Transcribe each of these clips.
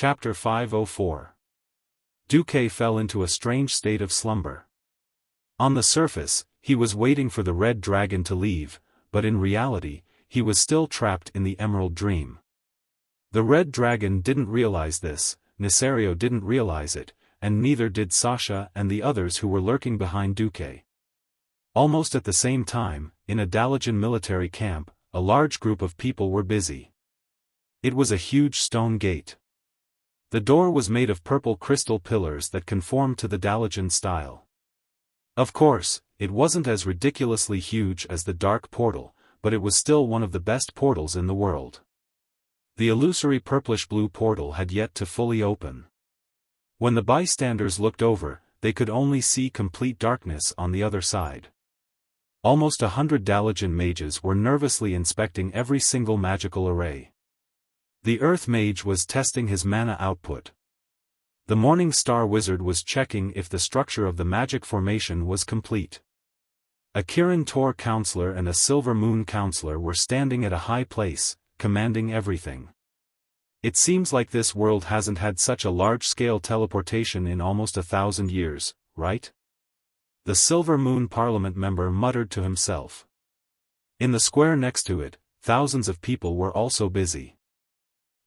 Chapter 504. Duque fell into a strange state of slumber. On the surface, he was waiting for the red dragon to leave, but in reality, he was still trapped in the emerald dream. The red dragon didn't realize this, Nisario didn't realize it, and neither did Sasha and the others who were lurking behind Duque. Almost at the same time, in a Dalajan military camp, a large group of people were busy. It was a huge stone gate. The door was made of purple crystal pillars that conformed to the Dalajan style. Of course, it wasn't as ridiculously huge as the Dark Portal, but it was still one of the best portals in the world. The illusory purplish-blue portal had yet to fully open. When the bystanders looked over, they could only see complete darkness on the other side. Almost 100 Dalajan mages were nervously inspecting every single magical array. The Earth Mage was testing his mana output. The Morning Star Wizard was checking if the structure of the magic formation was complete. A Kirin Tor Counselor and a Silver Moon Counselor were standing at a high place, commanding everything. It seems like this world hasn't had such a large-scale teleportation in almost 1,000 years, right? The Silver Moon Parliament member muttered to himself. In the square next to it, thousands of people were also busy.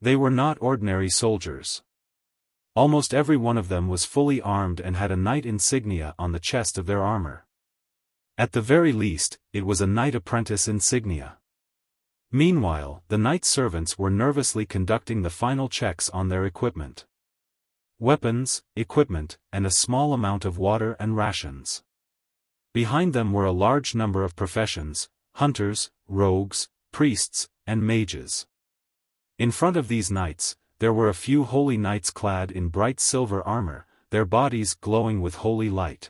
They were not ordinary soldiers. Almost every one of them was fully armed and had a knight insignia on the chest of their armor. At the very least, it was a knight apprentice insignia. Meanwhile, the knight servants were nervously conducting the final checks on their equipment. Weapons, equipment, and a small amount of water and rations. Behind them were a large number of professions: hunters, rogues, priests, and mages. In front of these knights, there were a few holy knights clad in bright silver armor, their bodies glowing with holy light.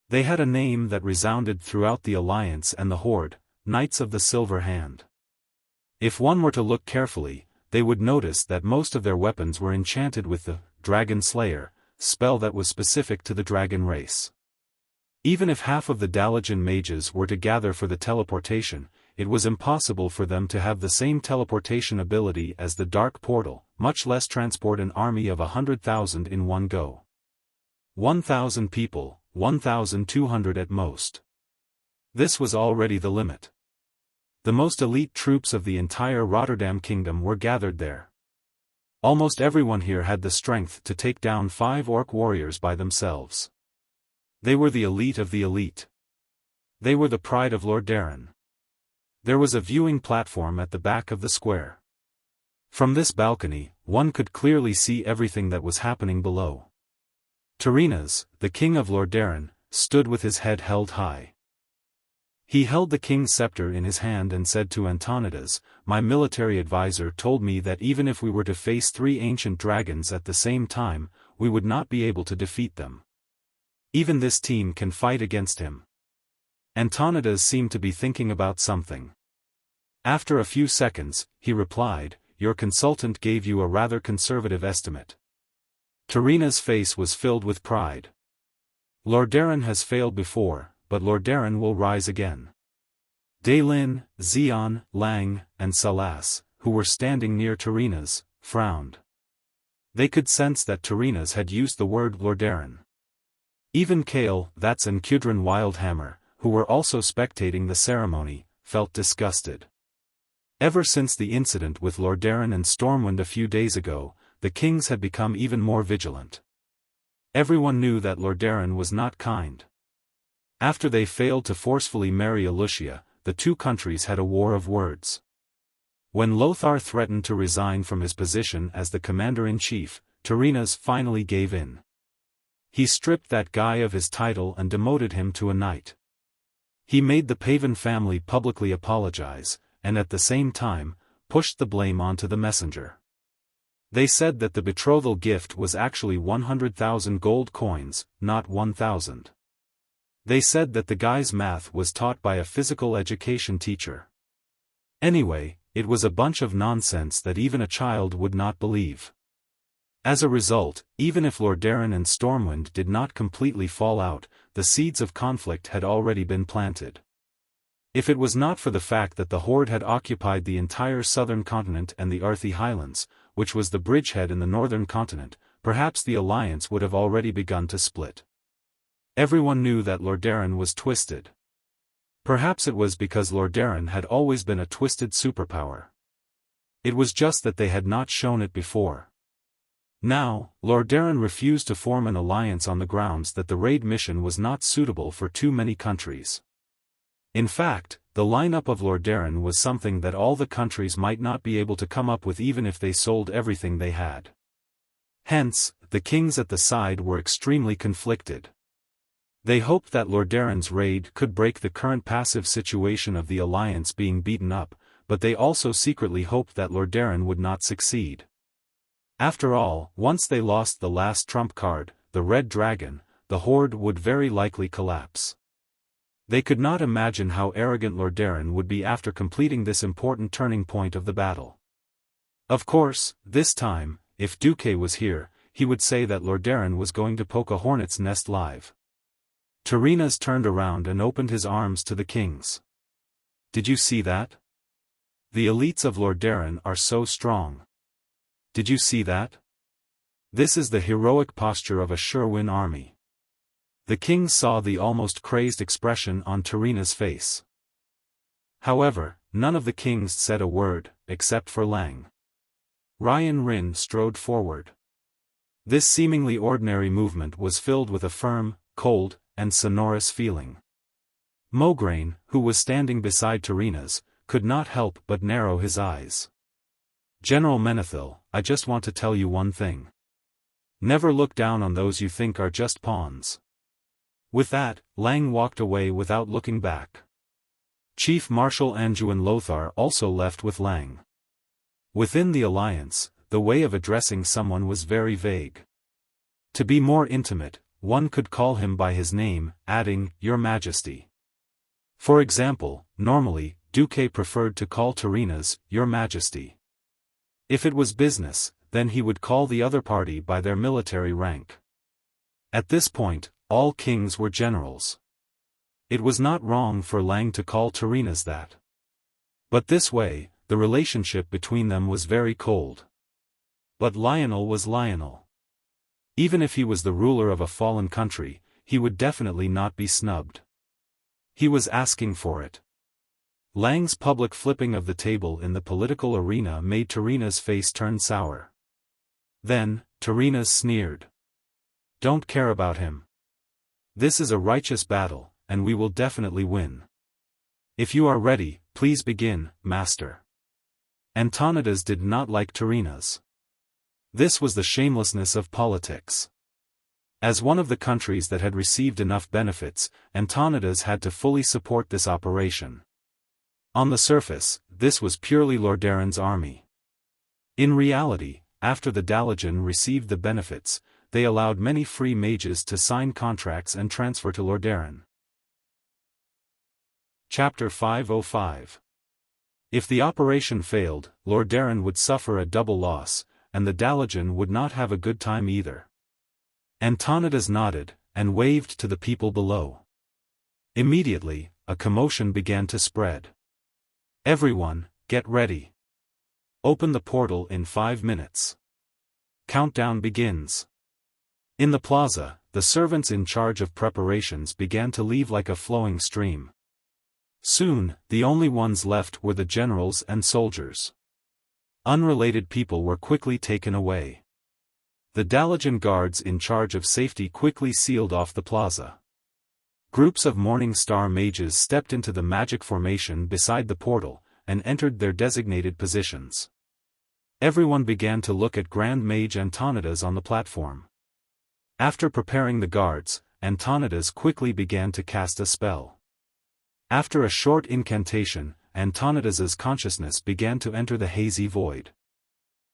They had a name that resounded throughout the Alliance and the Horde: Knights of the Silver Hand. If one were to look carefully, they would notice that most of their weapons were enchanted with the Dragon Slayer spell that was specific to the dragon race. Even if half of the Dalajan mages were to gather for the teleportation, it was impossible for them to have the same teleportation ability as the Dark Portal, much less transport an army of 100,000 in one go. 1,000 people, 1,200 at most. This was already the limit. The most elite troops of the entire Rotterdam Kingdom were gathered there. Almost everyone here had the strength to take down 5 orc warriors by themselves. They were the elite of the elite. They were the pride of Lordaeron. There was a viewing platform at the back of the square. From this balcony, one could clearly see everything that was happening below. Tyrrhenas, the king of Lordaeron, stood with his head held high. He held the king's scepter in his hand and said to Antonidas, "My military advisor told me that even if we were to face 3 ancient dragons at the same time, we would not be able to defeat them. Even this team can fight against him." Antonidas seemed to be thinking about something. After a few seconds, he replied, "Your consultant gave you a rather conservative estimate." Tyrrhena's face was filled with pride. Lordaeron has failed before, but Lordaeron will rise again. Daelin, Xion, Lang, and Salas, who were standing near Tyrrhenas, frowned. They could sense that Tyrrhenas had used the word Lordaeron. Even Kale, Vats and Kudrin Wildhammer, who were also spectating the ceremony, felt disgusted. Ever since the incident with Lordaeron and Stormwind a few days ago, the kings had become even more vigilant. Everyone knew that Lordaeron was not kind. After they failed to forcefully marry Wuxia, the 2 countries had a war of words. When Lothar threatened to resign from his position as the commander-in-chief, Tyrrhenas finally gave in. He stripped that guy of his title and demoted him to a knight. He made the Pavan family publicly apologize, and at the same time, pushed the blame onto the messenger. They said that the betrothal gift was actually 100,000 gold coins, not 1,000. They said that the guy's math was taught by a physical education teacher. Anyway, it was a bunch of nonsense that even a child would not believe. As a result, even if Lordaeron and Stormwind did not completely fall out, the seeds of conflict had already been planted. If it was not for the fact that the Horde had occupied the entire southern continent and the Arthi Highlands, which was the bridgehead in the northern continent, perhaps the alliance would have already begun to split. Everyone knew that Lordaeron was twisted. Perhaps it was because Lordaeron had always been a twisted superpower. It was just that they had not shown it before. Now, Lordaeron refused to form an alliance on the grounds that the raid mission was not suitable for too many countries. In fact, the lineup of Lordaeron was something that all the countries might not be able to come up with even if they sold everything they had. Hence, the kings at the side were extremely conflicted. They hoped that Lordaeron's raid could break the current passive situation of the alliance being beaten up, but they also secretly hoped that Lordaeron would not succeed. After all, once they lost the last trump card, the Red Dragon, the Horde would very likely collapse. They could not imagine how arrogant Lordaeron would be after completing this important turning point of the battle. Of course, this time, if Duque was here, he would say that Lordaeron was going to poke a hornet's nest live. Tyrrhenas turned around and opened his arms to the kings. Did you see that? The elites of Lordaeron are so strong. Did you see that? This is the heroic posture of a sure-win army. The kings saw the almost crazed expression on Tyrrhena's face. However, none of the kings said a word, except for Lang. Ryan Rin strode forward. This seemingly ordinary movement was filled with a firm, cold, and sonorous feeling. Mograine, who was standing beside Tyrrhenas, could not help but narrow his eyes. General Menethil, I just want to tell you one thing. Never look down on those you think are just pawns. With that, Lang walked away without looking back. Chief Marshal Anjuin Lothar also left with Lang. Within the alliance, the way of addressing someone was very vague. To be more intimate, one could call him by his name, adding, Your Majesty. For example, normally, Duque preferred to call Tyrrhenas, Your Majesty. If it was business, then he would call the other party by their military rank. At this point, all kings were generals. It was not wrong for Lang to call Tyrrhenas that. But this way, the relationship between them was very cold. But Lionel was Lionel. Even if he was the ruler of a fallen country, he would definitely not be snubbed. He was asking for it. Lang's public flipping of the table in the political arena made Tyrrhena's face turn sour. Then, Tyrrhenas sneered. Don't care about him. This is a righteous battle, and we will definitely win. If you are ready, please begin, Master. Antonidas did not like Tyrrhenas. This was the shamelessness of politics. As one of the countries that had received enough benefits, Antonidas had to fully support this operation. On the surface, this was purely Lordaeron's army. In reality, after the Dalajan received the benefits, they allowed many free mages to sign contracts and transfer to Lordaeron. Chapter 505. If the operation failed, Lordaeron would suffer a double loss, and the Dalajan would not have a good time either. Antonidas nodded, and waved to the people below. Immediately, a commotion began to spread. Everyone, get ready. Open the portal in 5 minutes. Countdown begins. In the plaza, the servants in charge of preparations began to leave like a flowing stream. Soon, the only ones left were the generals and soldiers. Unrelated people were quickly taken away. The Dalajan guards in charge of safety quickly sealed off the plaza. Groups of Morning Star mages stepped into the magic formation beside the portal, and entered their designated positions. Everyone began to look at Grand Mage Antonidas on the platform. After preparing the guards, Antonidas quickly began to cast a spell. After a short incantation, Antonidas's consciousness began to enter the hazy void.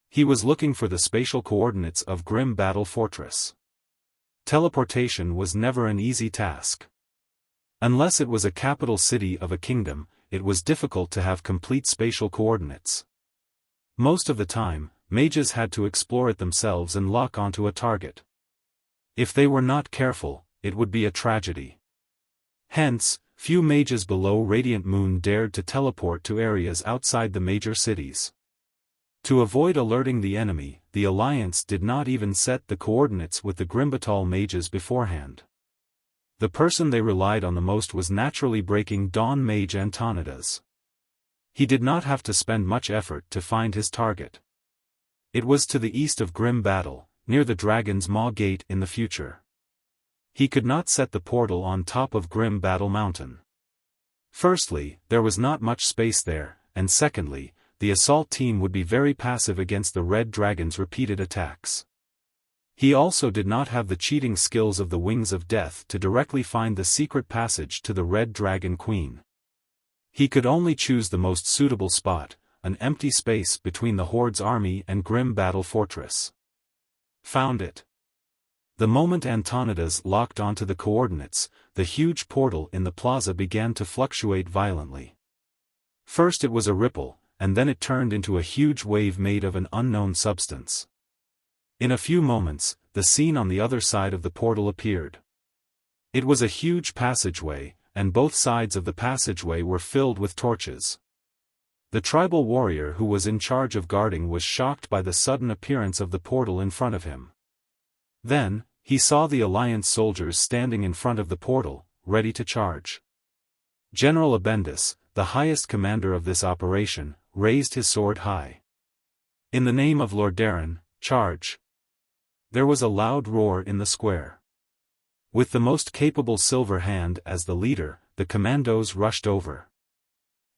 He was looking for the spatial coordinates of Grim Battle Fortress. Teleportation was never an easy task. Unless it was a capital city of a kingdom, it was difficult to have complete spatial coordinates. Most of the time, mages had to explore it themselves and lock onto a target. If they were not careful, it would be a tragedy. Hence, few mages below Radiant Moon dared to teleport to areas outside the major cities. To avoid alerting the enemy, the Alliance did not even set the coordinates with the Grimbatal mages beforehand. The person they relied on the most was naturally breaking Dawn Mage Antonidas. He did not have to spend much effort to find his target. It was to the east of Grim Battle, near the Dragon's Maw Gate in the future. He could not set the portal on top of Grim Battle Mountain. Firstly, there was not much space there, and secondly, the assault team would be very passive against the Red Dragon's repeated attacks. He also did not have the cheating skills of the Wings of Death to directly find the secret passage to the Red Dragon Queen. He could only choose the most suitable spot, an empty space between the Horde's army and Grim Battle Fortress. Found it. The moment Antonidas locked onto the coordinates, the huge portal in the plaza began to fluctuate violently. First it was a ripple, and then it turned into a huge wave made of an unknown substance. In a few moments, the scene on the other side of the portal appeared. It was a huge passageway, and both sides of the passageway were filled with torches. The tribal warrior who was in charge of guarding was shocked by the sudden appearance of the portal in front of him. Then, he saw the Alliance soldiers standing in front of the portal, ready to charge. General Abendus, the highest commander of this operation, raised his sword high. In the name of Lord Darren, charge! There was a loud roar in the square. With the most capable Silver Hand as the leader, the commandos rushed over.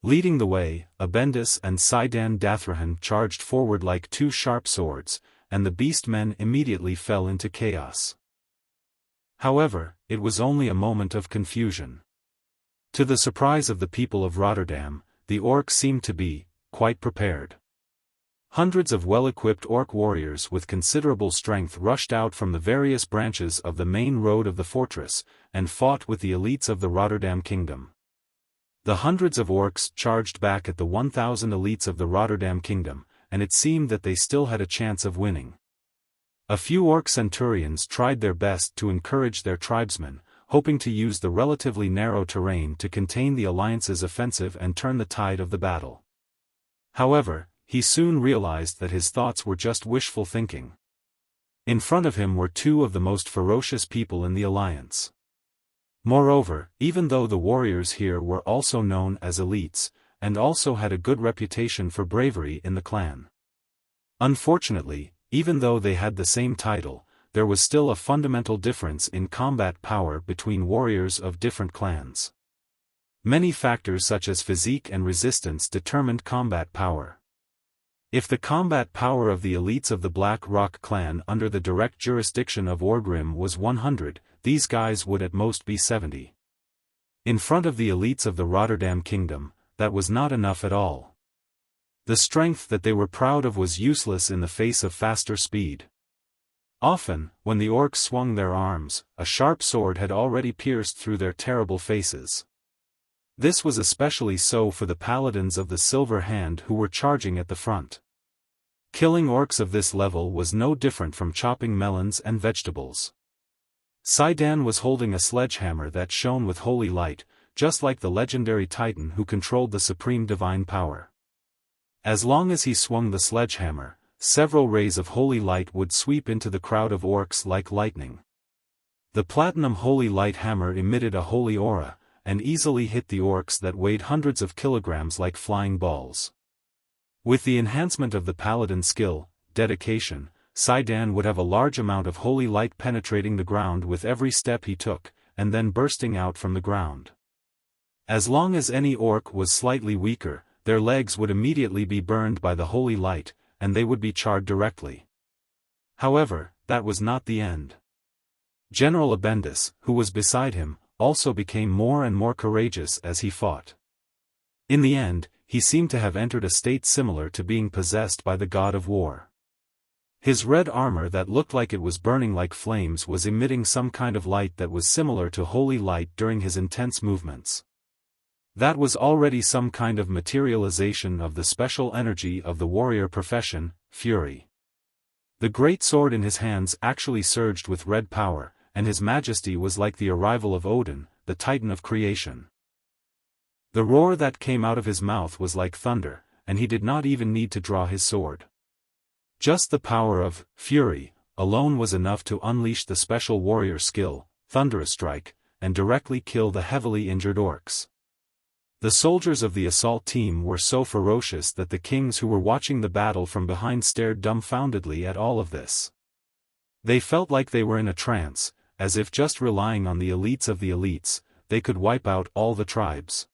Leading the way, Abendus and Sidan Dathrahan charged forward like two sharp swords, and the beast men immediately fell into chaos. However, it was only a moment of confusion. To the surprise of the people of Rotterdam, the orcs seemed to be quite prepared. Hundreds of well-equipped orc warriors with considerable strength rushed out from the various branches of the main road of the fortress, and fought with the elites of the Rotterdam kingdom. The hundreds of orcs charged back at the 1,000 elites of the Rotterdam kingdom, and it seemed that they still had a chance of winning. A few orc centurions tried their best to encourage their tribesmen, hoping to use the relatively narrow terrain to contain the Alliance's offensive and turn the tide of the battle. However, he soon realized that his thoughts were just wishful thinking. In front of him were two of the most ferocious people in the Alliance. Moreover, even though the warriors here were also known as elites, and also had a good reputation for bravery in the clan. Unfortunately, even though they had the same title, there was still a fundamental difference in combat power between warriors of different clans. Many factors such as physique and resistance determined combat power. If the combat power of the elites of the Black Rock clan under the direct jurisdiction of Orgrim was 100, these guys would at most be 70. In front of the elites of the Rotterdam kingdom, that was not enough at all. The strength that they were proud of was useless in the face of faster speed. Often, when the orcs swung their arms, a sharp sword had already pierced through their terrible faces. This was especially so for the paladins of the Silver Hand who were charging at the front. Killing orcs of this level was no different from chopping melons and vegetables. Sidan was holding a sledgehammer that shone with holy light, just like the legendary titan who controlled the supreme divine power. As long as he swung the sledgehammer, several rays of holy light would sweep into the crowd of orcs like lightning. The platinum holy light hammer emitted a holy aura, and easily hit the orcs that weighed hundreds of kilograms like flying balls. With the enhancement of the paladin skill, dedication, Sidan would have a large amount of holy light penetrating the ground with every step he took, and then bursting out from the ground. As long as any orc was slightly weaker, their legs would immediately be burned by the holy light, and they would be charred directly. However, that was not the end. General Abendus, who was beside him, also became more and more courageous as he fought. In the end, he seemed to have entered a state similar to being possessed by the god of war. His red armor that looked like it was burning like flames was emitting some kind of light that was similar to holy light during his intense movements. That was already some kind of materialization of the special energy of the warrior profession, fury. The great sword in his hands actually surged with red power, and his majesty was like the arrival of Odin, the titan of creation. The roar that came out of his mouth was like thunder, and he did not even need to draw his sword. Just the power of fury alone was enough to unleash the special warrior skill, Thunderous Strike, and directly kill the heavily injured orcs. The soldiers of the assault team were so ferocious that the kings who were watching the battle from behind stared dumbfoundedly at all of this. They felt like they were in a trance, as if just relying on the elites of the elites, they could wipe out all the tribes.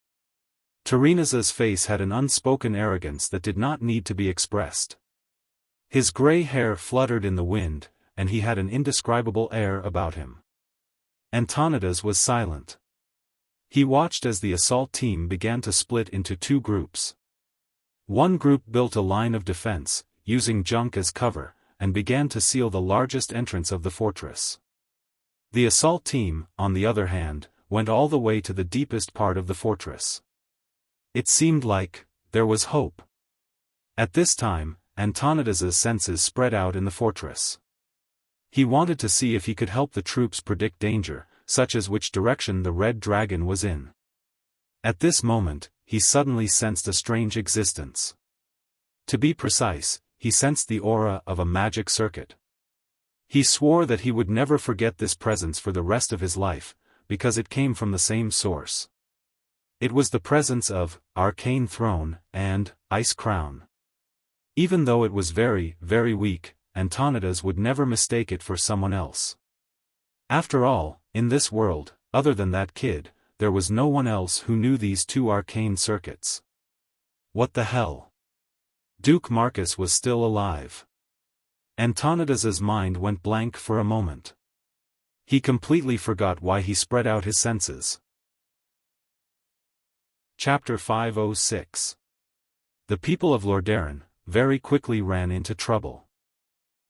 Terena's face had an unspoken arrogance that did not need to be expressed. His gray hair fluttered in the wind, and he had an indescribable air about him. Antonidas was silent. He watched as the assault team began to split into two groups. One group built a line of defense, using junk as cover, and began to seal the largest entrance of the fortress. The assault team, on the other hand, went all the way to the deepest part of the fortress. It seemed like there was hope. At this time, Antonidas's senses spread out in the fortress. He wanted to see if he could help the troops predict danger, such as which direction the red dragon was in. At this moment, he suddenly sensed a strange existence. To be precise, he sensed the aura of a magic circuit. He swore that he would never forget this presence for the rest of his life, because it came from the same source. It was the presence of Arcane Throne and Ice Crown. Even though it was very, very weak, Antonidas would never mistake it for someone else. After all, in this world, other than that kid, there was no one else who knew these two arcane circuits. What the hell? Duke Marcus was still alive. Antonidas's mind went blank for a moment. He completely forgot why he spread out his senses. Chapter 506. The people of Lordaeron very quickly ran into trouble.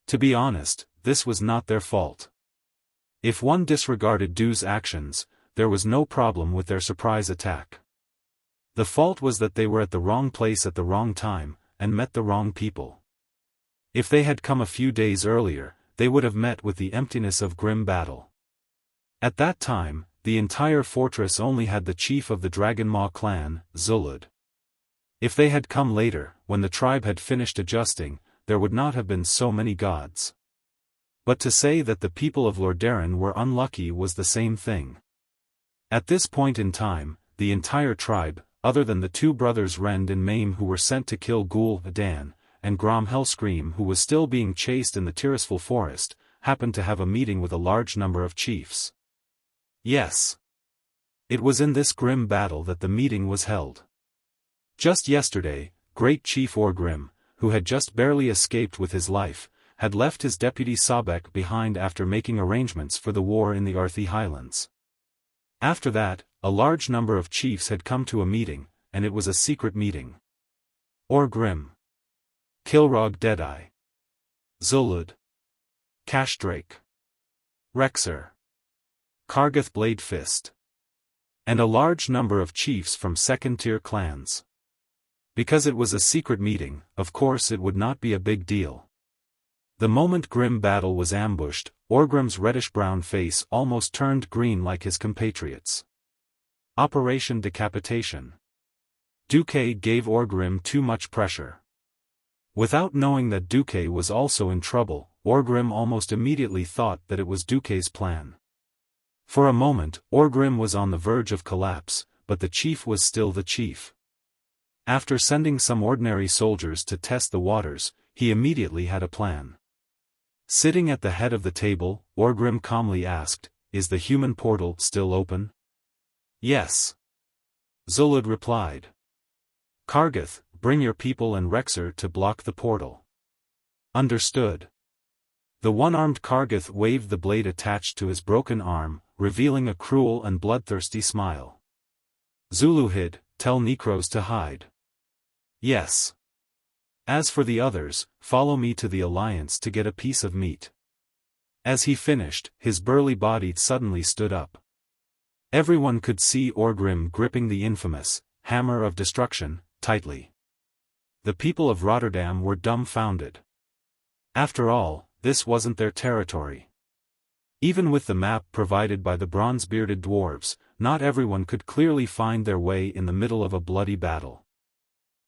To be honest, this was not their fault. If one disregarded Du's actions, there was no problem with their surprise attack. The fault was that they were at the wrong place at the wrong time, and met the wrong people. If they had come a few days earlier, they would have met with the emptiness of grim battle. At that time, the entire fortress only had the chief of the Dragon Maw clan, Zulud. If they had come later, when the tribe had finished adjusting, there would not have been so many gods. But to say that the people of Lordaeron were unlucky was the same thing. At this point in time, the entire tribe, other than the two brothers Rend and Maim who were sent to kill Ghoul Adan, and Grom Hellscream who was still being chased in the Tirisful forest, happened to have a meeting with a large number of chiefs. Yes. It was in this grim battle that the meeting was held. Just yesterday, Great Chief Orgrim, who had just barely escaped with his life, had left his deputy Sobek behind after making arrangements for the war in the Arthi Highlands. After that, a large number of chiefs had come to a meeting, and it was a secret meeting. Orgrim, Kilrog Deadeye, Zulud, Cashdrake, Rexer, Kargath Bladefist, and a large number of chiefs from second-tier clans. Because it was a secret meeting, of course it would not be a big deal. The moment grim battle was ambushed, Orgrim's reddish-brown face almost turned green like his compatriots. Operation Decapitation. Duque gave Orgrim too much pressure. Without knowing that Duque was also in trouble, Orgrim almost immediately thought that it was Duque's plan. For a moment, Orgrim was on the verge of collapse, but the chief was still the chief. After sending some ordinary soldiers to test the waters, he immediately had a plan. Sitting at the head of the table, Orgrim calmly asked, "Is the human portal still open?" "Yes." Zulud replied. "Kargath, bring your people and Rexer to block the portal." "Understood." The one-armed Kargath waved the blade attached to his broken arm, revealing a cruel and bloodthirsty smile. "Zuluhid, tell Necros to hide." "Yes." "As for the others, follow me to the Alliance to get a piece of meat." As he finished, his burly body suddenly stood up. Everyone could see Orgrim gripping the infamous Hammer of Destruction tightly. The people of Rotterdam were dumbfounded. After all, this wasn't their territory. Even with the map provided by the bronze-bearded dwarves, not everyone could clearly find their way in the middle of a bloody battle.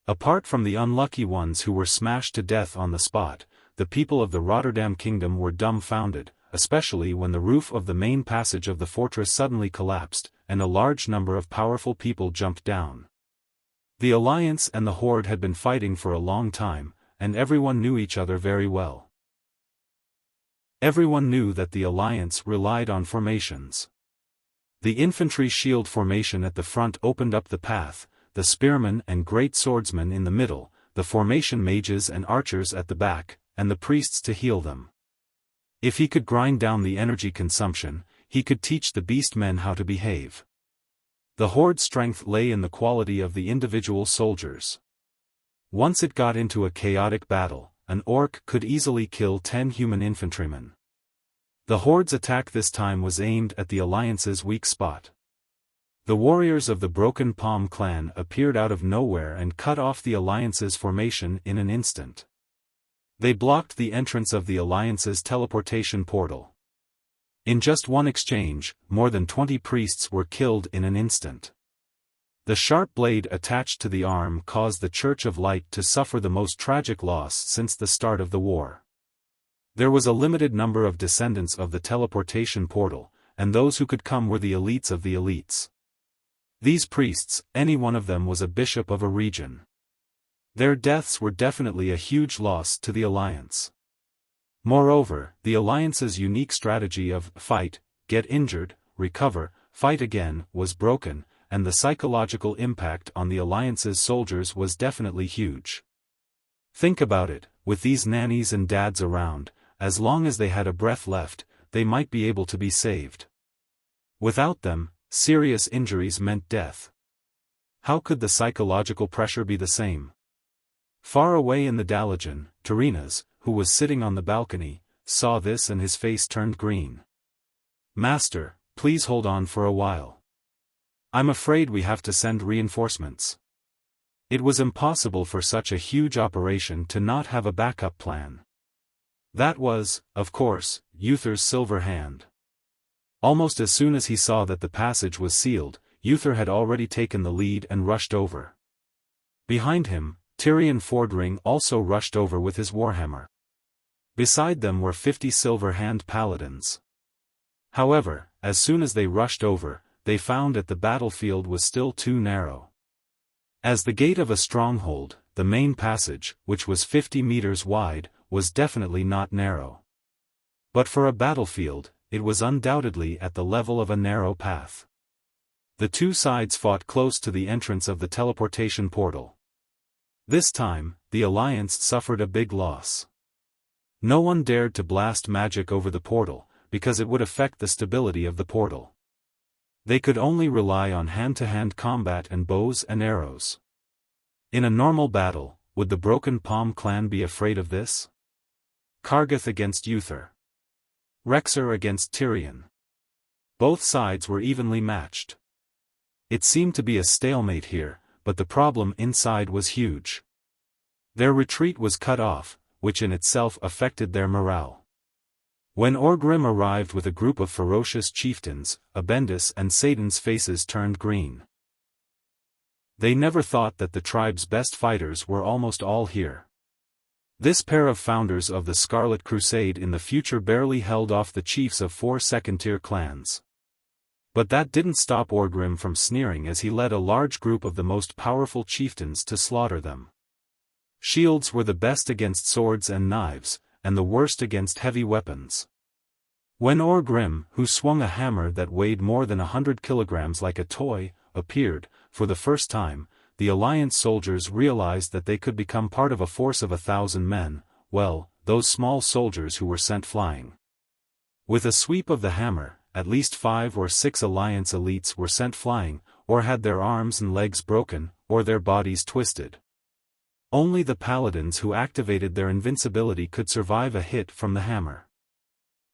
Apart from the unlucky ones who were smashed to death on the spot, the people of the Rotterdam kingdom were dumbfounded, especially when the roof of the main passage of the fortress suddenly collapsed, and a large number of powerful people jumped down. The Alliance and the Horde had been fighting for a long time, and everyone knew each other very well. Everyone knew that the Alliance relied on formations. The infantry shield formation at the front opened up the path, the spearmen and great swordsmen in the middle, the formation mages and archers at the back, and the priests to heal them. If he could grind down the energy consumption, he could teach the beast men how to behave. The Horde's strength lay in the quality of the individual soldiers. Once it got into a chaotic battle, an orc could easily kill 10 human infantrymen. The Horde's attack this time was aimed at the Alliance's weak spot. The warriors of the Broken Palm clan appeared out of nowhere and cut off the Alliance's formation in an instant. They blocked the entrance of the Alliance's teleportation portal. In just one exchange, more than 20 priests were killed in an instant. The sharp blade attached to the arm caused the Church of Light to suffer the most tragic loss since the start of the war. There was a limited number of descendants of the teleportation portal, and those who could come were the elites of the elites. These priests, any one of them was a bishop of a region. Their deaths were definitely a huge loss to the Alliance. Moreover, the Alliance's unique strategy of fight, get injured, recover, fight again was broken, and the psychological impact on the Alliance's soldiers was definitely huge. Think about it, with these nannies and dads around, as long as they had a breath left, they might be able to be saved. Without them, serious injuries meant death. How could the psychological pressure be the same? Far away in the Dalajan, Terenas, who was sitting on the balcony, saw this and his face turned green. "Master, please hold on for a while. I'm afraid we have to send reinforcements." It was impossible for such a huge operation to not have a backup plan. That was, of course, Uther's silver hand. Almost as soon as he saw that the passage was sealed, Uther had already taken the lead and rushed over. Behind him, Tyrion Fordring also rushed over with his warhammer. Beside them were 50 silver hand paladins. However, as soon as they rushed over, they found that the battlefield was still too narrow. As the gate of a stronghold, the main passage, which was 50 meters wide, was definitely not narrow. But for a battlefield, it was undoubtedly at the level of a narrow path. The two sides fought close to the entrance of the teleportation portal. This time, the Alliance suffered a big loss. No one dared to blast magic over the portal, because it would affect the stability of the portal. They could only rely on hand-to-hand combat and bows and arrows. In a normal battle, would the Broken Palm clan be afraid of this? Kargath against Uther. Rexer against Tyrion. Both sides were evenly matched. It seemed to be a stalemate here, but the problem inside was huge. Their retreat was cut off, which in itself affected their morale. When Orgrim arrived with a group of ferocious chieftains, Abendis and Satan's faces turned green. They never thought that the tribe's best fighters were almost all here. This pair of founders of the Scarlet Crusade in the future barely held off the chiefs of 4 second-tier clans. But that didn't stop Orgrim from sneering as he led a large group of the most powerful chieftains to slaughter them. Shields were the best against swords and knives, and the worst against heavy weapons. When Orgrim, who swung a hammer that weighed more than 100 kilograms like a toy, appeared, for the first time, the Alliance soldiers realized that they could become part of a force of 1,000 men, well, those small soldiers who were sent flying. With a sweep of the hammer, at least 5 or 6 Alliance elites were sent flying, or had their arms and legs broken, or their bodies twisted. Only the paladins who activated their invincibility could survive a hit from the hammer.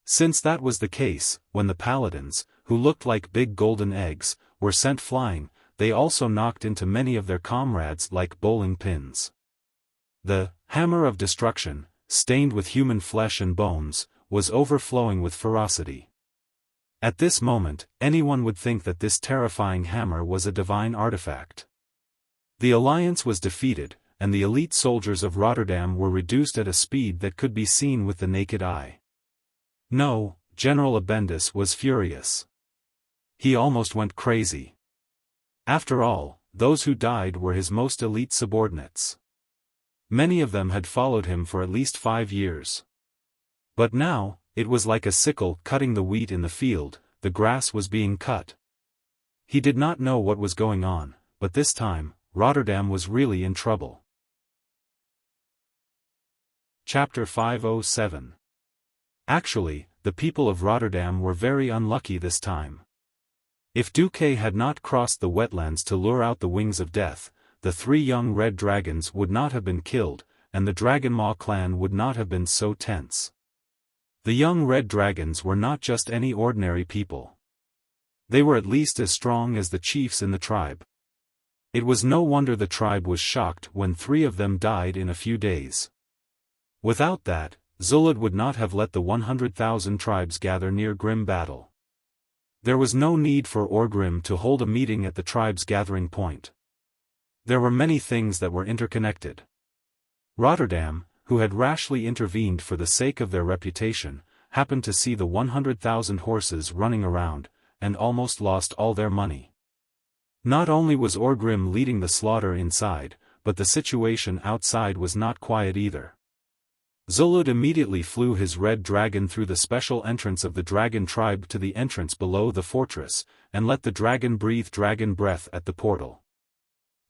Since that was the case, when the paladins, who looked like big golden eggs, were sent flying, they also knocked into many of their comrades like bowling pins. The hammer of destruction, stained with human flesh and bones, was overflowing with ferocity. At this moment, anyone would think that this terrifying hammer was a divine artifact. The Alliance was defeated, and the elite soldiers of Rotterdam were reduced at a speed that could be seen with the naked eye. No, General Abendis was furious. He almost went crazy. After all, those who died were his most elite subordinates. Many of them had followed him for at least 5 years. But now, it was like a sickle cutting the wheat in the field, the grass was being cut. He did not know what was going on, but this time, Rotterdam was really in trouble. Chapter 507. Actually, the people of Rotterdam were very unlucky this time. If Duque had not crossed the wetlands to lure out the wings of death, the 3 young red dragons would not have been killed, and the Dragonmaw clan would not have been so tense. The young red dragons were not just any ordinary people. They were at least as strong as the chiefs in the tribe. It was no wonder the tribe was shocked when 3 of them died in a few days. Without that, Zulud would not have let the 100,000 tribes gather near Grim Battle. There was no need for Orgrim to hold a meeting at the tribe's gathering point. There were many things that were interconnected. Rotterdam, who had rashly intervened for the sake of their reputation, happened to see the 100,000 horses running around, and almost lost all their money. Not only was Orgrim leading the slaughter inside, but the situation outside was not quiet either. Zulud immediately flew his red dragon through the special entrance of the dragon tribe to the entrance below the fortress, and let the dragon breathe dragon breath at the portal.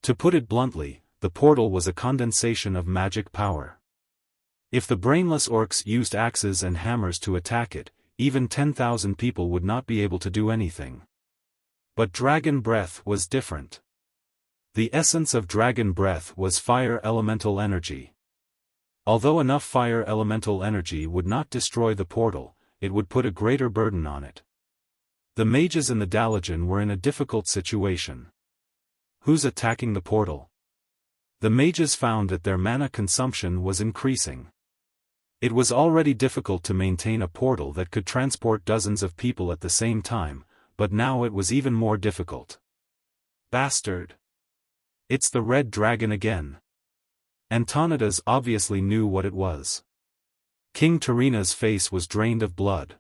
To put it bluntly, the portal was a condensation of magic power. If the brainless orcs used axes and hammers to attack it, even 10,000 people would not be able to do anything. But dragon breath was different. The essence of dragon breath was fire elemental energy. Although enough fire elemental energy would not destroy the portal, it would put a greater burden on it. The mages and the Dalajan were in a difficult situation. Who's attacking the portal? The mages found that their mana consumption was increasing. It was already difficult to maintain a portal that could transport dozens of people at the same time, but now it was even more difficult. Bastard! It's the red dragon again. Antonidas obviously knew what it was. King Tarina's face was drained of blood.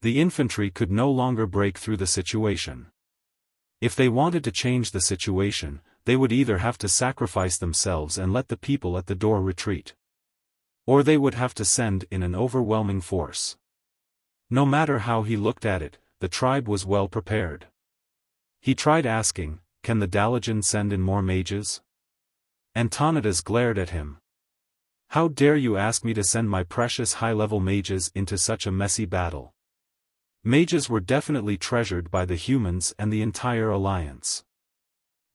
The infantry could no longer break through the situation. If they wanted to change the situation, they would either have to sacrifice themselves and let the people at the door retreat. Or they would have to send in an overwhelming force. No matter how he looked at it, the tribe was well prepared. He tried asking, "Can the Dalajan send in more mages?" Antonidas glared at him. "How dare you ask me to send my precious high-level mages into such a messy battle?" Mages were definitely treasured by the humans and the entire alliance.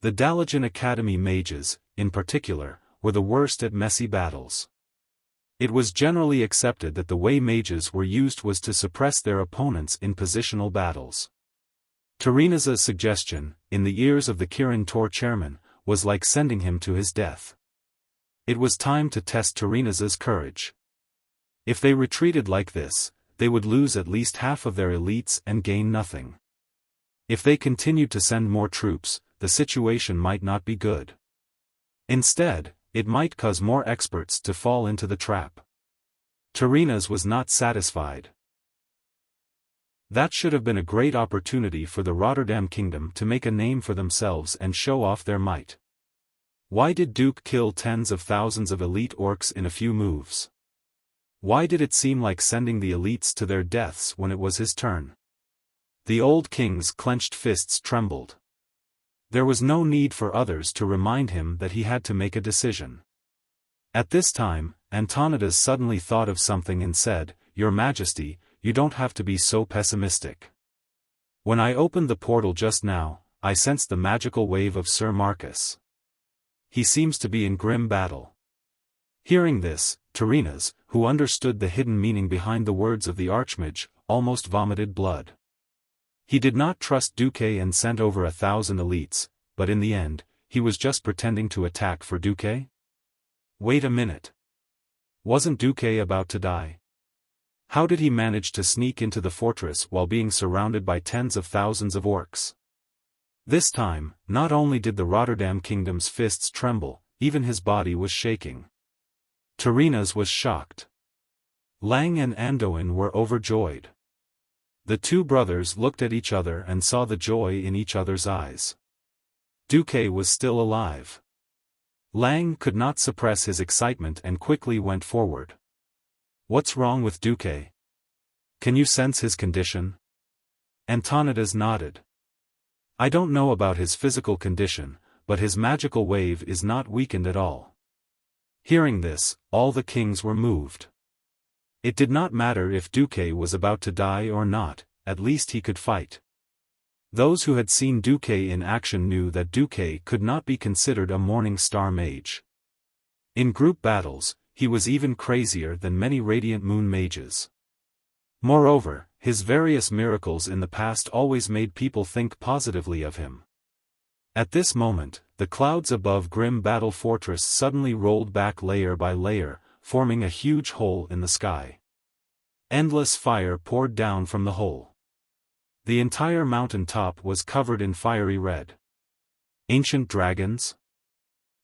The Dalajan Academy mages, in particular, were the worst at messy battles. It was generally accepted that the way mages were used was to suppress their opponents in positional battles. Tarina's suggestion, in the ears of the Kirin Tor chairman, was like sending him to his death. It was time to test Tarina's courage. If they retreated like this, they would lose at least half of their elites and gain nothing. If they continued to send more troops, the situation might not be good. Instead, it might cause more experts to fall into the trap. Tarina's was not satisfied. That should have been a great opportunity for the Rotterdam kingdom to make a name for themselves and show off their might. Why did Duke kill tens of thousands of elite orcs in a few moves? Why did it seem like sending the elites to their deaths when it was his turn? The old king's clenched fists trembled. There was no need for others to remind him that he had to make a decision. At this time, Antonidas suddenly thought of something and said, "Your Majesty, you don't have to be so pessimistic. When I opened the portal just now, I sensed the magical wave of Sir Marcus. He seems to be in grim battle." Hearing this, Tarina's, who understood the hidden meaning behind the words of the Archmage, almost vomited blood. He did not trust Duque and sent over 1,000 elites, but in the end, he was just pretending to attack for Duque? Wait a minute. Wasn't Duque about to die? How did he manage to sneak into the fortress while being surrounded by tens of thousands of orcs? This time, not only did the Rotterdam kingdom's fists tremble, even his body was shaking. Tarina's was shocked. Lang and Andoin were overjoyed. The two brothers looked at each other and saw the joy in each other's eyes. Duque was still alive. Lang could not suppress his excitement and quickly went forward. "What's wrong with Duque? Can you sense his condition?" Antonidas nodded. "I don't know about his physical condition, but his magical wave is not weakened at all." Hearing this, all the kings were moved. It did not matter if Duque was about to die or not, at least he could fight. Those who had seen Duque in action knew that Duque could not be considered a Morning Star mage. In group battles, he was even crazier than many Radiant Moon mages. Moreover, his various miracles in the past always made people think positively of him. At this moment, the clouds above Grim Battle Fortress suddenly rolled back layer by layer, forming a huge hole in the sky. Endless fire poured down from the hole. The entire mountain top was covered in fiery red. Ancient dragons?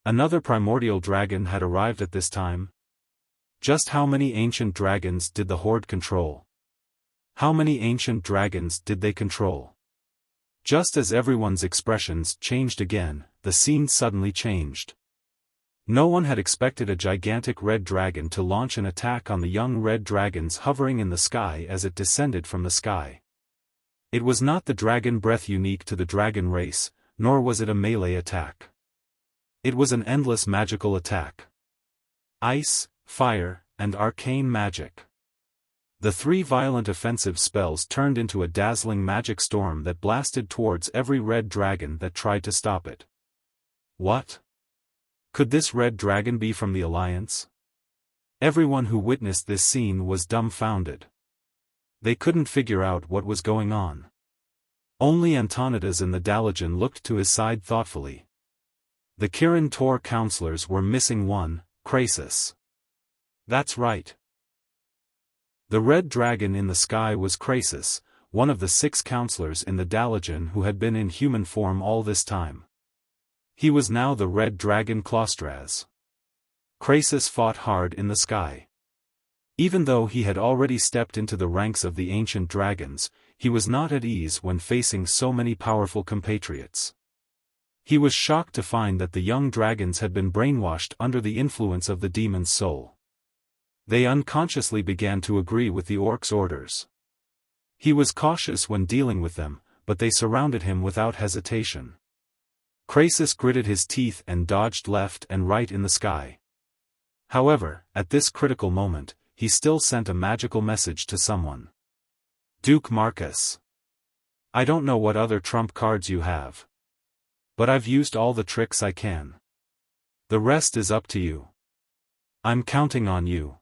Another primordial dragon had arrived at this time. Just how many ancient dragons did the horde control? How many ancient dragons did they control? Just as everyone's expressions changed again, the scene suddenly changed. No one had expected a gigantic red dragon to launch an attack on the young red dragons hovering in the sky as it descended from the sky. It was not the dragon breath unique to the dragon race, nor was it a melee attack. It was an endless magical attack. Ice, fire, and arcane magic. The three violent offensive spells turned into a dazzling magic storm that blasted towards every red dragon that tried to stop it. What? Could this red dragon be from the Alliance? Everyone who witnessed this scene was dumbfounded. They couldn't figure out what was going on. Only Antonidas and the Dalajan looked to his side thoughtfully. The Kirin Tor counselors were missing one, Krasis. That's right. The red dragon in the sky was Krasis, one of the 6 counselors in the Dalajan who had been in human form all this time. He was now the red dragon Klostraz. Krasis fought hard in the sky. Even though he had already stepped into the ranks of the ancient dragons, he was not at ease when facing so many powerful compatriots. He was shocked to find that the young dragons had been brainwashed under the influence of the demon's soul. They unconsciously began to agree with the orc's orders. He was cautious when dealing with them, but they surrounded him without hesitation. Krasis gritted his teeth and dodged left and right in the sky. However, at this critical moment, he still sent a magical message to someone. "Duke Marcus. I don't know what other trump cards you have. But I've used all the tricks I can. The rest is up to you. I'm counting on you.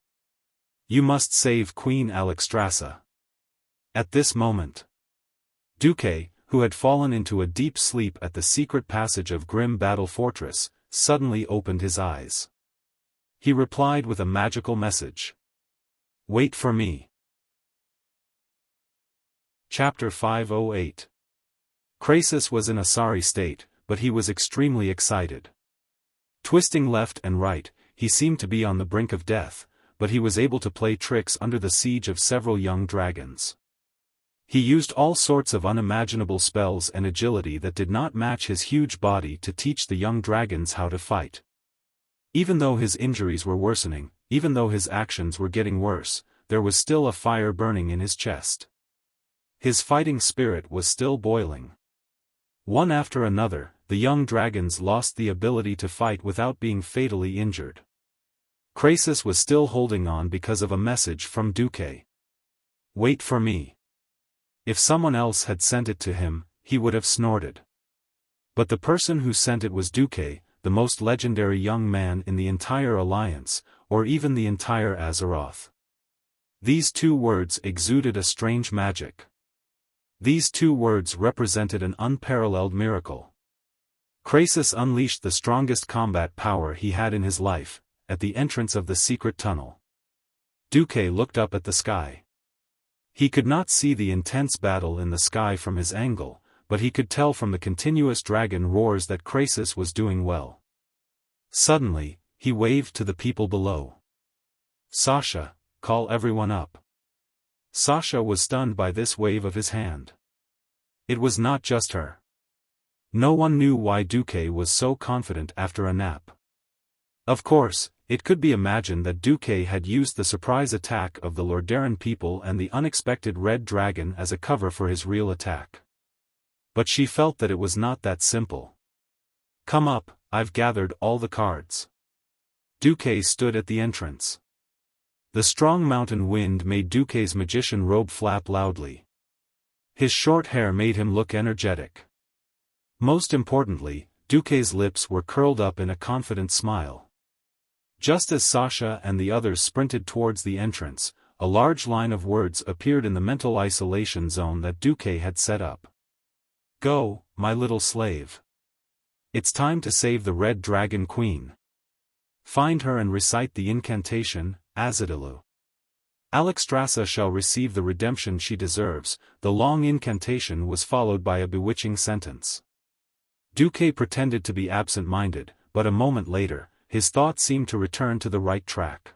You must save Queen Alexstrasza." At this moment, Duque, who had fallen into a deep sleep at the secret passage of Grim Battle Fortress, suddenly opened his eyes. He replied with a magical message. "Wait for me." Chapter 508. Krasis was in a sorry state, but he was extremely excited. Twisting left and right, he seemed to be on the brink of death, but he was able to play tricks under the siege of several young dragons. He used all sorts of unimaginable spells and agility that did not match his huge body to teach the young dragons how to fight. Even though his injuries were worsening, even though his actions were getting worse, there was still a fire burning in his chest. His fighting spirit was still boiling. One after another, the young dragons lost the ability to fight without being fatally injured. Krasis was still holding on because of a message from Duque. "Wait for me." If someone else had sent it to him, he would have snorted. But the person who sent it was Duque, the most legendary young man in the entire Alliance, or even the entire Azeroth. These 2 words exuded a strange magic. These 2 words represented an unparalleled miracle. Krasis unleashed the strongest combat power he had in his life, at the entrance of the secret tunnel. Duque looked up at the sky. He could not see the intense battle in the sky from his angle, but he could tell from the continuous dragon roars that Krasis was doing well. Suddenly, he waved to the people below. "Sasha, call everyone up." Sasha was stunned by this wave of his hand. It was not just her. No one knew why Duque was so confident after a nap. Of course, it could be imagined that Duque had used the surprise attack of the Lordaeron people and the unexpected red dragon as a cover for his real attack. But she felt that it was not that simple. "Come up, I've gathered all the cards." Duque stood at the entrance. The strong mountain wind made Duque's magician robe flap loudly. His short hair made him look energetic. Most importantly, Duque's lips were curled up in a confident smile. Just as Sasha and the others sprinted towards the entrance, a large line of words appeared in the mental isolation zone that Duque had set up. "Go, my little slave. It's time to save the Red Dragon Queen. Find her and recite the incantation, Azadilu. Alexstrasza shall receive the redemption she deserves." The long incantation was followed by a bewitching sentence. Duque pretended to be absent-minded, but a moment later, his thoughts seemed to return to the right track.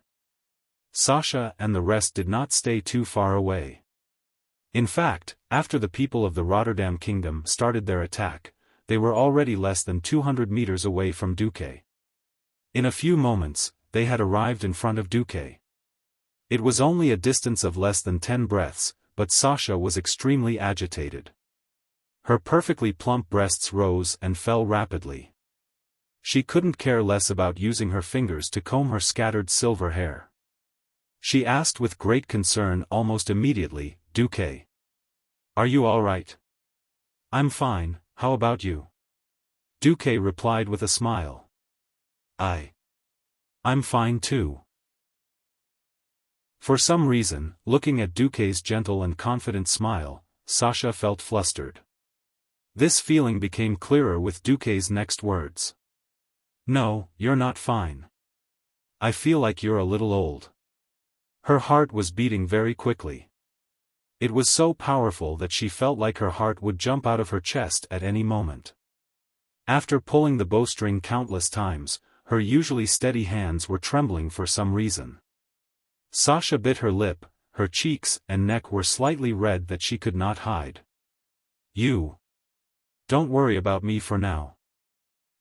Sasha and the rest did not stay too far away. In fact, after the people of the Rotterdam Kingdom started their attack, they were already less than 200 meters away from Duque. In a few moments, they had arrived in front of Duque. It was only a distance of less than 10 breaths, but Sasha was extremely agitated. Her perfectly plump breasts rose and fell rapidly. She couldn't care less about using her fingers to comb her scattered silver hair. She asked with great concern almost immediately, "Duque, are you all right?" "I'm fine, how about you?" Duque replied with a smile. I'm fine too." For some reason, looking at Duque's gentle and confident smile, Sasha felt flustered. This feeling became clearer with Duque's next words. "No, you're not fine. I feel like you're a little old." Her heart was beating very quickly. It was so powerful that she felt like her heart would jump out of her chest at any moment. After pulling the bowstring countless times, her usually steady hands were trembling for some reason. Sasha bit her lip, her cheeks and neck were slightly red that she could not hide. "You. Don't worry about me for now.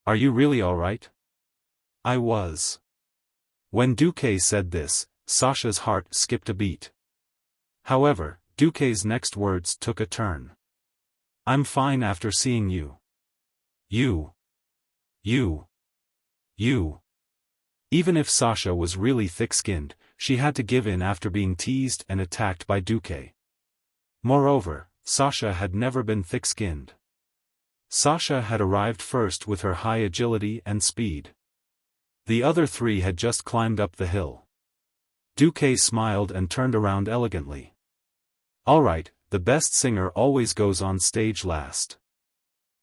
Are you really all right?" "I was." When Duque said this, Sasha's heart skipped a beat. However, Duque's next words took a turn. "I'm fine after seeing you." You. Even if Sasha was really thick-skinned, she had to give in after being teased and attacked by Duque. Moreover, Sasha had never been thick-skinned. Sasha had arrived first with her high agility and speed. The other three had just climbed up the hill. Duque smiled and turned around elegantly. "All right, the best singer always goes on stage last.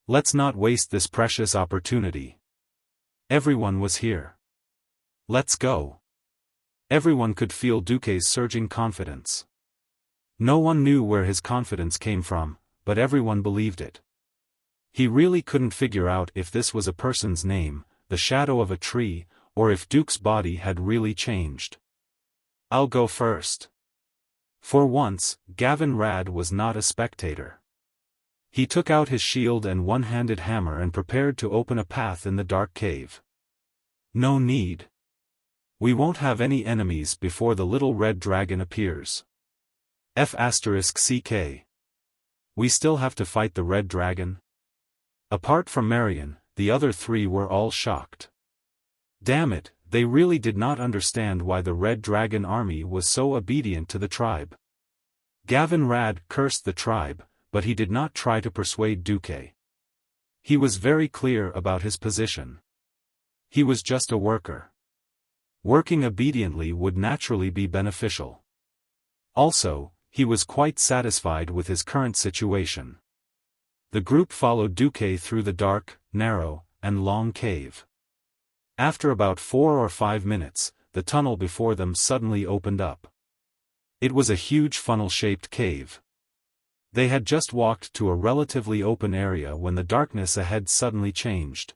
Let's not waste this precious opportunity. Everyone was here. Let's go." Everyone could feel Duque's surging confidence. No one knew where his confidence came from, but everyone believed it. He really couldn't figure out if this was a person's name, the shadow of a tree, or if Duke's body had really changed. "I'll go first." For once, Gavin Rad was not a spectator. He took out his shield and one-handed hammer and prepared to open a path in the dark cave. "No need. We won't have any enemies before the little red dragon appears. F***CK. We still have to fight the red dragon?" Apart from Marion, the other three were all shocked. Damn it, they really did not understand why the red dragon army was so obedient to the tribe. Gavin Rad cursed the tribe, but he did not try to persuade Duque. He was very clear about his position. He was just a worker. Working obediently would naturally be beneficial. Also, he was quite satisfied with his current situation. The group followed Duque through the dark, narrow, and long cave. After about 4 or 5 minutes, the tunnel before them suddenly opened up. It was a huge funnel-shaped cave. They had just walked to a relatively open area when the darkness ahead suddenly changed.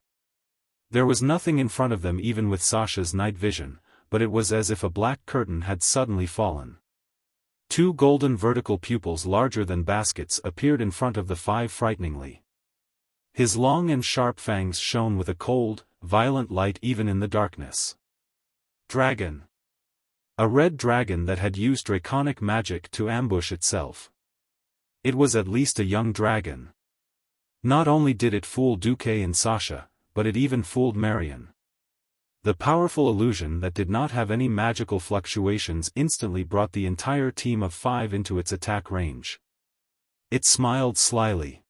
There was nothing in front of them even with Sasha's night vision, but it was as if a black curtain had suddenly fallen. Two golden vertical pupils larger than baskets appeared in front of the five frighteningly. His long and sharp fangs shone with a cold, violent light even in the darkness. Dragon. A red dragon that had used draconic magic to ambush itself. It was at least a young dragon. Not only did it fool Duque and Sasha, but it even fooled Marion. The powerful illusion that did not have any magical fluctuations instantly brought the entire team of 5 into its attack range. It smiled slyly.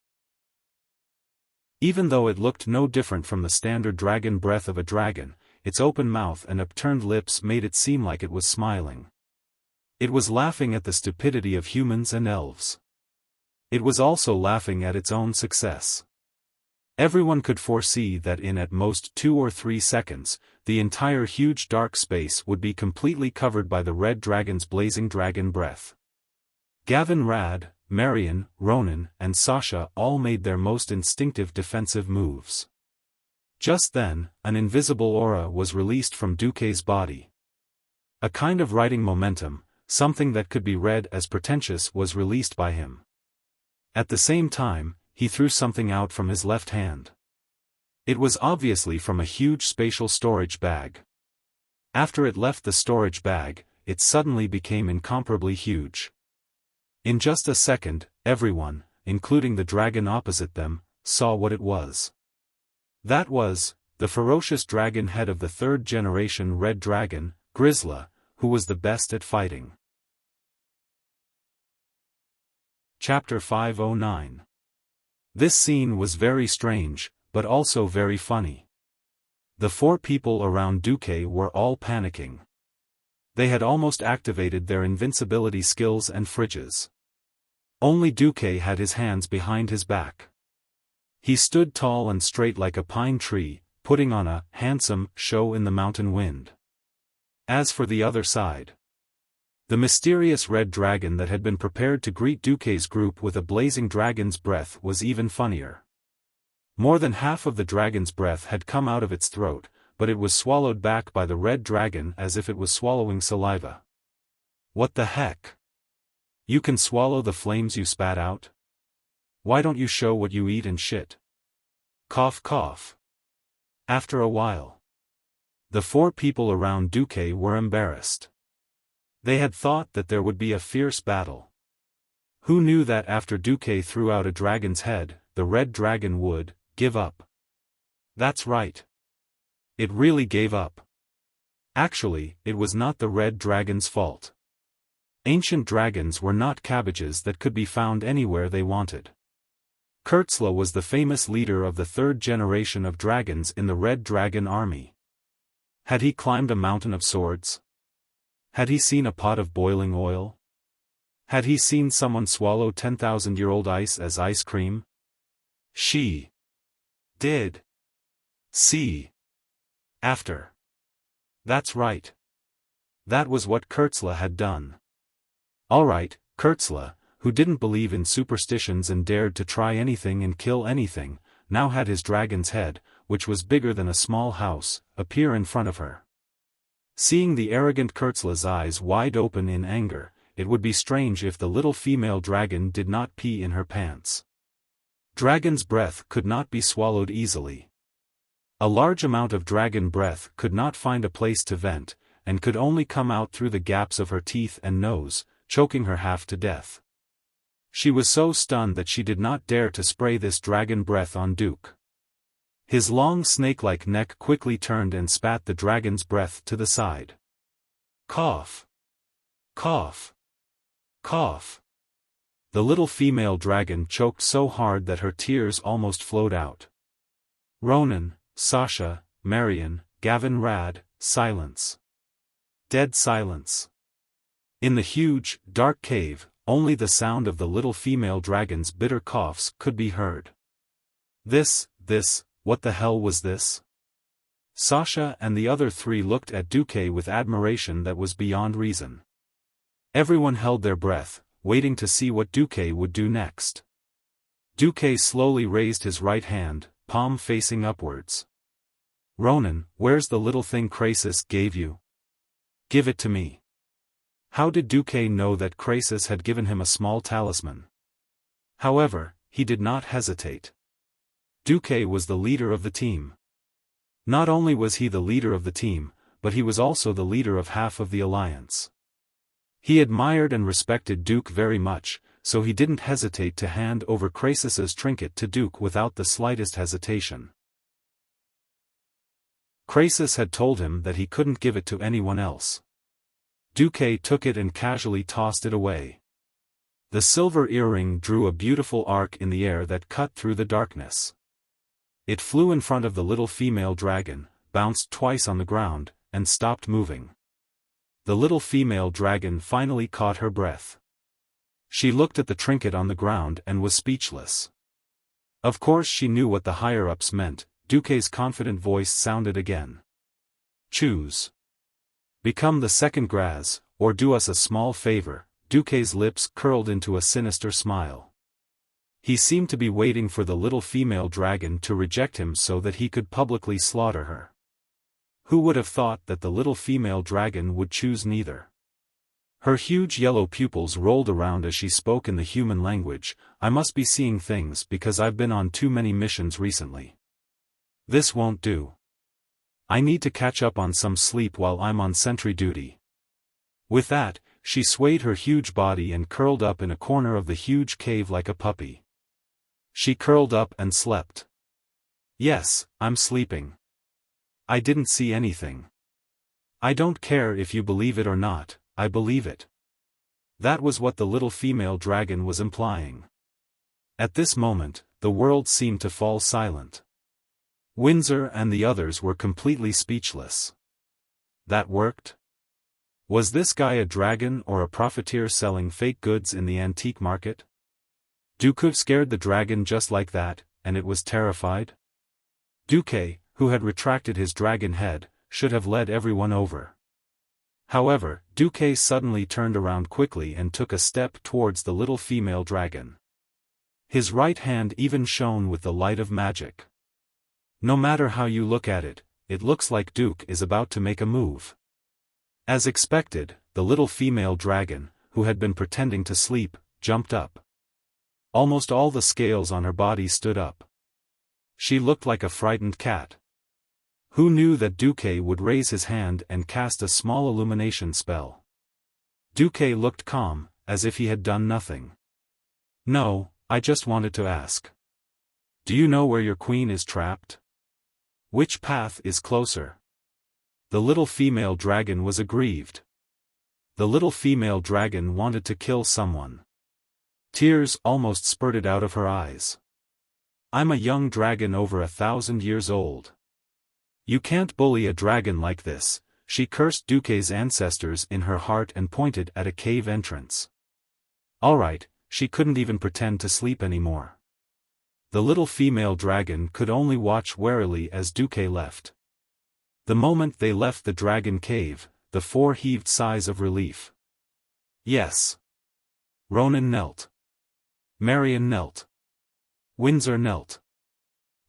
Even though it looked no different from the standard dragon breath of a dragon, its open mouth and upturned lips made it seem like it was smiling. It was laughing at the stupidity of humans and elves. It was also laughing at its own success. Everyone could foresee that in at most 2 or 3 seconds, the entire huge dark space would be completely covered by the red dragon's blazing dragon breath. Gavin, Rad, Marion, Ronan, and Sasha all made their most instinctive defensive moves. Just then, an invisible aura was released from Duque's body. A kind of writing momentum, something that could be read as pretentious, was released by him. At the same time, he threw something out from his left hand. It was obviously from a huge spatial storage bag. After it left the storage bag, it suddenly became incomparably huge. In just a second, everyone, including the dragon opposite them, saw what it was. That was the ferocious dragon head of the 3rd generation red dragon, Grizzla, who was the best at fighting. Chapter 509. This scene was very strange, but also very funny. The 4 people around Duque were all panicking. They had almost activated their invincibility skills and fridges. Only Duque had his hands behind his back. He stood tall and straight like a pine tree, putting on a handsome show in the mountain wind. As for the other side, the mysterious red dragon that had been prepared to greet Duque's group with a blazing dragon's breath was even funnier. More than half of the dragon's breath had come out of its throat, but it was swallowed back by the red dragon as if it was swallowing saliva. What the heck? You can swallow the flames you spat out? Why don't you show what you eat and shit? Cough cough. After a while, the 4 people around Duque were embarrassed. They had thought that there would be a fierce battle. Who knew that after Duque threw out a dragon's head, the red dragon would give up? That's right. It really gave up. Actually, it was not the red dragon's fault. Ancient dragons were not cabbages that could be found anywhere they wanted. Kurtzla was the famous leader of the 3rd generation of dragons in the red dragon army. Had he climbed a mountain of swords? Had he seen a pot of boiling oil? Had he seen someone swallow 10,000-year-old ice as ice cream? She did. See. After. That's right. That was what Kurtzla had done. Alright, Kurtzla, who didn't believe in superstitions and dared to try anything and kill anything, now had his dragon's head, which was bigger than a small house, appear in front of her. Seeing the arrogant Kurtzla's eyes wide open in anger, it would be strange if the little female dragon did not pee in her pants. Dragon's breath could not be swallowed easily. A large amount of dragon breath could not find a place to vent, and could only come out through the gaps of her teeth and nose, choking her half to death. She was so stunned that she did not dare to spray this dragon breath on Duke. His long snake-like neck quickly turned and spat the dragon's breath to the side. Cough. Cough. Cough. The little female dragon choked so hard that her tears almost flowed out. Ronan, Sasha, Marion, Gavin, Rad, silence. Dead silence. In the huge, dark cave, only the sound of the little female dragon's bitter coughs could be heard. What the hell was this? Sasha and the other 3 looked at Duque with admiration that was beyond reason. Everyone held their breath, waiting to see what Duque would do next. Duque slowly raised his right hand, palm facing upwards. Ronan, where's the little thing Krasis gave you? Give it to me. How did Duque know that Krasis had given him a small talisman? However, he did not hesitate. Duque was the leader of the team. Not only was he the leader of the team, but he was also the leader of half of the alliance. He admired and respected Duke very much, so he didn't hesitate to hand over Krasis's trinket to Duke without the slightest hesitation. Krasis had told him that he couldn't give it to anyone else. Duque took it and casually tossed it away. The silver earring drew a beautiful arc in the air that cut through the darkness. It flew in front of the little female dragon, bounced twice on the ground, and stopped moving. The little female dragon finally caught her breath. She looked at the trinket on the ground and was speechless. Of course she knew what the higher-ups meant. Duque's confident voice sounded again. Choose. Become the second Graz, or do us a small favor. Duque's lips curled into a sinister smile. He seemed to be waiting for the little female dragon to reject him so that he could publicly slaughter her. Who would have thought that the little female dragon would choose neither? Her huge yellow pupils rolled around as she spoke in the human language. I must be seeing things because I've been on too many missions recently. This won't do. I need to catch up on some sleep while I'm on sentry duty. With that, she swayed her huge body and curled up in a corner of the huge cave like a puppy. She curled up and slept. Yes, I'm sleeping. I didn't see anything. I don't care if you believe it or not, I believe it. That was what the little female dragon was implying. At this moment, the world seemed to fall silent. Windsor and the others were completely speechless. That worked? Was this guy a dragon or a profiteer selling fake goods in the antique market? Duque scared the dragon just like that, and it was terrified? Duque, who had retracted his dragon head, should have led everyone over. However, Duque suddenly turned around quickly and took a step towards the little female dragon. His right hand even shone with the light of magic. No matter how you look at it, it looks like Duque is about to make a move. As expected, the little female dragon, who had been pretending to sleep, jumped up. Almost all the scales on her body stood up. She looked like a frightened cat. Who knew that Duque would raise his hand and cast a small illumination spell? Duque looked calm, as if he had done nothing. No, I just wanted to ask. Do you know where your queen is trapped? Which path is closer? The little female dragon was aggrieved. The little female dragon wanted to kill someone. Tears almost spurted out of her eyes. I'm a young dragon over 1,000 years old. You can't bully a dragon like this, she cursed Duque's ancestors in her heart and pointed at a cave entrance. Alright, she couldn't even pretend to sleep anymore. The little female dragon could only watch warily as Duque left. The moment they left the dragon cave, the four heaved sighs of relief. Yes. Ronan knelt. Marion knelt. Windsor knelt.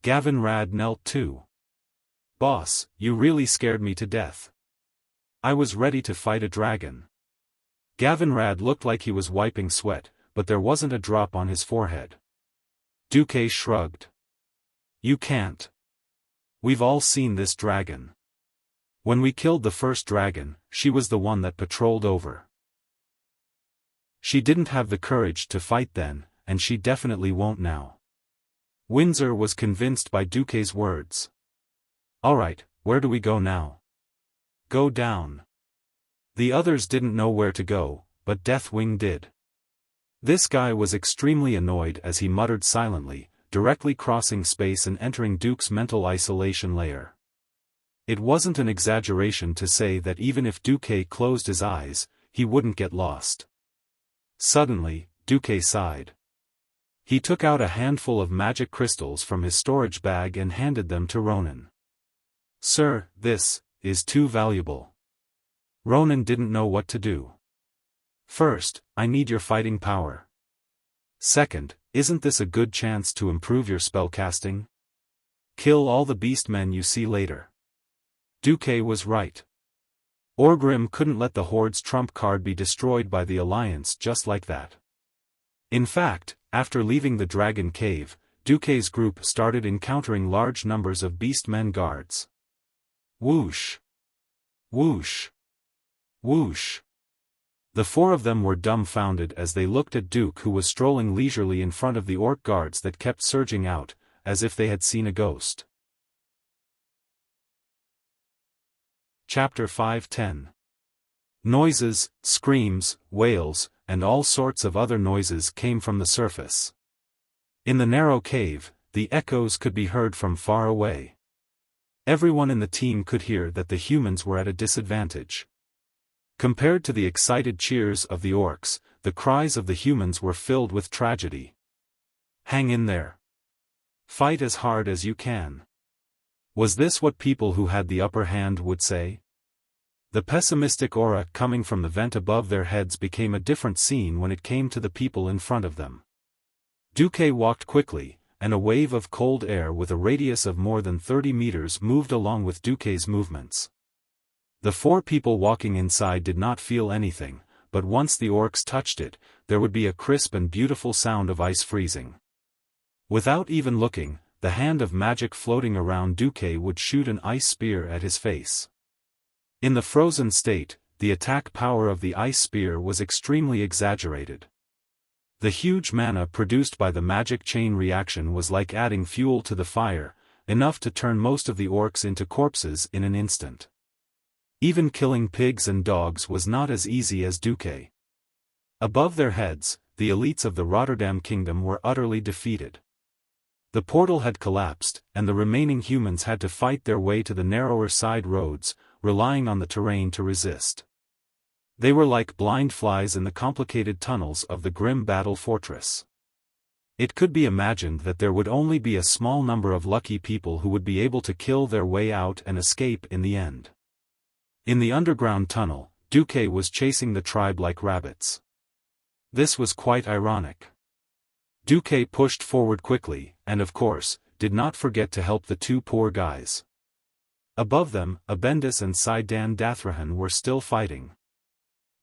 Gavinrad knelt too. Boss, you really scared me to death. I was ready to fight a dragon. Gavinrad looked like he was wiping sweat, but there wasn't a drop on his forehead. Duque shrugged. You can't. We've all seen this dragon. When we killed the first dragon, she was the one that patrolled over. She didn't have the courage to fight then, and she definitely won't now. Windsor was convinced by Duque's words. Alright, where do we go now? Go down. The others didn't know where to go, but Deathwing did. This guy was extremely annoyed as he muttered silently, directly crossing space and entering Duque's mental isolation layer. It wasn't an exaggeration to say that even if Duque closed his eyes, he wouldn't get lost. Suddenly, Duque sighed. He took out a handful of magic crystals from his storage bag and handed them to Ronan. Sir, this is too valuable. Ronan didn't know what to do. First, I need your fighting power. Second, isn't this a good chance to improve your spellcasting? Kill all the beastmen you see later. Duque was right. Orgrim couldn't let the Horde's trump card be destroyed by the Alliance just like that. In fact, after leaving the Dragon Cave, Duque's group started encountering large numbers of beastmen guards. Whoosh! Whoosh! Whoosh! The four of them were dumbfounded as they looked at Duke, who was strolling leisurely in front of the orc guards that kept surging out, as if they had seen a ghost. Chapter 5:10. Noises, screams, wails, and all sorts of other noises came from the surface. In the narrow cave, the echoes could be heard from far away. Everyone in the team could hear that the humans were at a disadvantage. Compared to the excited cheers of the orcs, the cries of the humans were filled with tragedy. Hang in there. Fight as hard as you can. Was this what people who had the upper hand would say? The pessimistic aura coming from the vent above their heads became a different scene when it came to the people in front of them. Duque walked quickly, and a wave of cold air with a radius of more than 30 meters moved along with Duque's movements. The four people walking inside did not feel anything, but once the orcs touched it, there would be a crisp and beautiful sound of ice freezing. Without even looking, the hand of magic floating around Duque would shoot an ice spear at his face. In the frozen state, the attack power of the ice spear was extremely exaggerated. The huge mana produced by the magic chain reaction was like adding fuel to the fire, enough to turn most of the orcs into corpses in an instant. Even killing pigs and dogs was not as easy as Duque. Above their heads, the elites of the Rotterdam Kingdom were utterly defeated. The portal had collapsed, and the remaining humans had to fight their way to the narrower side roads, relying on the terrain to resist. They were like blind flies in the complicated tunnels of the grim battle fortress. It could be imagined that there would only be a small number of lucky people who would be able to kill their way out and escape in the end. In the underground tunnel, Duque was chasing the tribe like rabbits. This was quite ironic. Duque pushed forward quickly, and of course, did not forget to help the two poor guys. Above them, Abendis and Saidan Dathrahan were still fighting.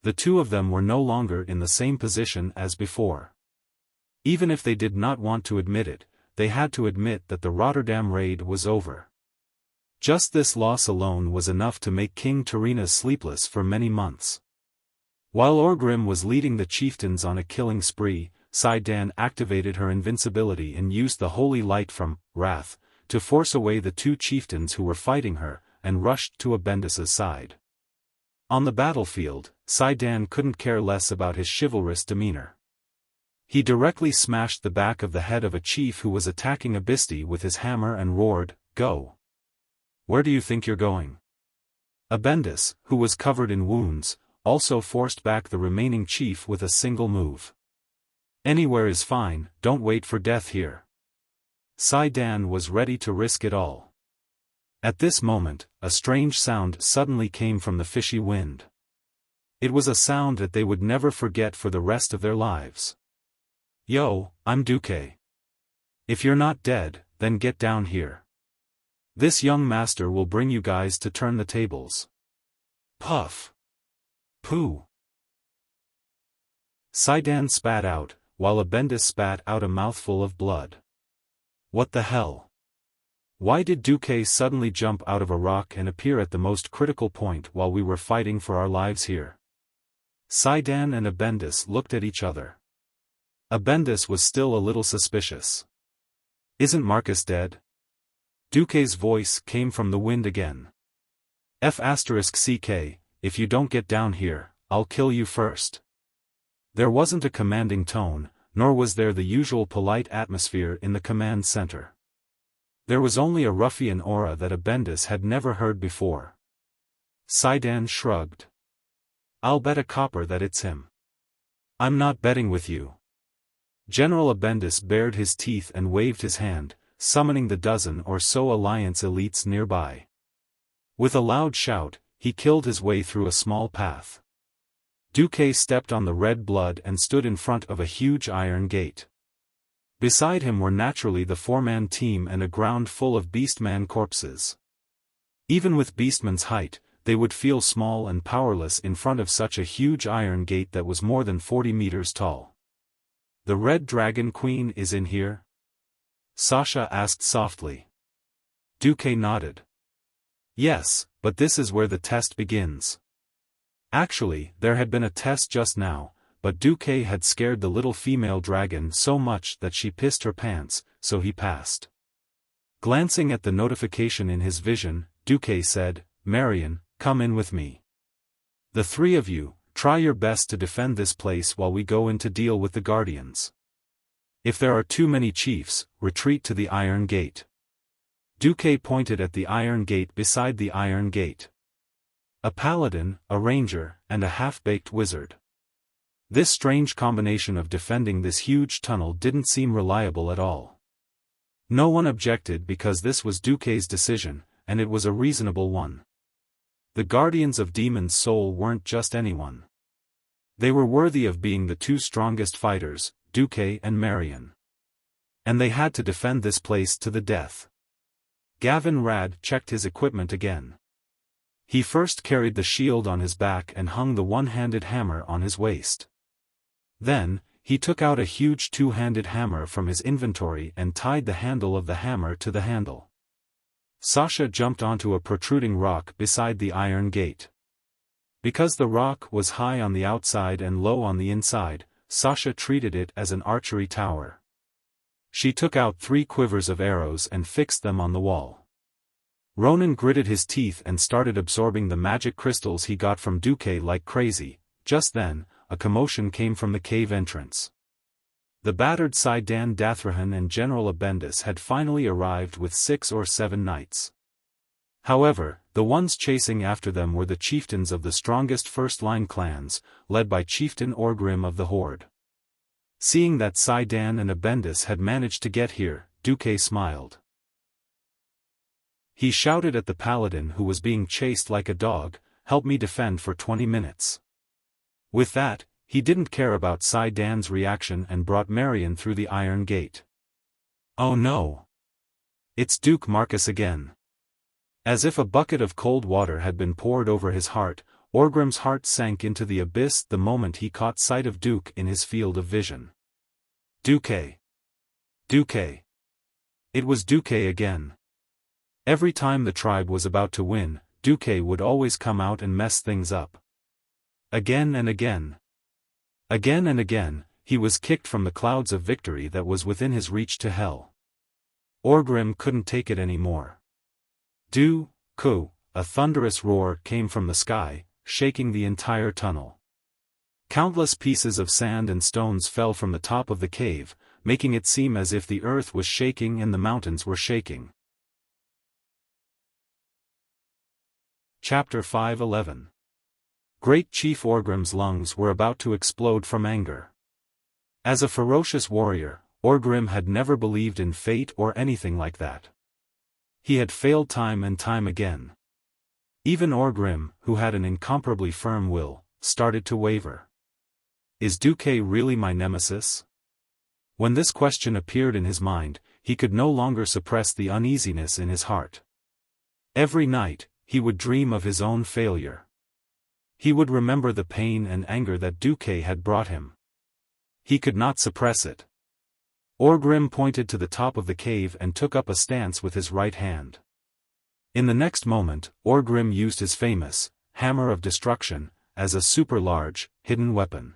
The two of them were no longer in the same position as before. Even if they did not want to admit it, they had to admit that the Rotterdam raid was over. Just this loss alone was enough to make King Tarina sleepless for many months. While Orgrim was leading the chieftains on a killing spree, Saidan activated her invincibility and used the holy light from Wrath to force away the two chieftains who were fighting her, and rushed to Abendis' side. On the battlefield, Saidan couldn't care less about his chivalrous demeanor. He directly smashed the back of the head of a chief who was attacking Abisti with his hammer and roared, "Go! Where do you think you're going?" Abendis, who was covered in wounds, also forced back the remaining chief with a single move. "Anywhere is fine, don't wait for death here." Saidan was ready to risk it all. At this moment, a strange sound suddenly came from the fishy wind. It was a sound that they would never forget for the rest of their lives. "Yo, I'm Duque. If you're not dead, then get down here. This young master will bring you guys to turn the tables." Puff. Pooh. Saidan spat out, while Abendis spat out a mouthful of blood. What the hell? Why did Duque suddenly jump out of a rock and appear at the most critical point while we were fighting for our lives here? Saidan and Abendis looked at each other. Abendis was still a little suspicious. "Isn't Marcus dead?" Duque's voice came from the wind again. "F***ck, if you don't get down here, I'll kill you first." There wasn't a commanding tone, nor was there the usual polite atmosphere in the command center. There was only a ruffian aura that Abendis had never heard before. Saidan shrugged. "I'll bet a copper that it's him." "I'm not betting with you." General Abendis bared his teeth and waved his hand, summoning the dozen or so Alliance elites nearby. With a loud shout, he killed his way through a small path. Duque stepped on the red blood and stood in front of a huge iron gate. Beside him were naturally the four-man team and a ground full of beastman corpses. Even with Beastman's height, they would feel small and powerless in front of such a huge iron gate that was more than 40 meters tall. "The Red Dragon Queen is in here?" Sasha asked softly. Duque nodded. "Yes, but this is where the test begins." Actually, there had been a test just now, but Duque had scared the little female dragon so much that she pissed her pants, so he passed. Glancing at the notification in his vision, Duque said, "Marion, come in with me. The three of you, try your best to defend this place while we go in to deal with the Guardians. If there are too many chiefs, retreat to the Iron Gate." Duque pointed at the Iron Gate beside the Iron Gate. A paladin, a ranger, and a half-baked wizard. This strange combination of defending this huge tunnel didn't seem reliable at all. No one objected because this was Duque's decision, and it was a reasonable one. The Guardians of Demon's Soul weren't just anyone. They were worthy of being the two strongest fighters, Duque and Marion. And they had to defend this place to the death. Gavin Rad checked his equipment again. He first carried the shield on his back and hung the one-handed hammer on his waist. Then, he took out a huge two-handed hammer from his inventory and tied the handle of the hammer to the handle. Sasha jumped onto a protruding rock beside the Iron Gate. Because the rock was high on the outside and low on the inside, Sasha treated it as an archery tower. She took out 3 quivers of arrows and fixed them on the wall. Ronan gritted his teeth and started absorbing the magic crystals he got from Duque like crazy. Just then, a commotion came from the cave entrance. The battered Saidan Dathrahan and General Abendis had finally arrived with 6 or 7 knights. However, the ones chasing after them were the chieftains of the strongest first-line clans, led by Chieftain Orgrim of the Horde. Seeing that Saidan and Abendis had managed to get here, Duque smiled. He shouted at the paladin who was being chased like a dog, "Help me defend for 20 minutes. With that, he didn't care about Saidan's reaction and brought Marion through the Iron Gate. "Oh no! It's Duke Marcus again." As if a bucket of cold water had been poured over his heart, Orgrim's heart sank into the abyss the moment he caught sight of Duke in his field of vision. Duque! Duque! It was Duque again. Every time the tribe was about to win, Duque would always come out and mess things up. Again and again. Again and again, he was kicked from the clouds of victory that was within his reach to hell. Orgrim couldn't take it anymore. Du-ku, a thunderous roar came from the sky, shaking the entire tunnel. Countless pieces of sand and stones fell from the top of the cave, making it seem as if the earth was shaking and the mountains were shaking. Chapter 5:11. Great Chief Orgrim's lungs were about to explode from anger. As a ferocious warrior, Orgrim had never believed in fate or anything like that. He had failed time and time again. Even Orgrim, who had an incomparably firm will, started to waver. Is Duque really my nemesis? When this question appeared in his mind, he could no longer suppress the uneasiness in his heart. Every night, he would dream of his own failure. He would remember the pain and anger that Duque had brought him. He could not suppress it. Orgrim pointed to the top of the cave and took up a stance with his right hand. In the next moment, Orgrim used his famous Hammer of Destruction as a super-large, hidden weapon.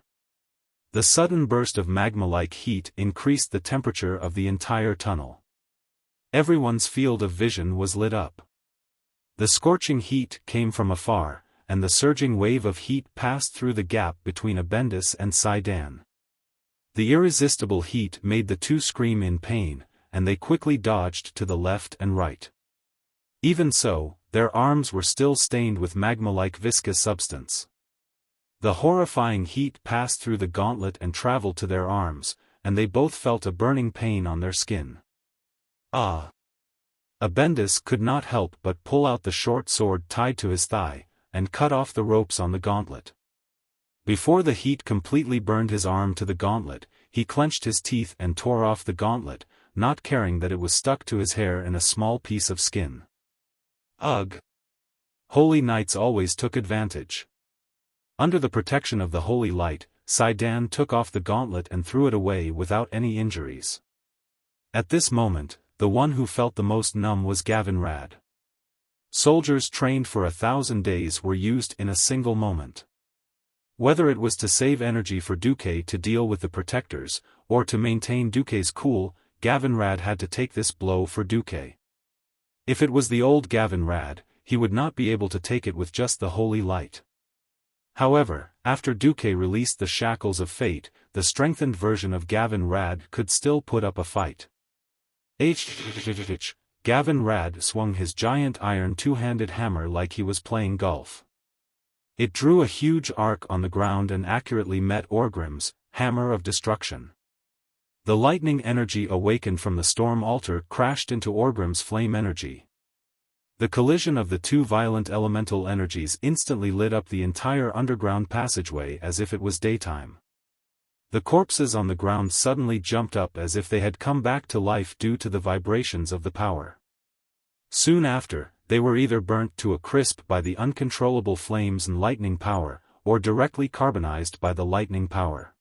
The sudden burst of magma-like heat increased the temperature of the entire tunnel. Everyone's field of vision was lit up. The scorching heat came from afar, and the surging wave of heat passed through the gap between Abendis and Saidan. The irresistible heat made the two scream in pain, and they quickly dodged to the left and right. Even so, their arms were still stained with magma-like viscous substance. The horrifying heat passed through the gauntlet and traveled to their arms, and they both felt a burning pain on their skin. Ah! Abendis could not help but pull out the short sword tied to his thigh, and cut off the ropes on the gauntlet. Before the heat completely burned his arm to the gauntlet, he clenched his teeth and tore off the gauntlet, not caring that it was stuck to his hair in a small piece of skin. Ugh! Holy knights always took advantage. Under the protection of the holy light, Saidan took off the gauntlet and threw it away without any injuries. At this moment, the one who felt the most numb was Gavinrad. Soldiers trained for 1,000 days were used in a single moment. Whether it was to save energy for Duque to deal with the protectors, or to maintain Duque's cool, Gavinrad had to take this blow for Duque. If it was the old Gavinrad, he would not be able to take it with just the holy light. However, after Duque released the shackles of fate, the strengthened version of Gavinrad could still put up a fight. Gavinrad swung his giant iron two-handed hammer like he was playing golf. It drew a huge arc on the ground and accurately met Orgrim's hammer of destruction. The lightning energy awakened from the storm altar crashed into Orgrim's flame energy. The collision of the two violent elemental energies instantly lit up the entire underground passageway as if it was daytime. The corpses on the ground suddenly jumped up as if they had come back to life due to the vibrations of the power. Soon after, they were either burnt to a crisp by the uncontrollable flames and lightning power, or directly carbonized by the lightning power.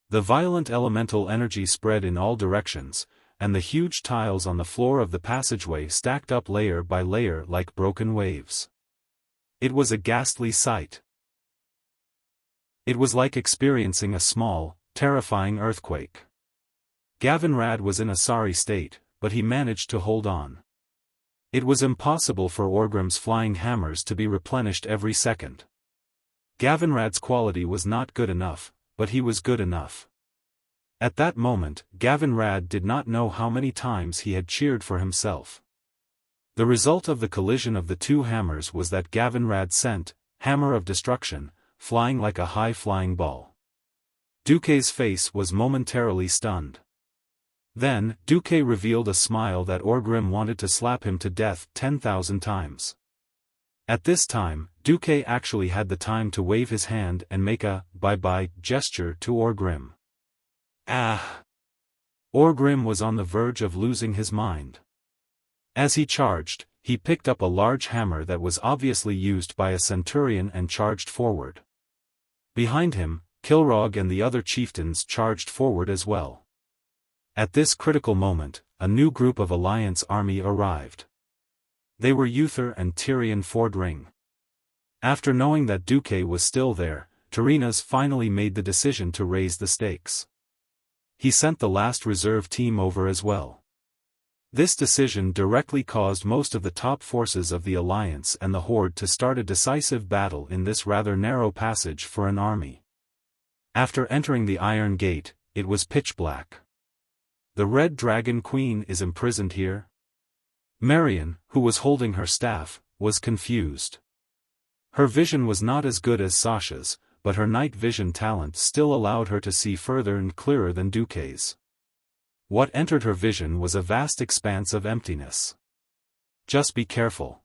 The violent elemental energy spread in all directions, and the huge tiles on the floor of the passageway stacked up layer by layer like broken waves. It was a ghastly sight. It was like experiencing a small, terrifying earthquake. Gavinrad was in a sorry state, but he managed to hold on. It was impossible for Orgrim's flying hammers to be replenished every second. Gavinrad's quality was not good enough, but he was good enough. At that moment, Gavinrad did not know how many times he had cheered for himself. The result of the collision of the two hammers was that Gavinrad sent, Hammer of Destruction, flying like a high-flying ball. Duque's face was momentarily stunned. Then, Duque revealed a smile that Orgrim wanted to slap him to death 10,000 times. At this time, Duque actually had the time to wave his hand and make a bye-bye gesture to Orgrim. Ah! Orgrim was on the verge of losing his mind. As he charged, he picked up a large hammer that was obviously used by a centurion and charged forward. Behind him, Kilrog and the other chieftains charged forward as well. At this critical moment, a new group of Alliance army arrived. They were Uther and Tyrion Fordring. After knowing that Duque was still there, Tyrinas finally made the decision to raise the stakes. He sent the last reserve team over as well. This decision directly caused most of the top forces of the Alliance and the Horde to start a decisive battle in this rather narrow passage for an army. After entering the Iron Gate, it was pitch black. The Red Dragon Queen is imprisoned here? Marion, who was holding her staff, was confused. Her vision was not as good as Sasha's, but her night vision talent still allowed her to see further and clearer than Duque's. What entered her vision was a vast expanse of emptiness. Just be careful.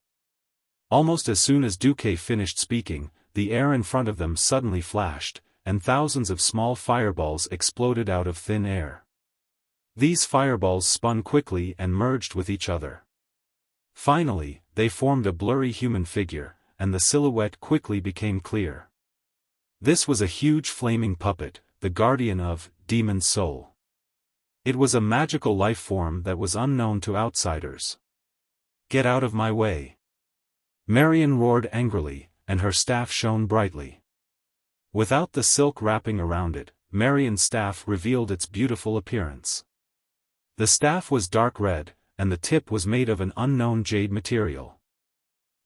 Almost as soon as Duque finished speaking, the air in front of them suddenly flashed, and thousands of small fireballs exploded out of thin air. These fireballs spun quickly and merged with each other. Finally, they formed a blurry human figure, and the silhouette quickly became clear. This was a huge flaming puppet, the guardian of Demon Soul. It was a magical life form that was unknown to outsiders. Get out of my way! Marion roared angrily, and her staff shone brightly. Without the silk wrapping around it, Marion's staff revealed its beautiful appearance. The staff was dark red, and the tip was made of an unknown jade material.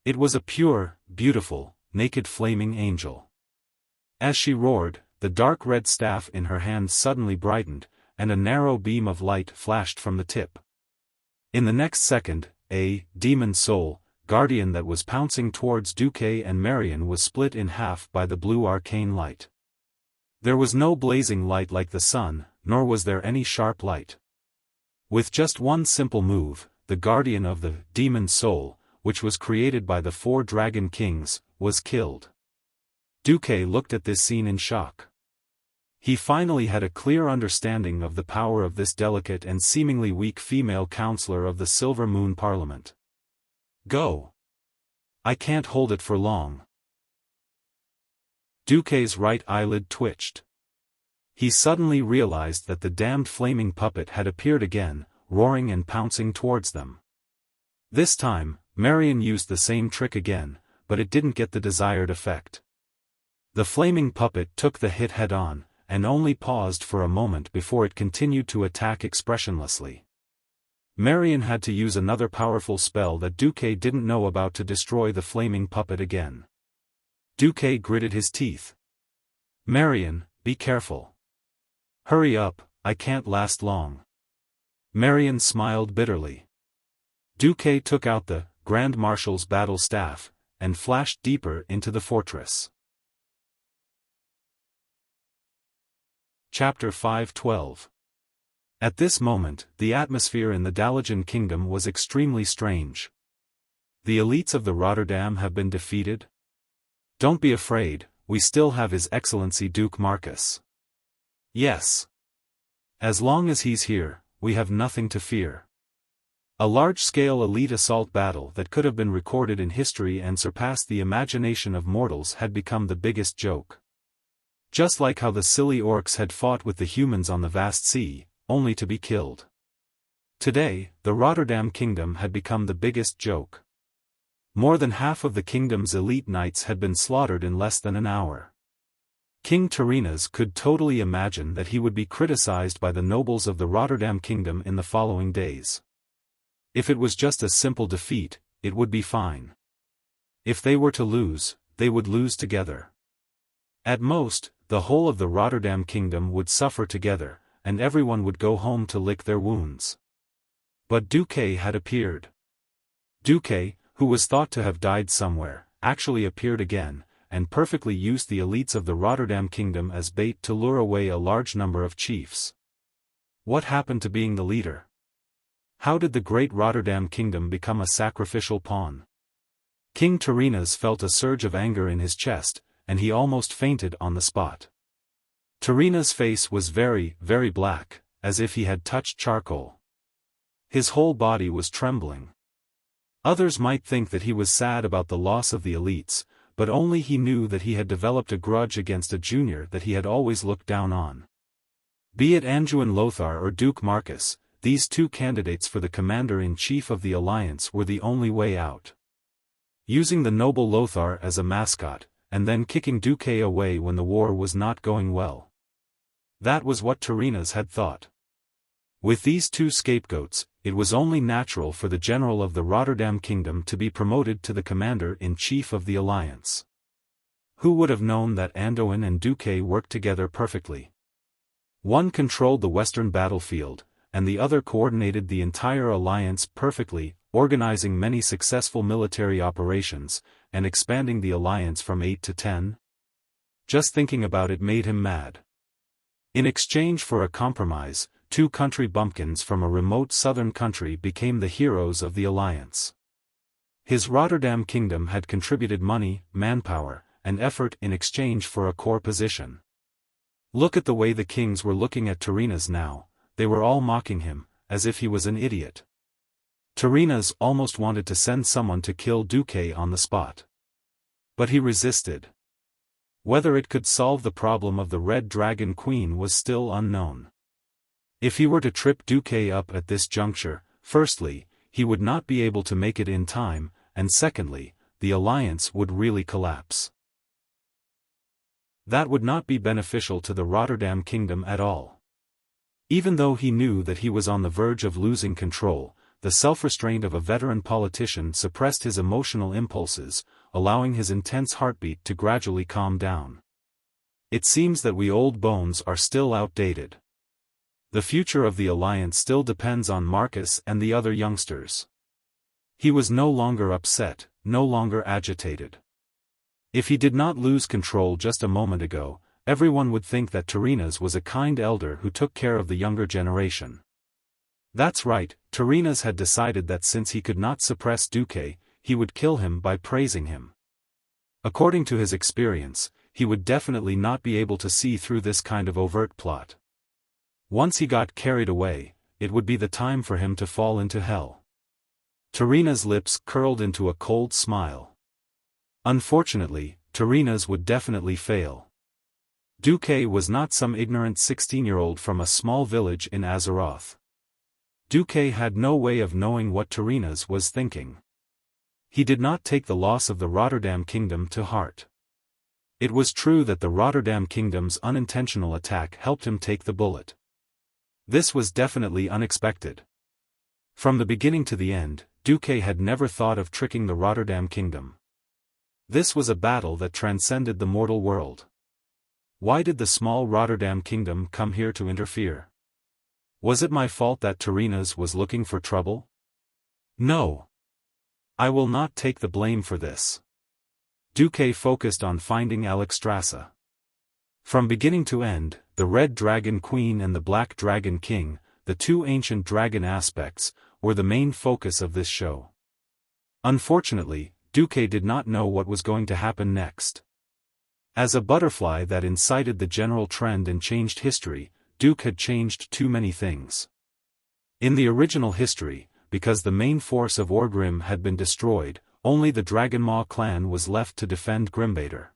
It was a pure, beautiful, naked flaming angel. As she roared, the dark red staff in her hand suddenly brightened, and a narrow beam of light flashed from the tip. In the next second, a demon soul guardian that was pouncing towards Duque and Marion was split in half by the blue arcane light. There was no blazing light like the sun, nor was there any sharp light. With just one simple move, the guardian of the demon soul, which was created by the 4 dragon kings, was killed. Duque looked at this scene in shock. He finally had a clear understanding of the power of this delicate and seemingly weak female counselor of the Silver Moon Parliament. Go! I can't hold it for long. Duque's right eyelid twitched. He suddenly realized that the damned flaming puppet had appeared again, roaring and pouncing towards them. This time, Marion used the same trick again, but it didn't get the desired effect. The flaming puppet took the hit head-on, and only paused for a moment before it continued to attack expressionlessly. Marion had to use another powerful spell that Duque didn't know about to destroy the flaming puppet again. Duque gritted his teeth. Marion, be careful. Hurry up, I can't last long. Marion smiled bitterly. Duque took out the Grand Marshal's battle staff, and flashed deeper into the fortress. Chapter 5:12. At this moment, the atmosphere in the Dalajan Kingdom was extremely strange. The elites of the Rotterdam have been defeated? Don't be afraid, we still have His Excellency Duke Marcus. Yes. As long as he's here, we have nothing to fear. A large-scale elite assault battle that could have been recorded in history and surpassed the imagination of mortals had become the biggest joke. Just like how the silly orcs had fought with the humans on the vast sea, only to be killed. Today, the Rotterdam Kingdom had become the biggest joke. More than half of the kingdom's elite knights had been slaughtered in less than an hour. King Tyrrhenas could totally imagine that he would be criticized by the nobles of the Rotterdam Kingdom in the following days. If it was just a simple defeat, it would be fine. If they were to lose, they would lose together. At most, the whole of the Rotterdam Kingdom would suffer together, and everyone would go home to lick their wounds. But Duque had appeared. Duque, who was thought to have died somewhere, actually appeared again, and perfectly used the elites of the Rotterdam Kingdom as bait to lure away a large number of chiefs. What happened to being the leader? How did the great Rotterdam Kingdom become a sacrificial pawn? King Tyrrhenas felt a surge of anger in his chest, and he almost fainted on the spot. Tyrrhenas' face was very, very black, as if he had touched charcoal. His whole body was trembling. Others might think that he was sad about the loss of the elites, but only he knew that he had developed a grudge against a junior that he had always looked down on. Be it Anjouan Lothar or Duke Marcus, these two candidates for the commander-in-chief of the alliance were the only way out. Using the noble Lothar as a mascot, and then kicking Duque away when the war was not going well. That was what Tyrrhenas had thought. With these two scapegoats, it was only natural for the general of the Rotterdam Kingdom to be promoted to the commander-in-chief of the alliance. Who would have known that Anjouan and Duque worked together perfectly? One controlled the western battlefield, and the other coordinated the entire alliance perfectly, organizing many successful military operations, and expanding the alliance from 8 to 10? Just thinking about it made him mad. In exchange for a compromise, two country bumpkins from a remote southern country became the heroes of the alliance. His Rotterdam Kingdom had contributed money, manpower, and effort in exchange for a core position. Look at the way the kings were looking at Tyrrhenas now, they were all mocking him, as if he was an idiot. Tyrrhenas almost wanted to send someone to kill Duque on the spot. But he resisted. Whether it could solve the problem of the Red Dragon Queen was still unknown. If he were to trip Duque up at this juncture, firstly, he would not be able to make it in time, and secondly, the alliance would really collapse. That would not be beneficial to the Rotterdam Kingdom at all. Even though he knew that he was on the verge of losing control, the self-restraint of a veteran politician suppressed his emotional impulses, allowing his intense heartbeat to gradually calm down. It seems that we old bones are still outdated. The future of the alliance still depends on Marcus and the other youngsters. He was no longer upset, no longer agitated. If he did not lose control just a moment ago, everyone would think that Tyrrhenas was a kind elder who took care of the younger generation. That's right, Tyrrhenas had decided that since he could not suppress Duque, he would kill him by praising him. According to his experience, he would definitely not be able to see through this kind of overt plot. Once he got carried away, it would be the time for him to fall into hell. Tyrrhenas' lips curled into a cold smile. Unfortunately, Tarina's would definitely fail. Duque was not some ignorant 16-year-old from a small village in Azeroth. Duque had no way of knowing what Tarina's was thinking. He did not take the loss of the Rotterdam Kingdom to heart. It was true that the Rotterdam Kingdom's unintentional attack helped him take the bullet. This was definitely unexpected. From the beginning to the end, Duque had never thought of tricking the Rotterdam Kingdom. This was a battle that transcended the mortal world. Why did the small Rotterdam Kingdom come here to interfere? Was it my fault that Tarina's was looking for trouble? No. I will not take the blame for this. Duque focused on finding Alexstrasza. From beginning to end, the Red Dragon Queen and the Black Dragon King, the two ancient dragon aspects, were the main focus of this show. Unfortunately, Duque did not know what was going to happen next. As a butterfly that incited the general trend and changed history, Duke had changed too many things. In the original history, because the main force of Orgrim had been destroyed, only the Dragonmaw clan was left to defend Grimbader.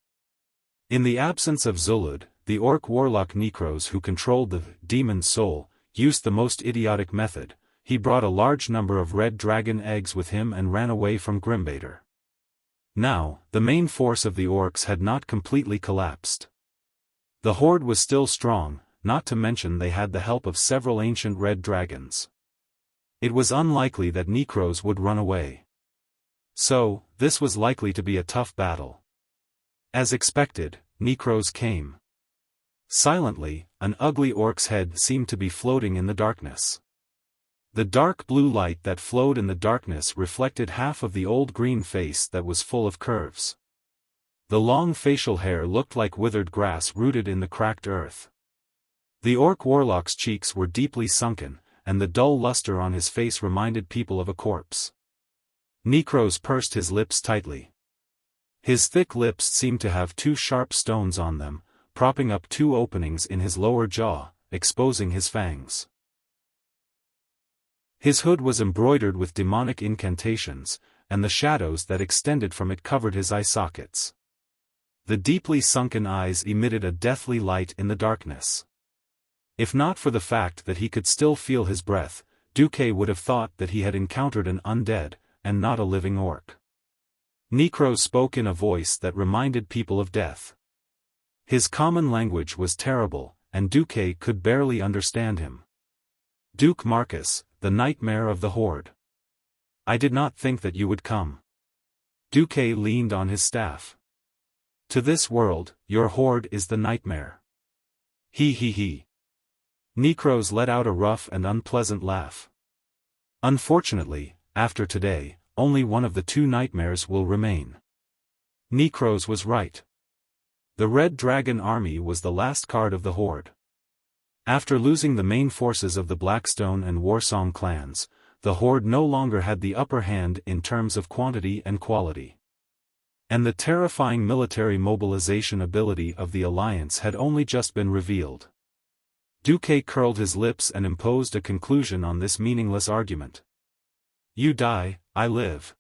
In the absence of Zulud, the orc warlock Necros who controlled the demon soul, used the most idiotic method. He brought a large number of red dragon eggs with him and ran away from Grimbader. Now, the main force of the orcs had not completely collapsed. The horde was still strong, not to mention they had the help of several ancient red dragons. It was unlikely that Necros would run away. So, this was likely to be a tough battle. As expected, Necros came. Silently, an ugly orc's head seemed to be floating in the darkness. The dark blue light that flowed in the darkness reflected half of the old green face that was full of curves. The long facial hair looked like withered grass rooted in the cracked earth. The orc warlock's cheeks were deeply sunken, and the dull luster on his face reminded people of a corpse. Necros pursed his lips tightly. His thick lips seemed to have two sharp stones on them, propping up two openings in his lower jaw, exposing his fangs. His hood was embroidered with demonic incantations, and the shadows that extended from it covered his eye sockets. The deeply sunken eyes emitted a deathly light in the darkness. If not for the fact that he could still feel his breath, Duque would have thought that he had encountered an undead, and not a living orc. Necros spoke in a voice that reminded people of death. His common language was terrible, and Duque could barely understand him. Duke Marcus, the nightmare of the horde. I did not think that you would come. Duque leaned on his staff. To this world, your horde is the nightmare. He. Necros let out a rough and unpleasant laugh. Unfortunately, after today, only one of the two nightmares will remain. Necros was right. The Red Dragon Army was the last card of the horde. After losing the main forces of the Blackstone and Warsong clans, the horde no longer had the upper hand in terms of quantity and quality. And the terrifying military mobilization ability of the Alliance had only just been revealed. Duque curled his lips and imposed a conclusion on this meaningless argument. You die, I live.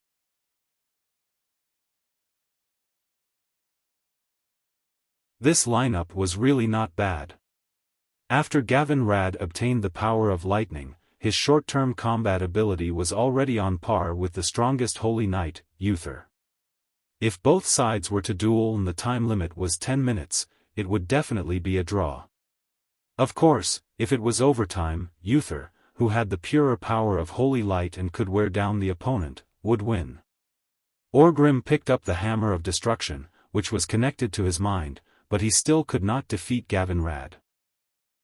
This lineup was really not bad. After Gavin Rad obtained the power of lightning, his short-term combat ability was already on par with the strongest Holy Knight, Uther. If both sides were to duel and the time limit was 10 minutes, it would definitely be a draw. Of course, if it was overtime, Uther, who had the purer power of Holy Light and could wear down the opponent, would win. Orgrim picked up the Hammer of Destruction, which was connected to his mind, but he still could not defeat Gavin Rad.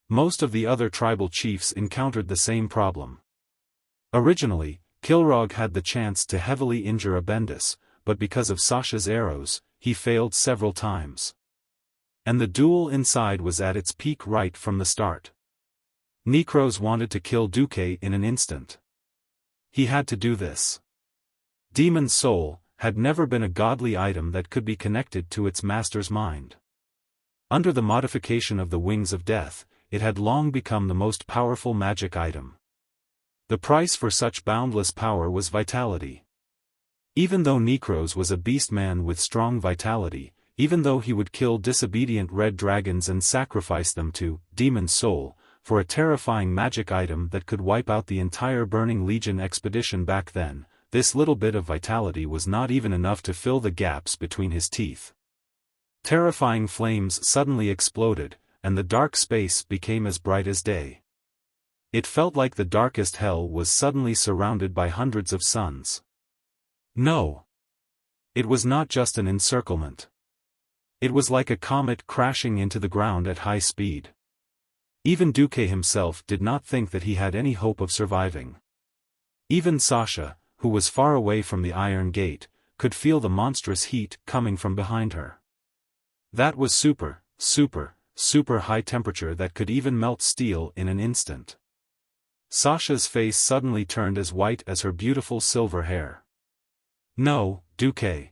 Most of the other tribal chiefs encountered the same problem. Originally, Kilrog had the chance to heavily injure Abendus, but because of Sasha's arrows, he failed several times. And the duel inside was at its peak right from the start. Necros wanted to kill Duque in an instant. He had to do this. Demon Soul had never been a godly item that could be connected to its master's mind. Under the modification of the Wings of Death, it had long become the most powerful magic item. The price for such boundless power was vitality. Even though Necros was a beast-man with strong vitality, even though he would kill disobedient red dragons and sacrifice them to Demon Soul, for a terrifying magic item that could wipe out the entire Burning Legion expedition back then, this little bit of vitality was not even enough to fill the gaps between his teeth. Terrifying flames suddenly exploded, and the dark space became as bright as day. It felt like the darkest hell was suddenly surrounded by hundreds of suns. No. It was not just an encirclement. It was like a comet crashing into the ground at high speed. Even Duque himself did not think that he had any hope of surviving. Even Sasha, who was far away from the Iron Gate, could feel the monstrous heat coming from behind her. That was super high temperature that could even melt steel in an instant. Sasha's face suddenly turned as white as her beautiful silver hair. No, Duque.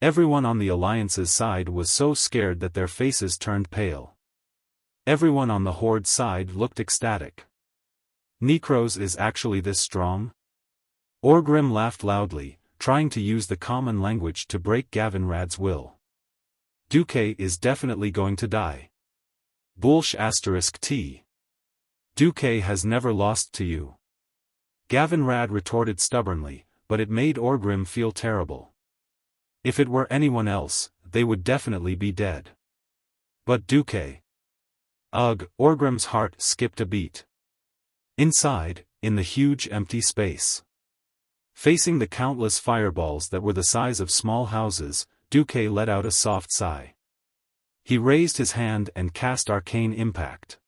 Everyone on the Alliance's side was so scared that their faces turned pale. Everyone on the Horde's side looked ecstatic. Necros is actually this strong? Orgrim laughed loudly, trying to use the common language to break Gavinrad's will. Duque is definitely going to die. Bullsh *T. Duque has never lost to you. Gavinrad retorted stubbornly, but it made Orgrim feel terrible. If it were anyone else, they would definitely be dead. But Duque. Ugh, Orgrim's heart skipped a beat. Inside, in the huge empty space. Facing the countless fireballs that were the size of small houses, Duque let out a soft sigh. He raised his hand and cast Arcane Impact.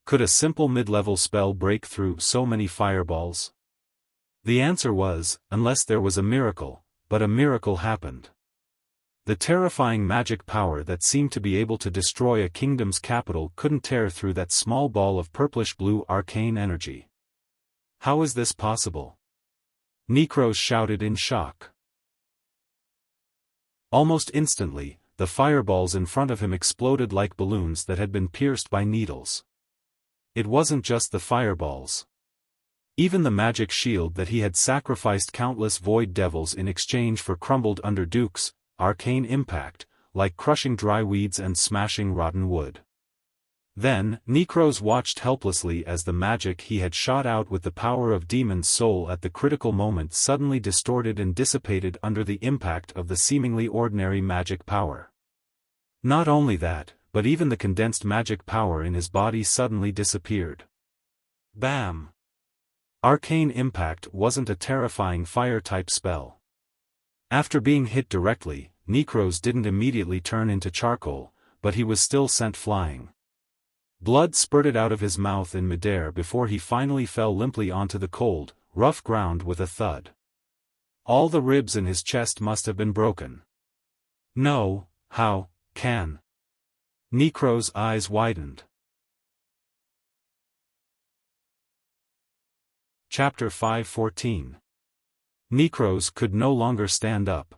Could a simple mid-level spell break through so many fireballs? The answer was, unless there was a miracle, but a miracle happened. The terrifying magic power that seemed to be able to destroy a kingdom's capital couldn't tear through that small ball of purplish-blue arcane energy. How is this possible? Necros shouted in shock. Almost instantly, the fireballs in front of him exploded like balloons that had been pierced by needles. It wasn't just the fireballs. Even the magic shield that he had sacrificed countless void devils in exchange for crumbled under Duke's arcane impact, like crushing dry weeds and smashing rotten wood. Then, Necros watched helplessly as the magic he had shot out with the power of Demon's Soul at the critical moment suddenly distorted and dissipated under the impact of the seemingly ordinary magic power. Not only that, but even the condensed magic power in his body suddenly disappeared. Bam! Arcane Impact wasn't a terrifying fire-type spell. After being hit directly, Necros didn't immediately turn into charcoal, but he was still sent flying. Blood spurted out of his mouth in midair before he finally fell limply onto the cold, rough ground with a thud. All the ribs in his chest must have been broken. No, how can? Necros' eyes widened. Chapter 5:14. Necros could no longer stand up.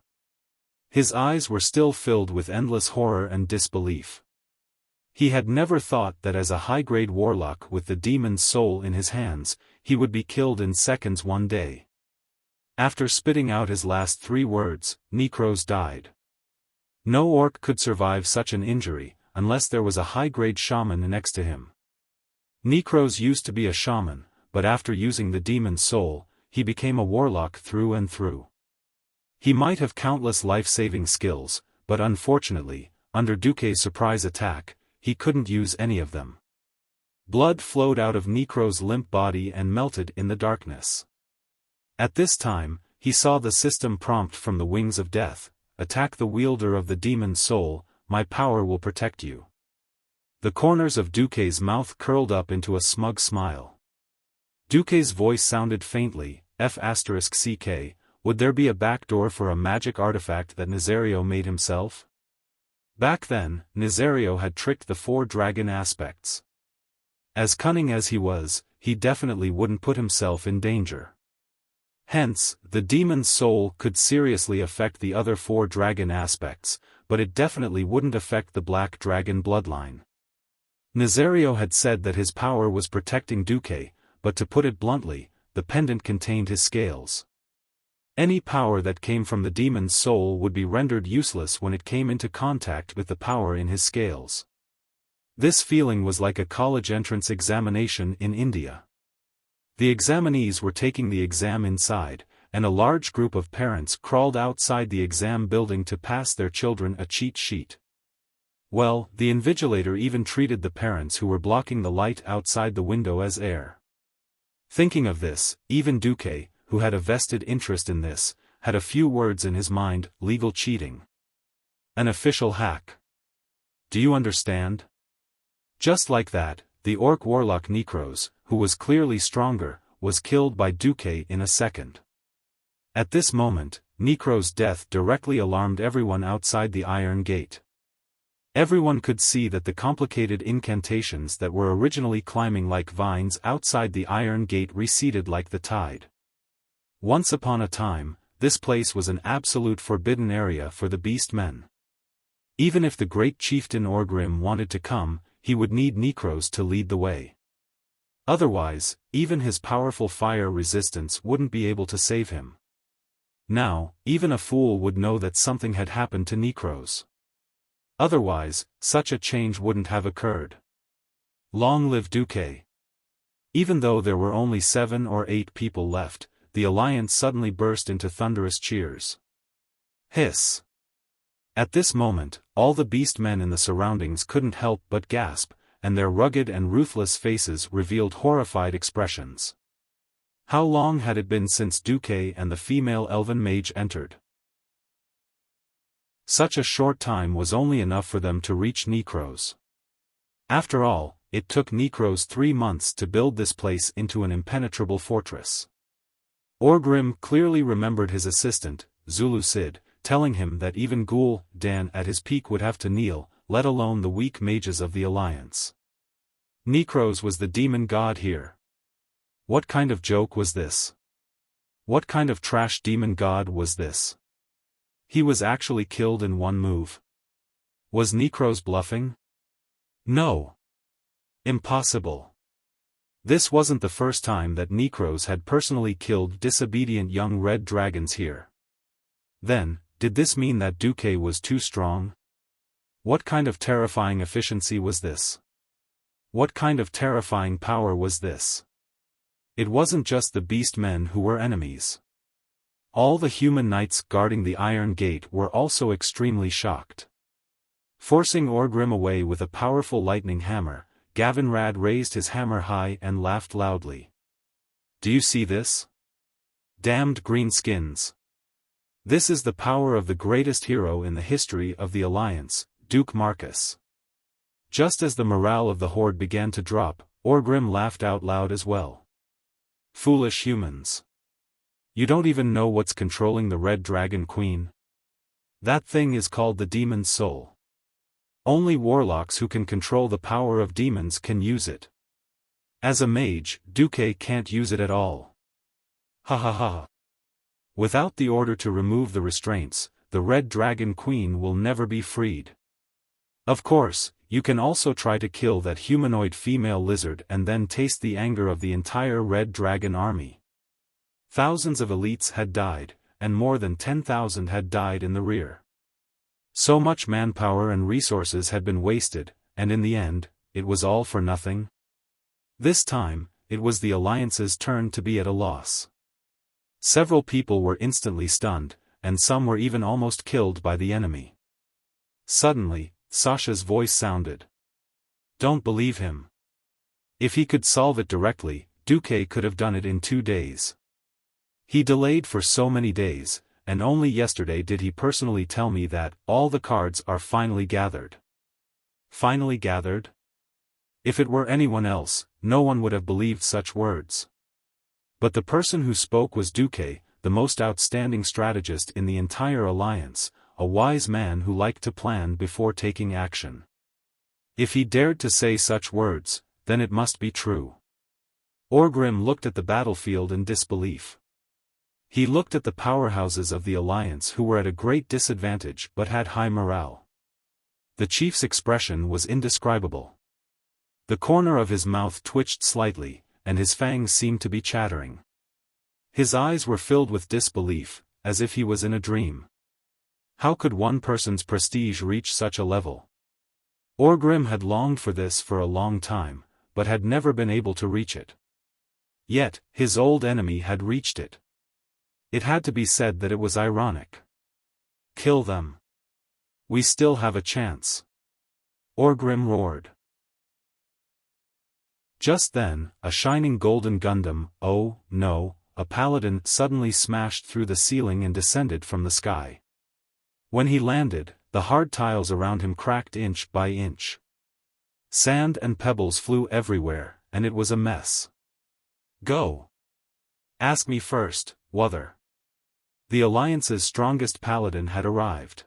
His eyes were still filled with endless horror and disbelief. He had never thought that as a high-grade warlock with the Demon's Soul in his hands, he would be killed in seconds one day. After spitting out his last 3 words, Necros died. No orc could survive such an injury, unless there was a high-grade shaman next to him. Necros used to be a shaman, but after using the Demon's Soul, he became a warlock through and through. He might have countless life-saving skills, but unfortunately, under Duque's surprise attack, he couldn't use any of them. Blood flowed out of Necros' limp body and melted in the darkness. At this time, he saw the system prompt from the Wings of Death: attack the wielder of the Demon's Soul, my power will protect you. The corners of Duque's mouth curled up into a smug smile. Duque's voice sounded faintly, F***CK, would there be a backdoor for a magic artifact that Nazario made himself? Back then, Nazario had tricked the 4 dragon aspects. As cunning as he was, he definitely wouldn't put himself in danger. Hence, the Demon's Soul could seriously affect the other 4 dragon aspects, but it definitely wouldn't affect the Black Dragon bloodline. Nazario had said that his power was protecting Duque, but to put it bluntly, the pendant contained his scales. Any power that came from the demon's soul would be rendered useless when it came into contact with the power in his scales. This feeling was like a college entrance examination in India. The examinees were taking the exam inside, and a large group of parents crawled outside the exam building to pass their children a cheat sheet. Well, the invigilator even treated the parents who were blocking the light outside the window as air. Thinking of this, even Duque, who had a vested interest in this, had a few words in his mind: legal cheating. An official hack. Do you understand? Just like that, the orc warlock Necros, who was clearly stronger, was killed by Duque in a second. At this moment, Necros' death directly alarmed everyone outside the Iron Gate. Everyone could see that the complicated incantations that were originally climbing like vines outside the Iron Gate receded like the tide. Once upon a time, this place was an absolute forbidden area for the beast men. Even if the great chieftain Orgrim wanted to come, he would need Necros to lead the way. Otherwise, even his powerful fire resistance wouldn't be able to save him. Now, even a fool would know that something had happened to Necros. Otherwise, such a change wouldn't have occurred. Long live Duque! Even though there were only 7 or 8 people left, the alliance suddenly burst into thunderous cheers. Hiss! At this moment, all the beast men in the surroundings couldn't help but gasp, and their rugged and ruthless faces revealed horrified expressions. How long had it been since Duque and the female elven mage entered? Such a short time was only enough for them to reach Necros. After all, it took Necros 3 months to build this place into an impenetrable fortress. Orgrim clearly remembered his assistant, Zulu Cid, telling him that even Ghoul Dan at his peak would have to kneel, let alone the weak mages of the Alliance. Necros was the demon god here. What kind of joke was this? What kind of trash demon god was this? He was actually killed in one move. Was Necros bluffing? No. Impossible. This wasn't the first time that Necros had personally killed disobedient young red dragons here. Then, did this mean that Duque was too strong? What kind of terrifying efficiency was this? What kind of terrifying power was this? It wasn't just the beast men who were enemies. All the human knights guarding the Iron Gate were also extremely shocked. Forcing Orgrim away with a powerful lightning hammer, Gavinrad raised his hammer high and laughed loudly. Do you see this? Damned greenskins! This is the power of the greatest hero in the history of the Alliance, Duke Marcus. Just as the morale of the horde began to drop, Orgrim laughed out loud as well. Foolish humans. You don't even know what's controlling the Red Dragon Queen? That thing is called the demon's soul. Only warlocks who can control the power of demons can use it. As a mage, Duque can't use it at all. Ha ha ha. Without the order to remove the restraints, the Red Dragon Queen will never be freed. Of course, you can also try to kill that humanoid female lizard and then taste the anger of the entire Red Dragon army. Thousands of elites had died, and more than 10,000 had died in the rear. So much manpower and resources had been wasted, and in the end, it was all for nothing. This time, it was the Alliance's turn to be at a loss. Several people were instantly stunned, and some were even almost killed by the enemy. Suddenly, Sasha's voice sounded. Don't believe him. If he could solve it directly, Duque could have done it in 2 days. He delayed for so many days, and only yesterday did he personally tell me that all the cards are finally gathered. Finally gathered? If it were anyone else, no one would have believed such words. But the person who spoke was Duque, the most outstanding strategist in the entire Alliance, a wise man who liked to plan before taking action. If he dared to say such words, then it must be true. Orgrim looked at the battlefield in disbelief. He looked at the powerhouses of the Alliance who were at a great disadvantage but had high morale. The chief's expression was indescribable. The corner of his mouth twitched slightly, and his fangs seemed to be chattering. His eyes were filled with disbelief, as if he was in a dream. How could one person's prestige reach such a level? Orgrim had longed for this for a long time, but had never been able to reach it. Yet, his old enemy had reached it. It had to be said that it was ironic. Kill them. We still have a chance. Orgrim roared. Just then, a shining golden Gundam, oh, no, a paladin, suddenly smashed through the ceiling and descended from the sky. When he landed, the hard tiles around him cracked inch by inch. Sand and pebbles flew everywhere, and it was a mess. Go. Ask me first, Wother. The Alliance's strongest paladin had arrived.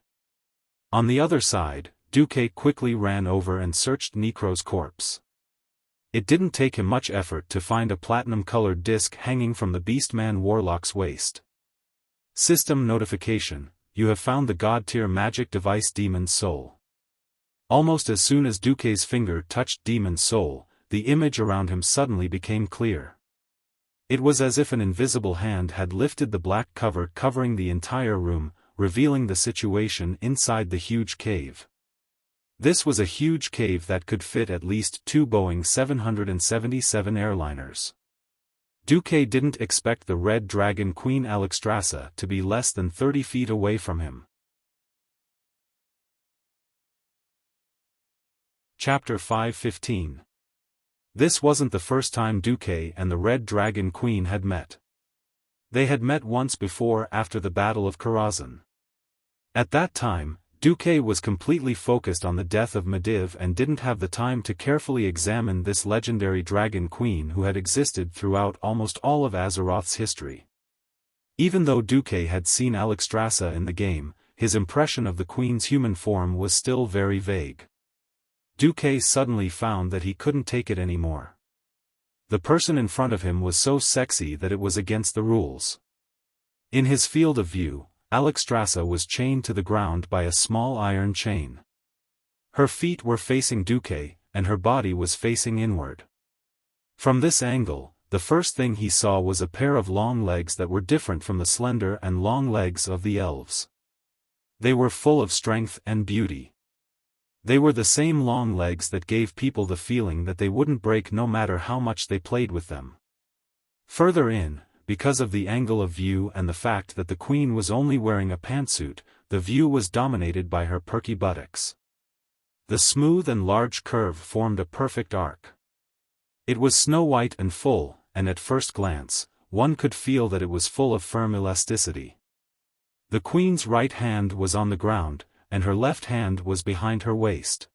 On the other side, Duque quickly ran over and searched Necro's corpse. It didn't take him much effort to find a platinum-colored disc hanging from the Beastman Warlock's waist. System notification: you have found the God-tier magic device Demon's Soul. Almost as soon as Duque's finger touched Demon's Soul, the image around him suddenly became clear. It was as if an invisible hand had lifted the black cover covering the entire room, revealing the situation inside the huge cave. This was a huge cave that could fit at least 2 Boeing 777 airliners. Duque didn't expect the Red Dragon Queen Alexstrasza to be less than 30 feet away from him. Chapter 5:15. This wasn't the first time Duque and the Red Dragon Queen had met. They had met once before after the Battle of Karazhan. At that time, Duque was completely focused on the death of Medivh and didn't have the time to carefully examine this legendary Dragon Queen who had existed throughout almost all of Azeroth's history. Even though Duque had seen Alexstrasza in the game, his impression of the Queen's human form was still very vague. Duque suddenly found that he couldn't take it anymore. The person in front of him was so sexy that it was against the rules. In his field of view, Alexstrasza was chained to the ground by a small iron chain. Her feet were facing Duque, and her body was facing inward. From this angle, the first thing he saw was a pair of long legs that were different from the slender and long legs of the elves. They were full of strength and beauty. They were the same long legs that gave people the feeling that they wouldn't break no matter how much they played with them. Further in, because of the angle of view and the fact that the Queen was only wearing a pantsuit, the view was dominated by her perky buttocks. The smooth and large curve formed a perfect arc. It was snow-white and full, and at first glance, one could feel that it was full of firm elasticity. The Queen's right hand was on the ground, and her left hand was behind her waist.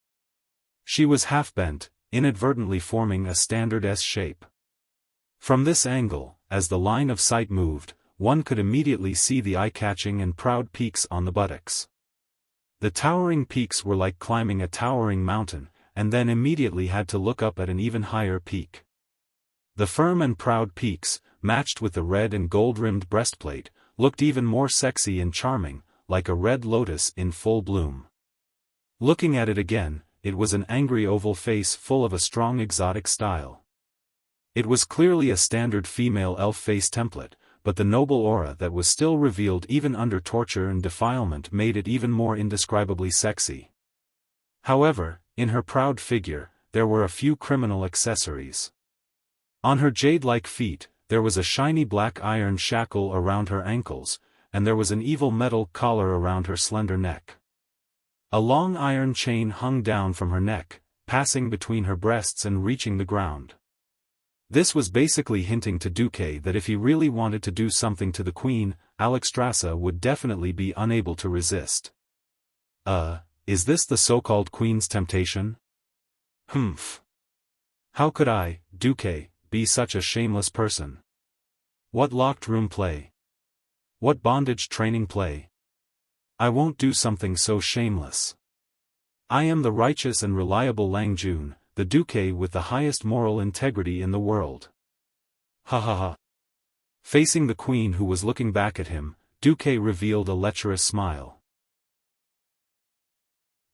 She was half-bent, inadvertently forming a standard S shape. From this angle, as the line of sight moved, one could immediately see the eye-catching and proud peaks on the buttocks. The towering peaks were like climbing a towering mountain, and then immediately had to look up at an even higher peak. The firm and proud peaks, matched with the red and gold-rimmed breastplate, looked even more sexy and charming, like a red lotus in full bloom. Looking at it again, it was an angry oval face full of a strong exotic style. It was clearly a standard female elf face template, but the noble aura that was still revealed even under torture and defilement made it even more indescribably sexy. However, in her proud figure, there were a few criminal accessories. On her jade-like feet, there was a shiny black iron shackle around her ankles, and there was an evil metal collar around her slender neck. A long iron chain hung down from her neck, passing between her breasts and reaching the ground. This was basically hinting to Duque that if he really wanted to do something to the Queen, Alexstrasza would definitely be unable to resist. Is this the so-called Queen's temptation? Humph. How could I, Duque, be such a shameless person? What locked room play? What bondage training play? I won't do something so shameless. I am the righteous and reliable Lang Jun, the Duque with the highest moral integrity in the world. Ha ha ha. Facing the Queen who was looking back at him, Duque revealed a lecherous smile.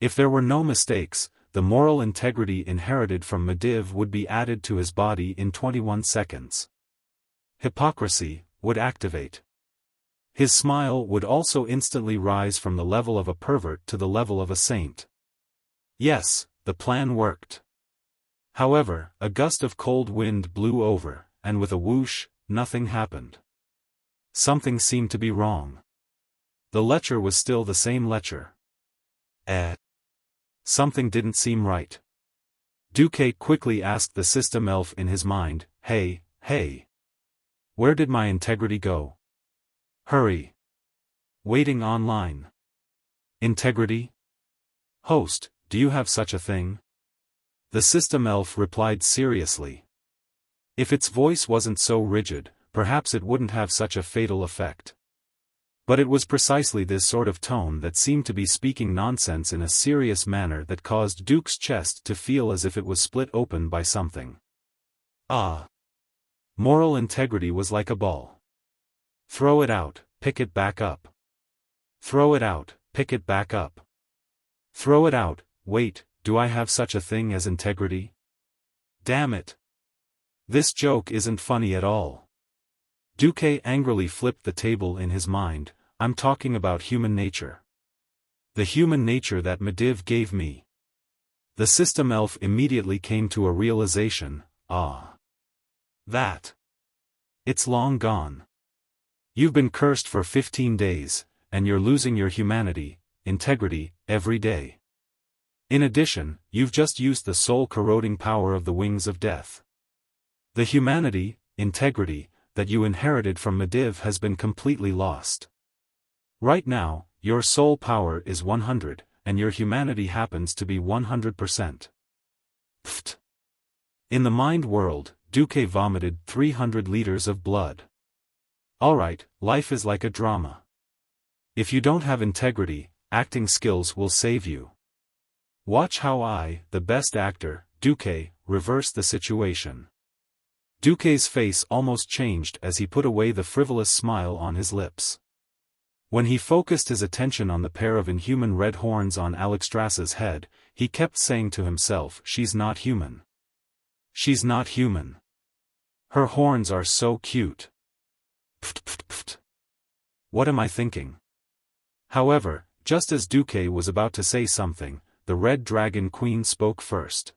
If there were no mistakes, the moral integrity inherited from Medivh would be added to his body in 21 seconds. Hypocrisy would activate. His smile would also instantly rise from the level of a pervert to the level of a saint. Yes, the plan worked. However, a gust of cold wind blew over, and with a whoosh, nothing happened. Something seemed to be wrong. The lecher was still the same lecher. Something didn't seem right. Duque quickly asked the system elf in his mind, hey, where did my integrity go? Hurry. Waiting online. Integrity? Host, do you have such a thing? The system elf replied seriously. If its voice wasn't so rigid, perhaps it wouldn't have such a fatal effect. But it was precisely this sort of tone that seemed to be speaking nonsense in a serious manner that caused Duke's chest to feel as if it was split open by something. Moral integrity was like a ball. Throw it out, pick it back up. Throw it out, pick it back up. Throw it out, wait, do I have such a thing as integrity? Damn it. This joke isn't funny at all. Duque angrily flipped the table in his mind. I'm talking about human nature. The human nature that Mediv gave me. The system elf immediately came to a realization, that. It's long gone. You've been cursed for 15 days, and you're losing your humanity, integrity, every day. In addition, you've just used the soul-corroding power of the wings of death. The humanity, integrity, that you inherited from Mediv has been completely lost. Right now, your soul power is 100, and your humanity happens to be 100%. Pfft. In the mind world, Duque vomited 300 liters of blood. Alright, life is like a drama. If you don't have integrity, acting skills will save you. Watch how I, the best actor, Duque, reverse the situation. Duque's face almost changed as he put away the frivolous smile on his lips. When he focused his attention on the pair of inhuman red horns on Alexstrasza's head, he kept saying to himself, she's not human. She's not human. Her horns are so cute. Pft, pft, pft. What am I thinking? However, just as Duque was about to say something, the Red Dragon Queen spoke first.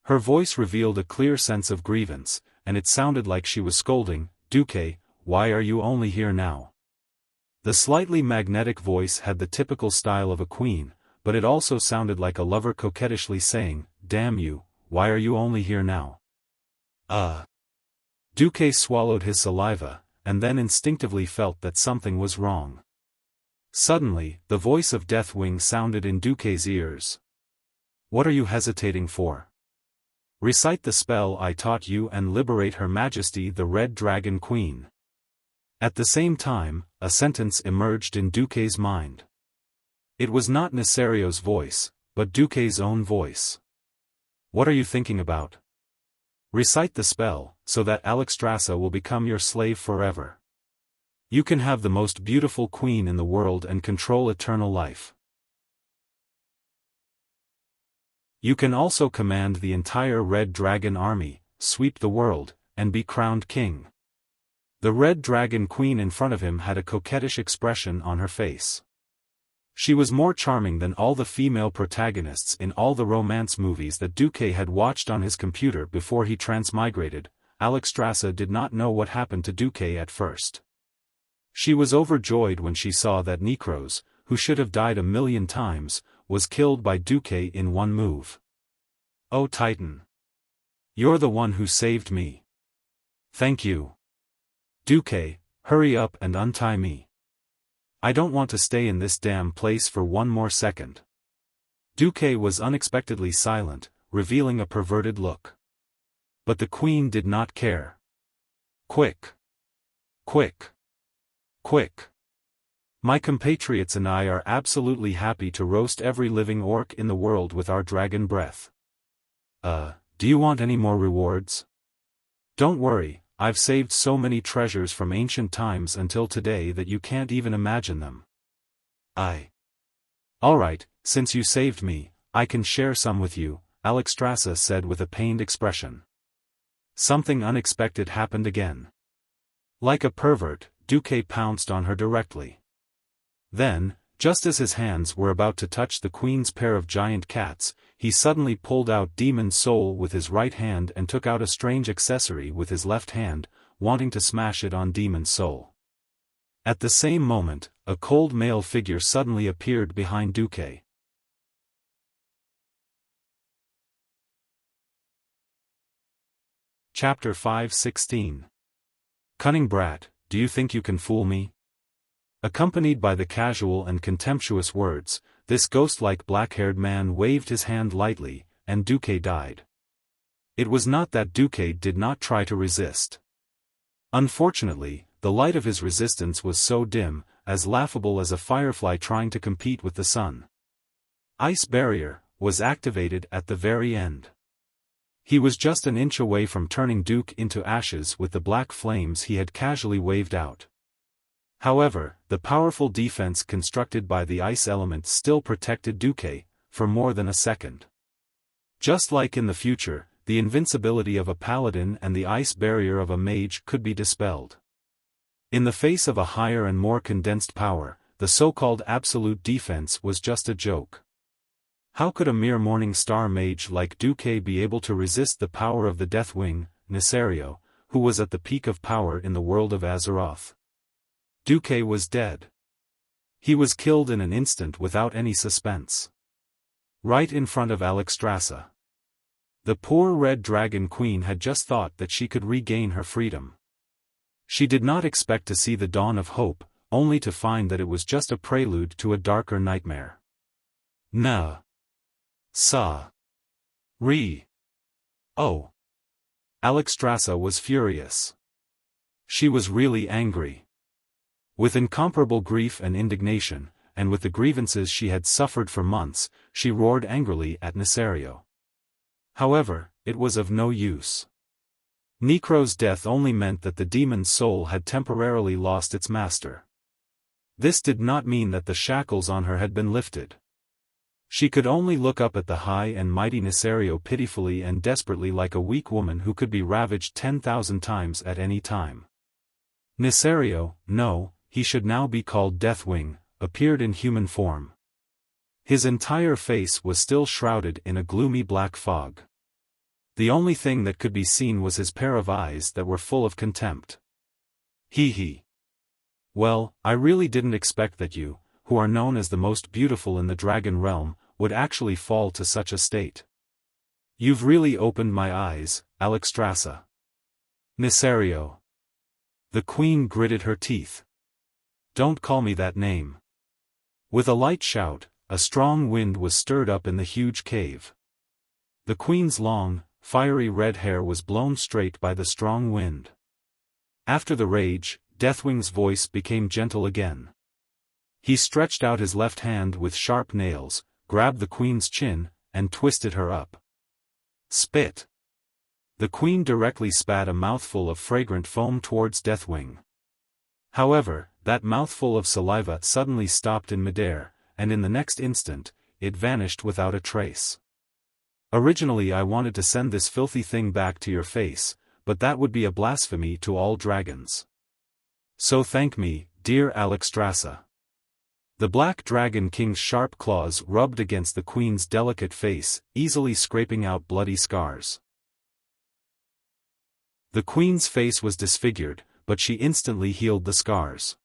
Her voice revealed a clear sense of grievance, and it sounded like she was scolding, Duque, why are you only here now? The slightly magnetic voice had the typical style of a queen, but it also sounded like a lover coquettishly saying, damn you, why are you only here now? Duque swallowed his saliva, and then instinctively felt that something was wrong. Suddenly, the voice of Deathwing sounded in Duque's ears. What are you hesitating for? Recite the spell I taught you and liberate Her Majesty the Red Dragon Queen. At the same time, a sentence emerged in Duque's mind. It was not Nesario's voice, but Duque's own voice. What are you thinking about? Recite the spell, so that Alexstrasza will become your slave forever. You can have the most beautiful queen in the world and control eternal life. You can also command the entire Red Dragon army, sweep the world, and be crowned king. The Red Dragon Queen in front of him had a coquettish expression on her face. She was more charming than all the female protagonists in all the romance movies that Duque had watched on his computer before he transmigrated. Alexstrasza did not know what happened to Duque at first. She was overjoyed when she saw that Necros, who should have died 1,000,000 times, was killed by Duque in one move. Oh Titan! You're the one who saved me. Thank you. Duque, hurry up and untie me. I don't want to stay in this damn place for one more second. Duque was unexpectedly silent, revealing a perverted look. But the queen did not care. Quick! Quick! Quick! My compatriots and I are absolutely happy to roast every living orc in the world with our dragon breath. Do you want any more rewards? Don't worry, I've saved so many treasures from ancient times until today that you can't even imagine them. Alright, since you saved me, I can share some with you, Alexstrasza said with a pained expression. Something unexpected happened again. Like a pervert, Duque pounced on her directly. Then, just as his hands were about to touch the queen's pair of giant cats, he suddenly pulled out Demon's soul with his right hand and took out a strange accessory with his left hand, wanting to smash it on Demon's soul. At the same moment, a cold male figure suddenly appeared behind Duque. Chapter 5:16. Cunning brat, do you think you can fool me? Accompanied by the casual and contemptuous words, this ghost-like black-haired man waved his hand lightly, and Duque died. It was not that Duque did not try to resist. Unfortunately, the light of his resistance was so dim, as laughable as a firefly trying to compete with the sun. Ice barrier was activated at the very end. He was just an inch away from turning Duque into ashes with the black flames he had casually waved out. However, the powerful defense constructed by the ice element still protected Duque for more than a second. Just like in the future, the invincibility of a paladin and the ice barrier of a mage could be dispelled. In the face of a higher and more condensed power, the so-called absolute defense was just a joke. How could a mere Morning Star mage like Duque be able to resist the power of the Deathwing, Nesario, who was at the peak of power in the world of Azeroth? Duque was dead. He was killed in an instant without any suspense. Right in front of Alexstrasza. The poor Red Dragon Queen had just thought that she could regain her freedom. She did not expect to see the dawn of hope, only to find that it was just a prelude to a darker nightmare. Nah. Sa. Re. Oh. Alexstrasza was furious. She was really angry. With incomparable grief and indignation, and with the grievances she had suffered for months, she roared angrily at Nesario. However, it was of no use. Necro's death only meant that the demon's soul had temporarily lost its master. This did not mean that the shackles on her had been lifted. She could only look up at the high and mighty Nesario pitifully and desperately like a weak woman who could be ravaged 10,000 times at any time. Nesario, no, he should now be called Deathwing, appeared in human form. His entire face was still shrouded in a gloomy black fog. The only thing that could be seen was his pair of eyes that were full of contempt. He. Well, I really didn't expect that you, who are known as the most beautiful in the dragon realm, would actually fall to such a state. You've really opened my eyes, Alexstrasza. Nesario. The queen gritted her teeth. Don't call me that name. With a light shout, a strong wind was stirred up in the huge cave. The queen's long, fiery red hair was blown straight by the strong wind. After the rage, Deathwing's voice became gentle again. He stretched out his left hand with sharp nails, grabbed the queen's chin, and twisted her up. Spit. The queen directly spat a mouthful of fragrant foam towards Deathwing. However, that mouthful of saliva suddenly stopped in midair, and in the next instant, it vanished without a trace. Originally I wanted to send this filthy thing back to your face, but that would be a blasphemy to all dragons. So thank me, dear Alexstrasza. The Black Dragon King's sharp claws rubbed against the queen's delicate face, easily scraping out bloody scars. The queen's face was disfigured, but she instantly healed the scars.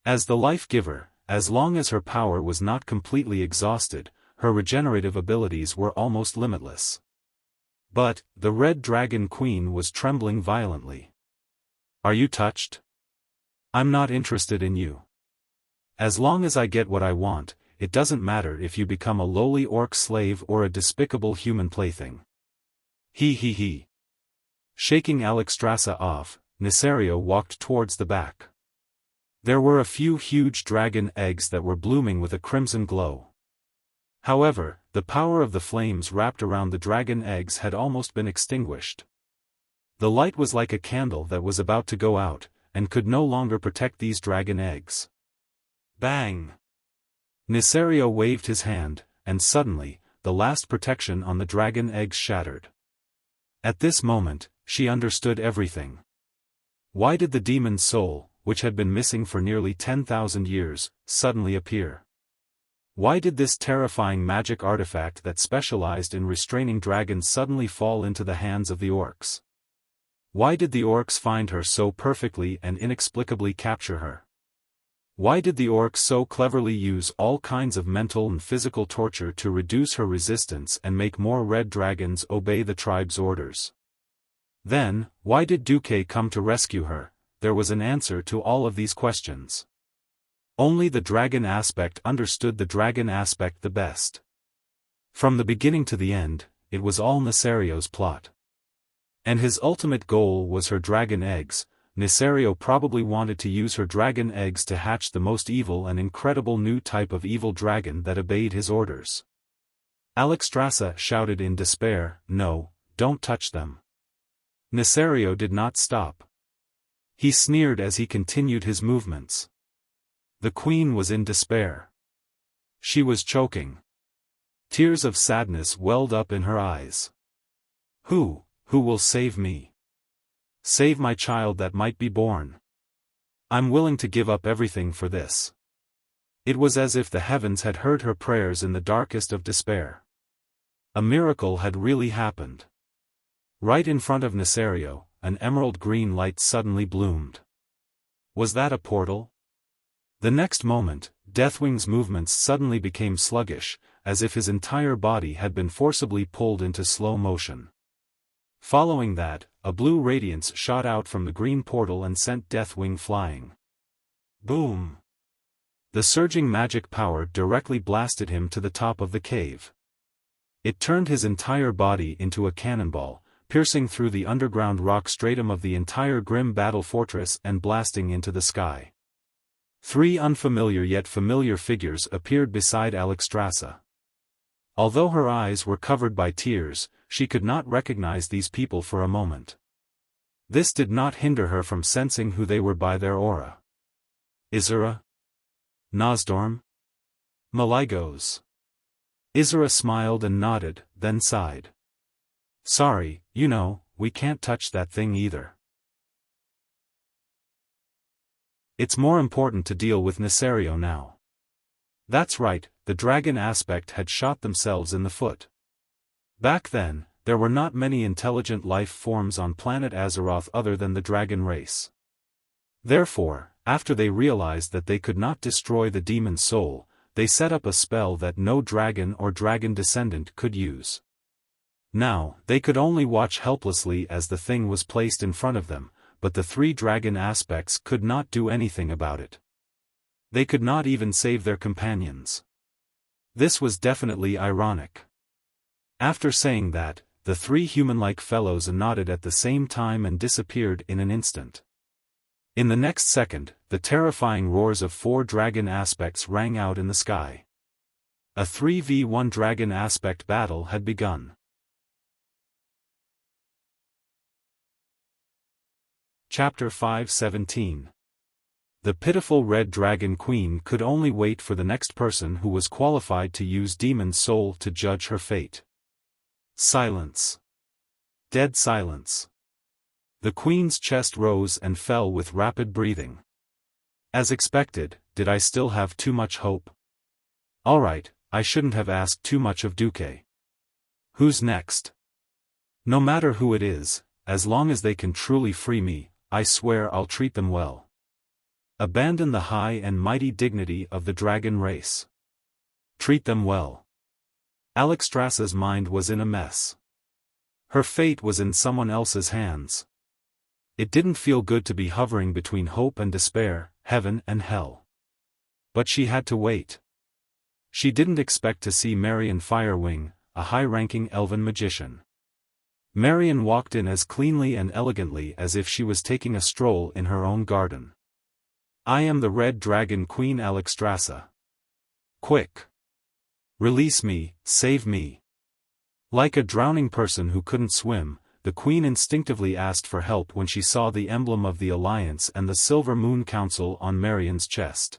As the life-giver, as long as her power was not completely exhausted, her regenerative abilities were almost limitless. But, the Red Dragon Queen was trembling violently. Are you touched? I'm not interested in you. As long as I get what I want, it doesn't matter if you become a lowly orc slave or a despicable human plaything. He. Shaking Alexstrasza off, Nesario walked towards the back. There were a few huge dragon eggs that were blooming with a crimson glow. However, the power of the flames wrapped around the dragon eggs had almost been extinguished. The light was like a candle that was about to go out, and could no longer protect these dragon eggs. Bang! Nesario waved his hand, and suddenly, the last protection on the dragon eggs shattered. At this moment, she understood everything. Why did the demon's soul, which had been missing for nearly 10,000 years, suddenly appear. Why did this terrifying magic artifact that specialized in restraining dragons suddenly fall into the hands of the orcs? Why did the orcs find her so perfectly and inexplicably capture her? Why did the orcs so cleverly use all kinds of mental and physical torture to reduce her resistance and make more red dragons obey the tribe's orders? Then, why did Duque come to rescue her? There was an answer to all of these questions. Only the dragon aspect understood the dragon aspect the best. From the beginning to the end, it was all Nesario's plot. And his ultimate goal was her dragon eggs. Nesario probably wanted to use her dragon eggs to hatch the most evil and incredible new type of evil dragon that obeyed his orders. Alexstrasza shouted in despair, "No, don't touch them." Nesario did not stop. He sneered as he continued his movements. The queen was in despair. She was choking. Tears of sadness welled up in her eyes. Who will save me? Save my child that might be born. I'm willing to give up everything for this. It was as if the heavens had heard her prayers in the darkest of despair. A miracle had really happened. Right in front of Nesario, an emerald green light suddenly bloomed. Was that a portal? The next moment, Deathwing's movements suddenly became sluggish, as if his entire body had been forcibly pulled into slow motion. Following that, a blue radiance shot out from the green portal and sent Deathwing flying. Boom! The surging magic power directly blasted him to the top of the cave. It turned his entire body into a cannonball, piercing through the underground rock stratum of the entire grim battle fortress and blasting into the sky. 3 unfamiliar yet familiar figures appeared beside Alexstrasza. Although her eyes were covered by tears, she could not recognize these people for a moment. This did not hinder her from sensing who they were by their aura. Isra? Nosdorm? Maligos? Isra smiled and nodded, then sighed. Sorry, we can't touch that thing either. It's more important to deal with Nesario now. That's right, the dragon aspect had shot themselves in the foot. Back then, there were not many intelligent life forms on planet Azeroth other than the dragon race. Therefore, after they realized that they could not destroy the demon's soul, they set up a spell that no dragon or dragon descendant could use. Now, they could only watch helplessly as the thing was placed in front of them, but the 3 dragon aspects could not do anything about it. They could not even save their companions. This was definitely ironic. After saying that, the 3 human-like fellows nodded at the same time and disappeared in an instant. In the next second, the terrifying roars of 4 dragon aspects rang out in the sky. A 3v1 dragon aspect battle had begun. Chapter 5:17. The pitiful Red Dragon Queen could only wait for the next person who was qualified to use Demon's Soul to judge her fate. Silence. Dead silence. The Queen's chest rose and fell with rapid breathing. As expected, did I still have too much hope? Alright, I shouldn't have asked too much of Duque. Who's next? No matter who it is, as long as they can truly free me, I swear I'll treat them well. Abandon the high and mighty dignity of the dragon race. Treat them well. Alexstrasza's mind was in a mess. Her fate was in someone else's hands. It didn't feel good to be hovering between hope and despair, heaven and hell. But she had to wait. She didn't expect to see Marion Firewing, a high-ranking elven magician. Marion walked in as cleanly and elegantly as if she was taking a stroll in her own garden. I am the Red Dragon Queen Alexstrasza. Quick! Release me, save me. Like a drowning person who couldn't swim, the Queen instinctively asked for help when she saw the emblem of the Alliance and the Silver Moon Council on Marion's chest.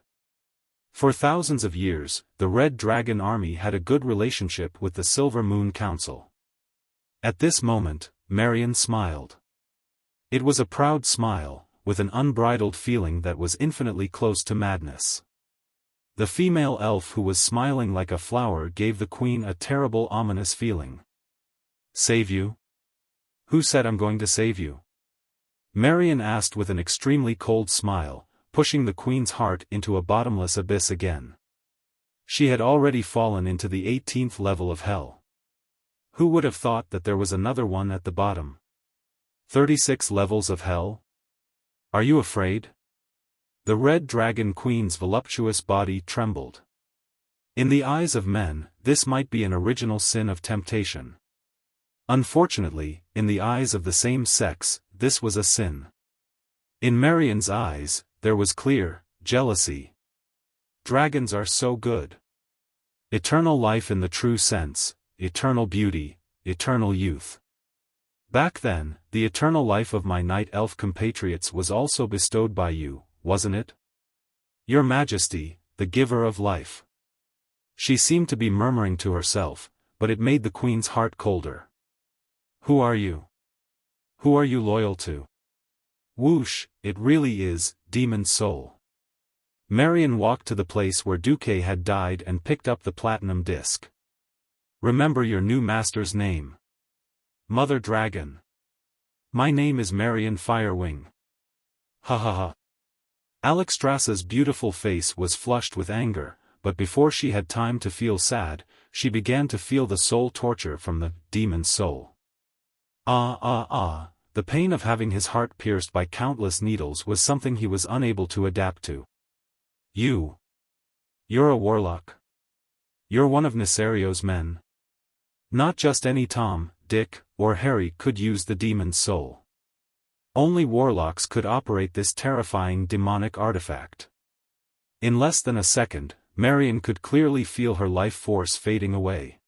For thousands of years, the Red Dragon Army had a good relationship with the Silver Moon Council. At this moment, Marion smiled. It was a proud smile, with an unbridled feeling that was infinitely close to madness. The female elf who was smiling like a flower gave the queen a terrible ominous feeling. Save you? Who said I'm going to save you? Marion asked with an extremely cold smile, pushing the queen's heart into a bottomless abyss again. She had already fallen into the 18th level of hell. Who would have thought that there was another one at the bottom? 36 levels of hell? Are you afraid? The Red Dragon Queen's voluptuous body trembled. In the eyes of men, this might be an original sin of temptation. Unfortunately, in the eyes of the same sex, this was a sin. In Marion's eyes, there was clear jealousy. Dragons are so good. Eternal life in the true sense, eternal beauty, eternal youth. Back then, the eternal life of my night elf compatriots was also bestowed by you, wasn't it? Your Majesty, the giver of life. She seemed to be murmuring to herself, but it made the queen's heart colder. Who are you? Who are you loyal to? Whoosh, it really is, demon soul. Marion walked to the place where Duque had died and picked up the platinum disc. Remember your new master's name. Mother Dragon. My name is Marion Firewing. Ha ha ha. Alexstrasza's beautiful face was flushed with anger, but before she had time to feel sad, she began to feel the soul torture from the demon soul. The pain of having his heart pierced by countless needles was something he was unable to adapt to. You're a warlock. You're one of Nesario's men. Not just any Tom, Dick, or Harry could use the demon's soul. Only warlocks could operate this terrifying demonic artifact. In less than a second, Marion could clearly feel her life force fading away.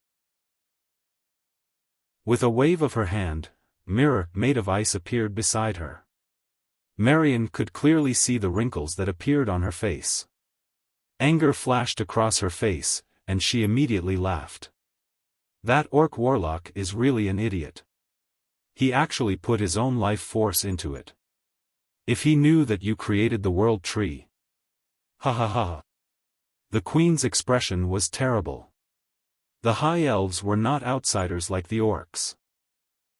With a wave of her hand, a mirror made of ice appeared beside her. Marion could clearly see the wrinkles that appeared on her face. Anger flashed across her face, and she immediately laughed. That orc warlock is really an idiot. He actually put his own life force into it. If he knew that you created the world tree. Ha ha ha. The queen's expression was terrible. The high elves were not outsiders like the orcs.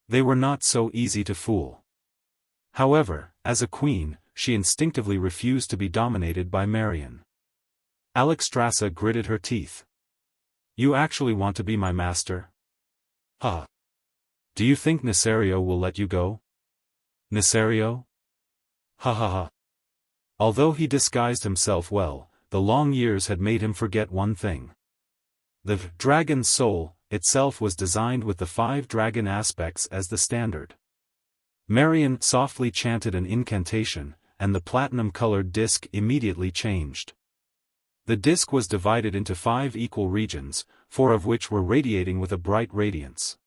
They were not so easy to fool. However, as a queen, she instinctively refused to be dominated by Marion. Alexstrasza gritted her teeth. You actually want to be my master? Ha! Do you think Nesario will let you go? Nesario? Ha ha ha. Although he disguised himself well, the long years had made him forget one thing. The dragon's soul itself was designed with the 5 dragon aspects as the standard. Marion softly chanted an incantation, and the platinum-colored disc immediately changed. The disc was divided into 5 equal regions, 4 of which were radiating with a bright radiance.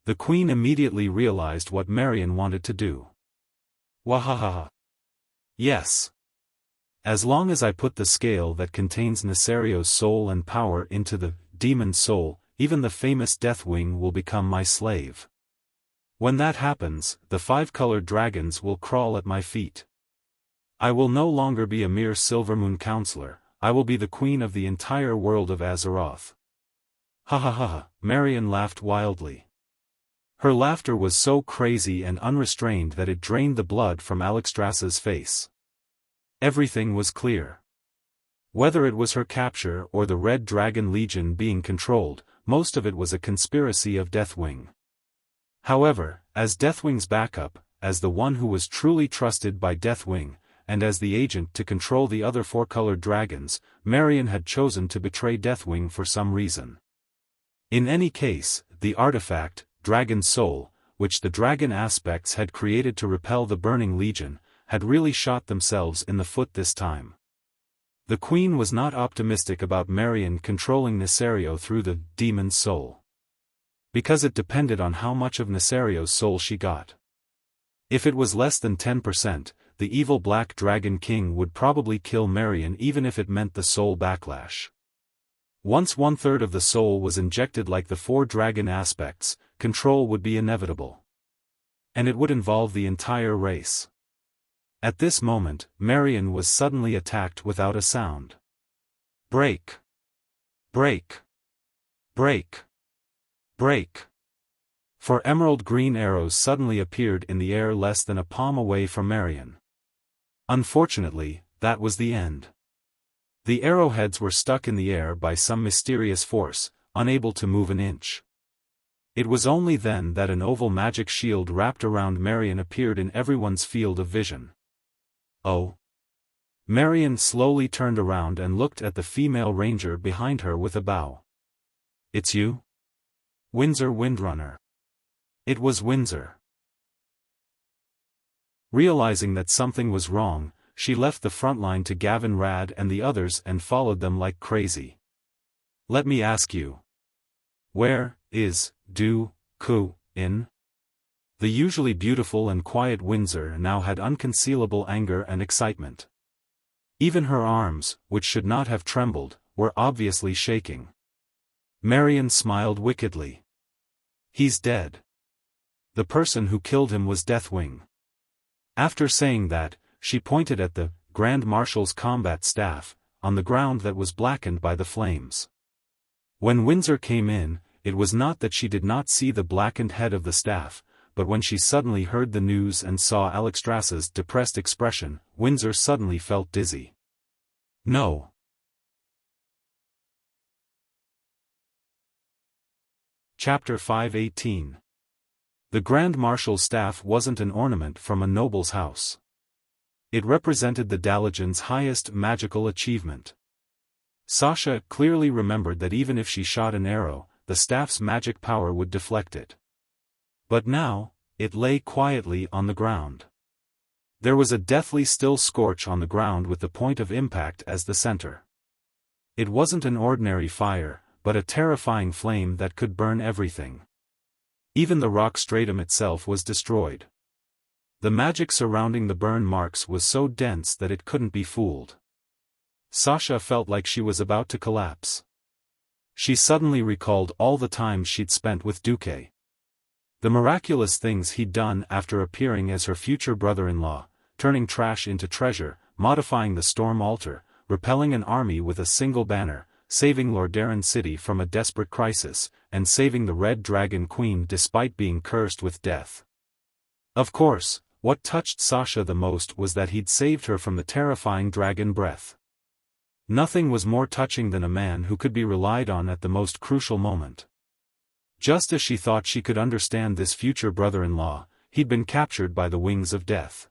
The queen immediately realized what Marion wanted to do. Wahaha. Yes. As long as I put the scale that contains Nesario's soul and power into the demon's soul, even the famous Deathwing will become my slave. When that happens, the 5-colored dragons will crawl at my feet. I will no longer be a mere Silvermoon counselor, I will be the queen of the entire world of Azeroth. Ha ha ha, Marion laughed wildly. Her laughter was so crazy and unrestrained that it drained the blood from Alexstrasza's face. Everything was clear. Whether it was her capture or the Red Dragon Legion being controlled, most of it was a conspiracy of Deathwing. However, as Deathwing's backup, as the one who was truly trusted by Deathwing, and as the agent to control the other 4-colored dragons, Marion had chosen to betray Deathwing for some reason. In any case, the artifact, Dragon's Soul, which the dragon aspects had created to repel the Burning Legion, had really shot themselves in the foot this time. The queen was not optimistic about Marion controlling Nesario through the demon's soul. Because it depended on how much of Nesario's soul she got. If it was less than 10%, the evil Black Dragon King would probably kill Marion even if it meant the soul backlash. Once 1/3 of the soul was injected like the 4 dragon aspects, control would be inevitable. And it would involve the entire race. At this moment, Marion was suddenly attacked without a sound. Break! Break! Break! Break! Four emerald green arrows suddenly appeared in the air less than a palm away from Marion. Unfortunately, that was the end. The arrowheads were stuck in the air by some mysterious force, unable to move an inch. It was only then that an oval magic shield wrapped around Marion appeared in everyone's field of vision. Oh! Marion slowly turned around and looked at the female ranger behind her with a bow. It's you? Windsor Windrunner. It was Windsor. Realizing that something was wrong, she left the front line to Gavin Rad and the others and followed them like crazy. Let me ask you. Where is in? The usually beautiful and quiet Windsor now had unconcealable anger and excitement. Even her arms, which should not have trembled, were obviously shaking. Marion smiled wickedly. He's dead. The person who killed him was Deathwing. After saying that, she pointed at the Grand Marshal's combat staff, on the ground that was blackened by the flames. When Windsor came in, it was not that she did not see the blackened head of the staff, but when she suddenly heard the news and saw Alexstrasza's depressed expression, Windsor suddenly felt dizzy. No. Chapter 518. The Grand Marshal's staff wasn't an ornament from a noble's house. It represented the Dalajan's highest magical achievement. Sasha clearly remembered that even if she shot an arrow, the staff's magic power would deflect it. But now, it lay quietly on the ground. There was a deathly still scorch on the ground with the point of impact as the center. It wasn't an ordinary fire, but a terrifying flame that could burn everything. Even the rock stratum itself was destroyed. The magic surrounding the burn marks was so dense that it couldn't be fooled. Sasha felt like she was about to collapse. She suddenly recalled all the time she'd spent with Duque. The miraculous things he'd done after appearing as her future brother-in-law, turning trash into treasure, modifying the storm altar, repelling an army with a single banner, saving Lordaeron City from a desperate crisis, and saving the Red Dragon Queen despite being cursed with death. Of course, what touched Sasha the most was that he'd saved her from the terrifying dragon breath. Nothing was more touching than a man who could be relied on at the most crucial moment. Just as she thought she could understand this future brother-in-law, he'd been captured by the wings of death.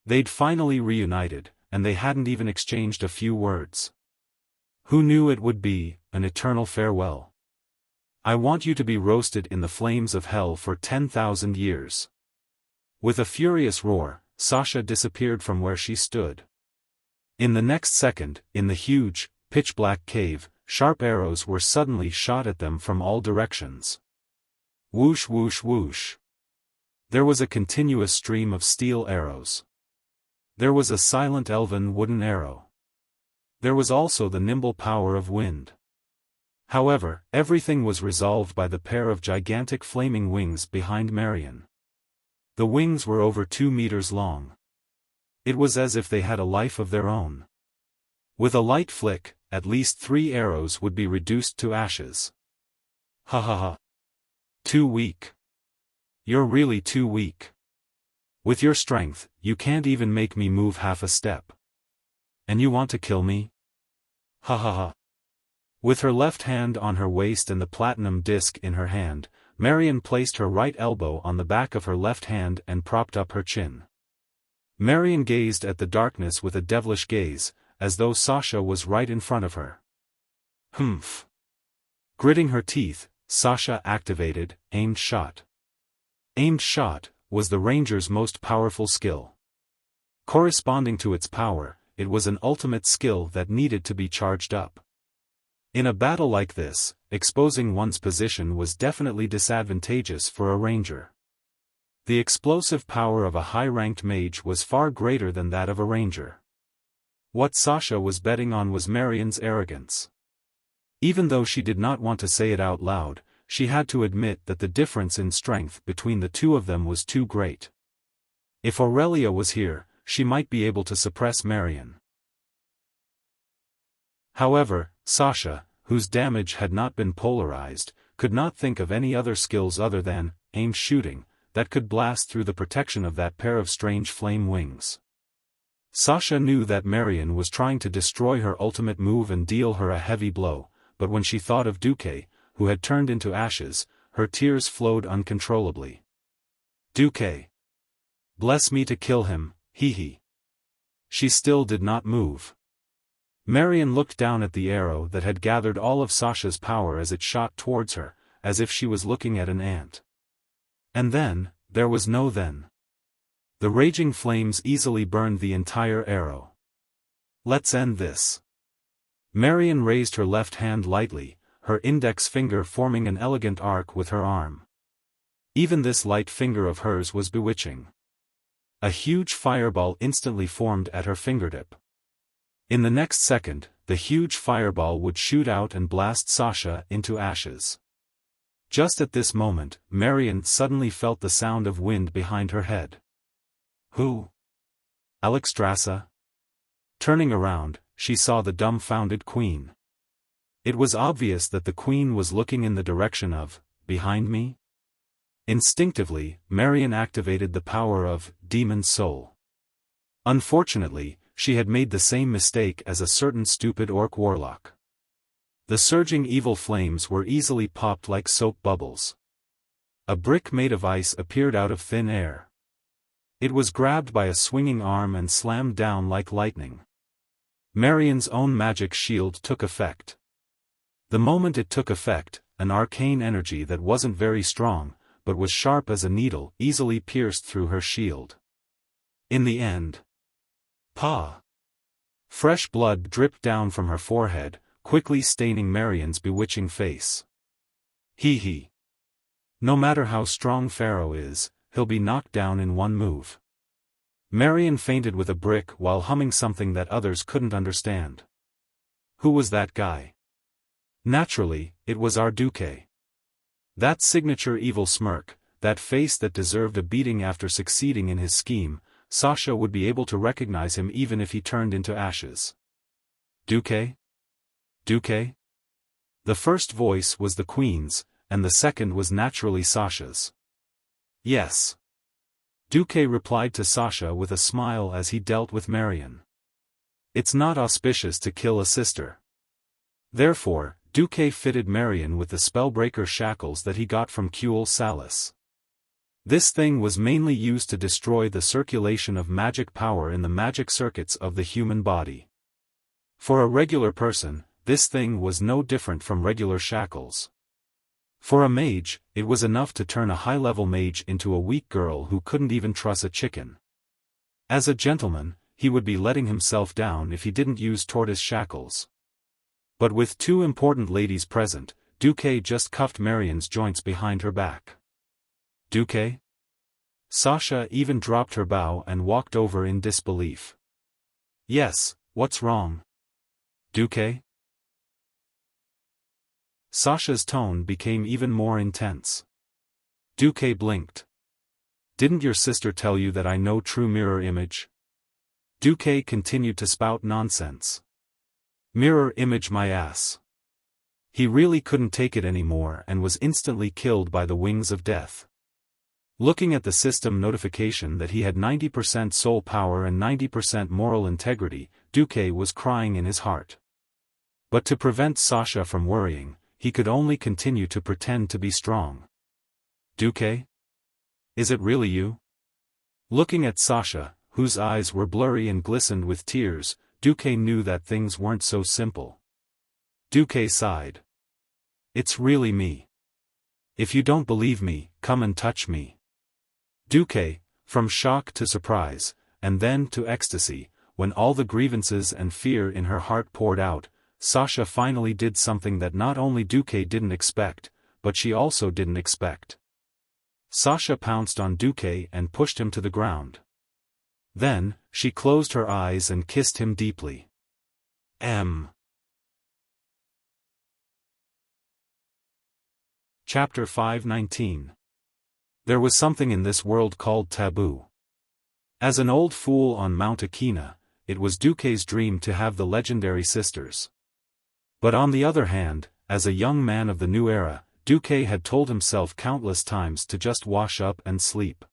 They'd finally reunited, and they hadn't even exchanged a few words. Who knew it would be an eternal farewell? I want you to be roasted in the flames of hell for 10,000 years. With a furious roar, Sasha disappeared from where she stood. In the next second, in the huge, pitch-black cave, sharp arrows were suddenly shot at them from all directions. Whoosh whoosh whoosh. There was a continuous stream of steel arrows. There was a silent elven wooden arrow. There was also the nimble power of wind. However, everything was resolved by the pair of gigantic flaming wings behind Marion. The wings were over 2 meters long. It was as if they had a life of their own. With a light flick, at least 3 arrows would be reduced to ashes. Ha ha ha. Too weak. You're really too weak. With your strength, you can't even make me move half a step. And you want to kill me? Ha ha ha. With her left hand on her waist and the platinum disc in her hand, Marion placed her right elbow on the back of her left hand and propped up her chin. Marion gazed at the darkness with a devilish gaze, as though Sasha was right in front of her. Humph. Gritting her teeth, Sasha activated aimed shot. Aimed shot was the ranger's most powerful skill. Corresponding to its power, it was an ultimate skill that needed to be charged up. In a battle like this, exposing one's position was definitely disadvantageous for a ranger. The explosive power of a high-ranked mage was far greater than that of a ranger. What Sasha was betting on was Marion's arrogance. Even though she did not want to say it out loud, she had to admit that the difference in strength between the two of them was too great. If Aurelia was here, she might be able to suppress Marion. However, Sasha, whose damage had not been polarized, could not think of any other skills other than aim shooting that could blast through the protection of that pair of strange flame wings. Sasha knew that Marion was trying to destroy her ultimate move and deal her a heavy blow, but when she thought of Duque, who had turned into ashes, her tears flowed uncontrollably. Duque. Bless me to kill him, hee. She still did not move. Marion looked down at the arrow that had gathered all of Sasha's power as it shot towards her, as if she was looking at an ant. And then, there was no then. The raging flames easily burned the entire arrow. Let's end this. Marion raised her left hand lightly, her index finger forming an elegant arc with her arm. Even this light finger of hers was bewitching. A huge fireball instantly formed at her fingertip. In the next second, the huge fireball would shoot out and blast Sasha into ashes. Just at this moment, Marion suddenly felt the sound of wind behind her head. Who? Alexstrasza? Turning around, she saw the dumbfounded queen. It was obvious that the queen was looking in the direction of, behind me? Instinctively, Marion activated the power of demon soul. Unfortunately, she had made the same mistake as a certain stupid orc warlock. The surging evil flames were easily popped like soap bubbles. A brick made of ice appeared out of thin air. It was grabbed by a swinging arm and slammed down like lightning. Marion's own magic shield took effect. The moment it took effect, an arcane energy that wasn't very strong, but was sharp as a needle, easily pierced through her shield. In the end, fresh blood dripped down from her forehead, quickly staining Marion's bewitching face. Hee. No matter how strong Pharaoh is, he'll be knocked down in one move. Marion fainted with a brick while humming something that others couldn't understand. Who was that guy? Naturally, it was our Duque. That signature evil smirk, that face that deserved a beating after succeeding in his scheme, Sasha would be able to recognize him even if he turned into ashes. Duque? Duque? The first voice was the queen's, and the second was naturally Sasha's. Yes. Duque replied to Sasha with a smile as he dealt with Marion. It's not auspicious to kill a sister. Therefore, Duque fitted Marion with the spellbreaker shackles that he got from Kuel Salis. This thing was mainly used to destroy the circulation of magic power in the magic circuits of the human body. For a regular person, this thing was no different from regular shackles. For a mage, it was enough to turn a high-level mage into a weak girl who couldn't even truss a chicken. As a gentleman, he would be letting himself down if he didn't use tortoise shackles. But with two important ladies present, Duque just cuffed Marion's joints behind her back. Duque? Sasha even dropped her bow and walked over in disbelief. Yes, what's wrong? Duque? Sasha's tone became even more intense. Duque blinked. Didn't your sister tell you that I know true mirror image? Duque continued to spout nonsense. Mirror image my ass. He really couldn't take it anymore and was instantly killed by the wings of death. Looking at the system notification that he had 90% soul power and 90% moral integrity, Duque was crying in his heart. But to prevent Sasha from worrying, he could only continue to pretend to be strong. Duque? Is it really you? Looking at Sasha, whose eyes were blurry and glistened with tears, Duque knew that things weren't so simple. Duque sighed. It's really me. If you don't believe me, come and touch me. Duque, from shock to surprise, and then to ecstasy, when all the grievances and fear in her heart poured out, Sasha finally did something that not only Duque didn't expect, but she also didn't expect. Sasha pounced on Duque and pushed him to the ground. Then, she closed her eyes and kissed him deeply. Chapter 519. There was something in this world called taboo. As an old fool on Mount Akina, it was Duque's dream to have the legendary sisters. But on the other hand, as a young man of the new era, Duque had told himself countless times to just wash up and sleep.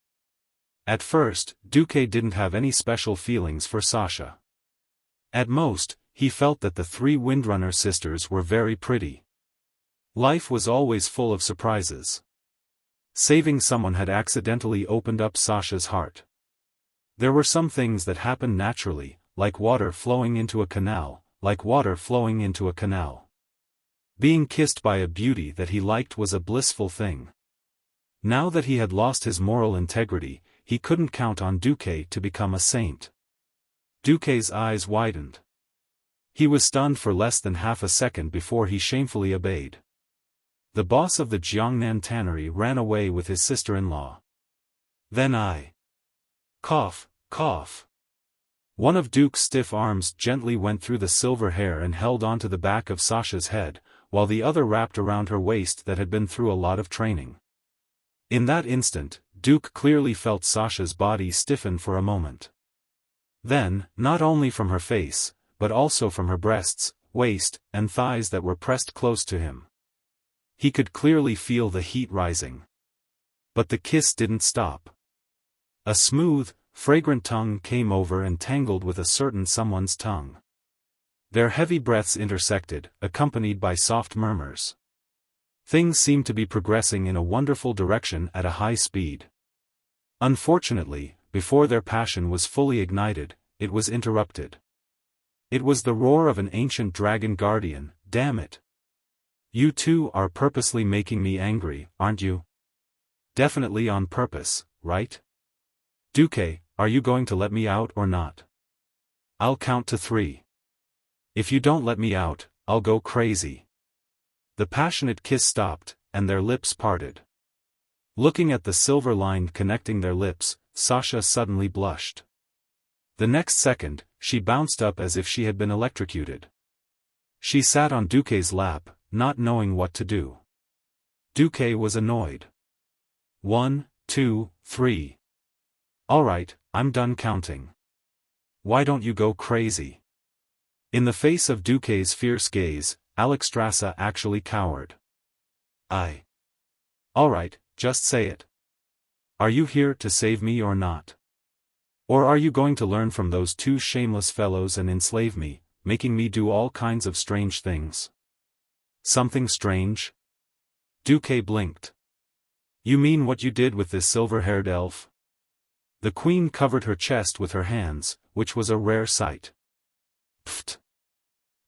At first, Duque didn't have any special feelings for Sasha. At most, he felt that the three Windrunner sisters were very pretty. Life was always full of surprises. Saving someone had accidentally opened up Sasha's heart. There were some things that happened naturally, like water flowing into a canal, Being kissed by a beauty that he liked was a blissful thing. Now that he had lost his moral integrity, he couldn't count on Duque to become a saint. Duque's eyes widened. He was stunned for less than half a second before he shamefully obeyed. The boss of the Jiangnan tannery ran away with his sister-in-law. Then Cough. One of Duke's stiff arms gently went through the silver hair and held onto the back of Sasha's head, while the other wrapped around her waist that had been through a lot of training. In that instant, Duke clearly felt Sasha's body stiffen for a moment. Then, not only from her face, but also from her breasts, waist, and thighs that were pressed close to him. He could clearly feel the heat rising. But the kiss didn't stop. A smooth, fragrant tongue came over and tangled with a certain someone's tongue. Their heavy breaths intersected, accompanied by soft murmurs. Things seemed to be progressing in a wonderful direction at a high speed. Unfortunately, before their passion was fully ignited, it was interrupted. It was the roar of an ancient dragon guardian. Damn it. You two are purposely making me angry, aren't you? Definitely on purpose, right? Duque, are you going to let me out or not? I'll count to 3. If you don't let me out, I'll go crazy. The passionate kiss stopped, and their lips parted. Looking at the silver line connecting their lips, Sasha suddenly blushed. The next second, she bounced up as if she had been electrocuted. She sat on Duque's lap, not knowing what to do. Duque was annoyed. 1, 2, 3. Alright, I'm done counting. Why don't you go crazy? In the face of Duque's fierce gaze, Alexstrasza actually cowered. Alright, just say it. Are you here to save me or not? Or are you going to learn from those two shameless fellows and enslave me, making me do all kinds of strange things? Something strange? Duque blinked. You mean what you did with this silver-haired elf? The queen covered her chest with her hands, which was a rare sight. Pfft.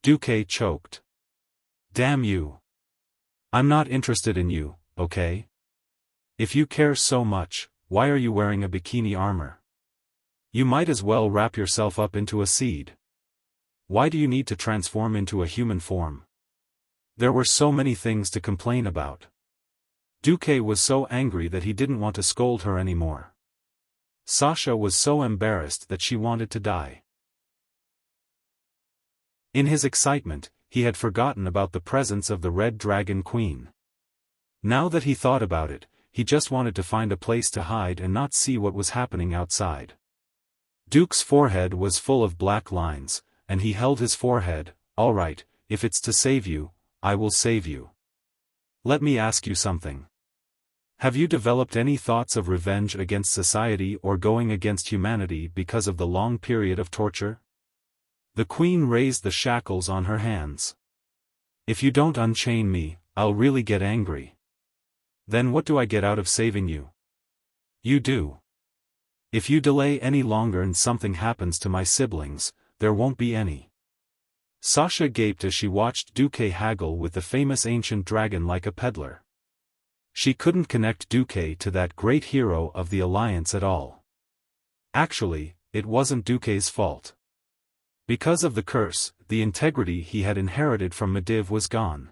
Duque choked. Damn you. I'm not interested in you, okay? If you care so much, why are you wearing a bikini armor? You might as well wrap yourself up into a seed. Why do you need to transform into a human form? There were so many things to complain about. Duque was so angry that he didn't want to scold her anymore. Sasha was so embarrassed that she wanted to die. In his excitement, he had forgotten about the presence of the Red Dragon Queen. Now that he thought about it, he just wanted to find a place to hide and not see what was happening outside. Duke's forehead was full of black lines, and he held his forehead. All right, if it's to save you, I will save you. Let me ask you something. Have you developed any thoughts of revenge against society or going against humanity because of the long period of torture? The queen raised the shackles on her hands. If you don't unchain me, I'll really get angry. Then what do I get out of saving you? You do. If you delay any longer and something happens to my siblings, there won't be any. Sasha gaped as she watched Duque haggle with the famous ancient dragon like a peddler. She couldn't connect Duque to that great hero of the alliance at all. Actually, it wasn't Duque's fault. Because of the curse, the integrity he had inherited from Medivh was gone.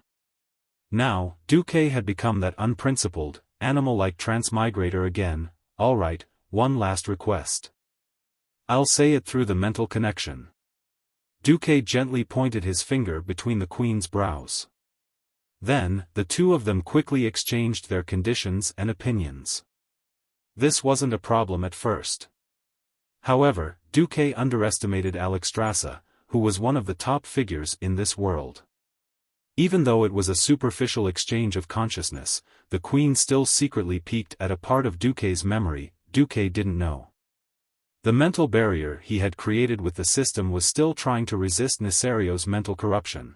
Now, Duque had become that unprincipled, animal-like transmigrator again. All right, one last request. I'll say it through the mental connection. Duque gently pointed his finger between the queen's brows. Then, the two of them quickly exchanged their conditions and opinions. This wasn't a problem at first. However, Duque underestimated Alexstrasza, who was one of the top figures in this world. Even though it was a superficial exchange of consciousness, the Queen still secretly peeked at a part of Duque's memory Duque didn't know. The mental barrier he had created with the system was still trying to resist Nesario's mental corruption.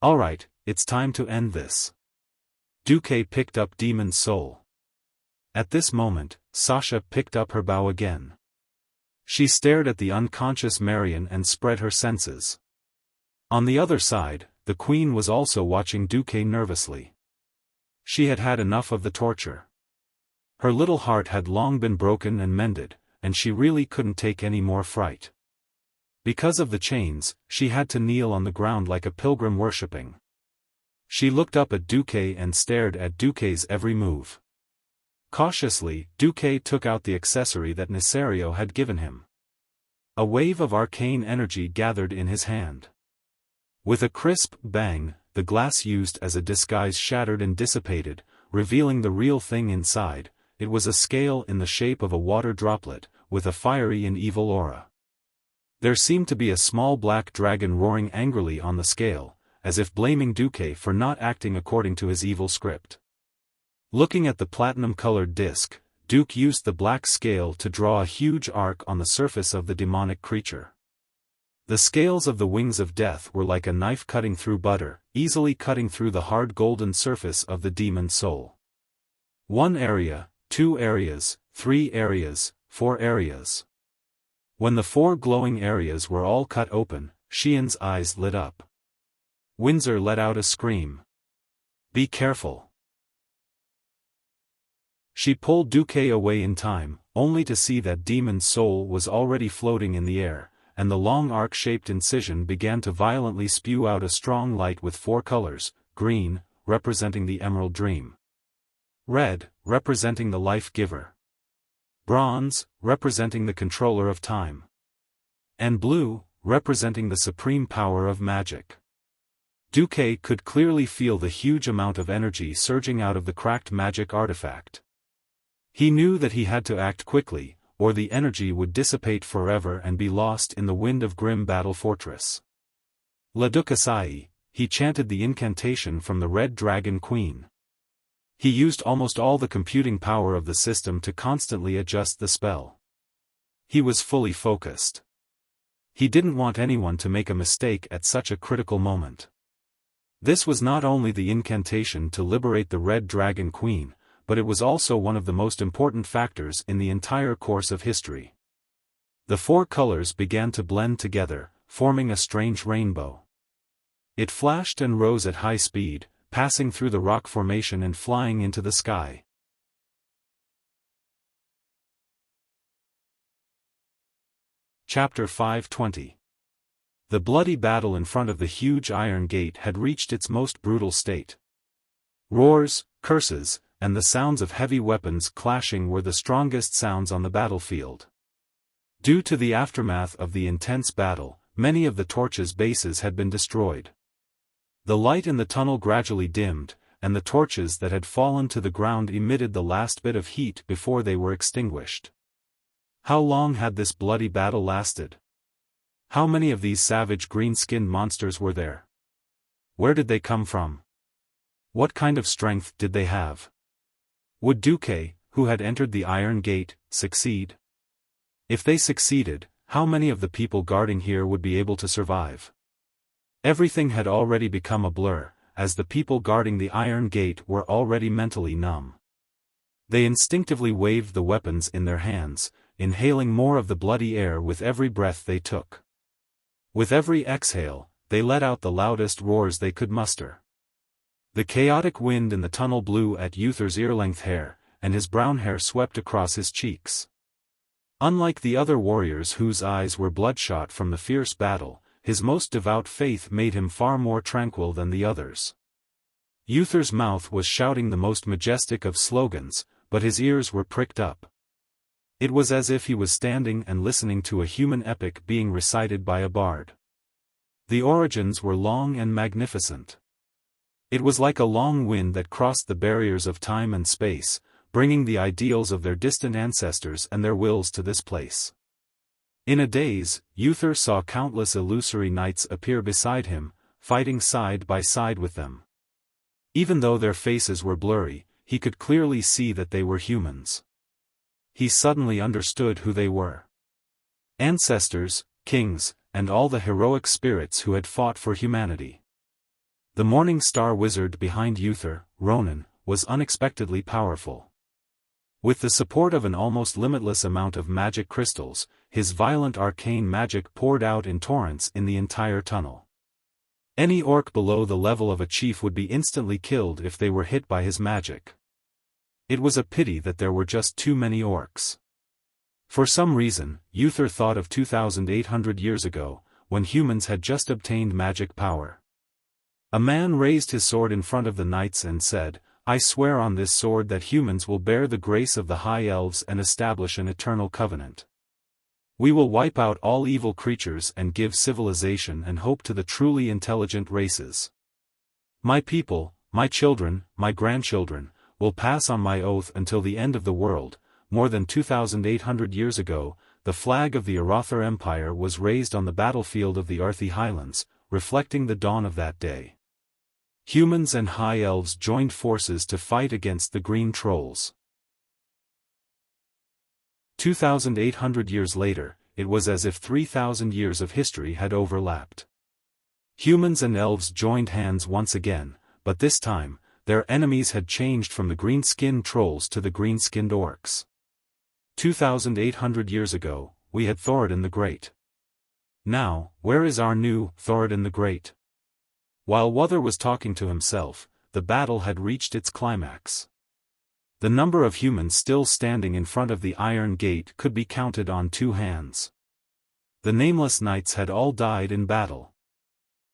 Alright, it's time to end this. Duque picked up Demon's soul. At this moment, Sasha picked up her bow again. She stared at the unconscious Marion and spread her senses. On the other side, the Queen was also watching Duque nervously. She had had enough of the torture. Her little heart had long been broken and mended, and she really couldn't take any more fright. Because of the chains, she had to kneel on the ground like a pilgrim worshipping. She looked up at Duque and stared at Duque's every move. Cautiously, Duque took out the accessory that Nesario had given him. A wave of arcane energy gathered in his hand. With a crisp bang, the glass used as a disguise shattered and dissipated, revealing the real thing inside. It was a scale in the shape of a water droplet, with a fiery and evil aura. There seemed to be a small black dragon roaring angrily on the scale, as if blaming Duque for not acting according to his evil script. Looking at the platinum-colored disc, Duque used the black scale to draw a huge arc on the surface of the demonic creature. The scales of the wings of death were like a knife cutting through butter, easily cutting through the hard golden surface of the demon's soul. 1 area, 2 areas, 3 areas, 4 areas. When the 4 glowing areas were all cut open, Xian's eyes lit up. Windsor let out a scream. Be careful. She pulled Duque away in time, only to see that demon's soul was already floating in the air, and the long arc-shaped incision began to violently spew out a strong light with 4 colors: green, representing the emerald dream; red, representing the life-giver; bronze, representing the controller of time; and blue, representing the supreme power of magic. Duque could clearly feel the huge amount of energy surging out of the cracked magic artifact. He knew that he had to act quickly, or the energy would dissipate forever and be lost in the wind of grim battle fortress. La Ducasai, he chanted the incantation from the Red Dragon Queen. He used almost all the computing power of the system to constantly adjust the spell. He was fully focused. He didn't want anyone to make a mistake at such a critical moment. This was not only the incantation to liberate the Red Dragon Queen, but it was also one of the most important factors in the entire course of history. The 4 colors began to blend together, forming a strange rainbow. It flashed and rose at high speed, passing through the rock formation and flying into the sky. Chapter 520. The bloody battle in front of the huge iron gate had reached its most brutal state. Roars, curses, and the sounds of heavy weapons clashing were the strongest sounds on the battlefield. Due to the aftermath of the intense battle, many of the torches' bases had been destroyed. The light in the tunnel gradually dimmed, and the torches that had fallen to the ground emitted the last bit of heat before they were extinguished. How long had this bloody battle lasted? How many of these savage green-skinned monsters were there? Where did they come from? What kind of strength did they have? Would Duque, who had entered the Iron Gate, succeed? If they succeeded, how many of the people guarding here would be able to survive? Everything had already become a blur, as the people guarding the Iron Gate were already mentally numb. They instinctively waved the weapons in their hands, inhaling more of the bloody air with every breath they took. With every exhale, they let out the loudest roars they could muster. The chaotic wind in the tunnel blew at Uther's ear-length hair, and his brown hair swept across his cheeks. Unlike the other warriors whose eyes were bloodshot from the fierce battle, his most devout faith made him far more tranquil than the others. Uther's mouth was shouting the most majestic of slogans, but his ears were pricked up. It was as if he was standing and listening to a human epic being recited by a bard. The origins were long and magnificent. It was like a long wind that crossed the barriers of time and space, bringing the ideals of their distant ancestors and their wills to this place. In a daze, Uther saw countless illusory knights appear beside him, fighting side by side with them. Even though their faces were blurry, he could clearly see that they were humans. He suddenly understood who they were. Ancestors, kings, and all the heroic spirits who had fought for humanity. The Morning Star wizard behind Uther, Ronan, was unexpectedly powerful. With the support of an almost limitless amount of magic crystals, his violent arcane magic poured out in torrents in the entire tunnel. Any orc below the level of a chief would be instantly killed if they were hit by his magic. It was a pity that there were just too many orcs. For some reason, Uther thought of 2,800 years ago, when humans had just obtained magic power. A man raised his sword in front of the knights and said, "I swear on this sword that humans will bear the grace of the high elves and establish an eternal covenant. We will wipe out all evil creatures and give civilization and hope to the truly intelligent races. My people, my children, my grandchildren, will pass on my oath until the end of the world." More than 2,800 years ago, the flag of the Arathor Empire was raised on the battlefield of the Arthi Highlands, reflecting the dawn of that day. Humans and high elves joined forces to fight against the green trolls. 2,800 years later, it was as if 3,000 years of history had overlapped. Humans and elves joined hands once again, but this time, their enemies had changed from the green-skinned trolls to the green-skinned orcs. 2,800 years ago, we had Thoradin the Great. Now, where is our new Thoradin the Great? While Wuther was talking to himself, the battle had reached its climax. The number of humans still standing in front of the Iron Gate could be counted on two hands. The nameless knights had all died in battle.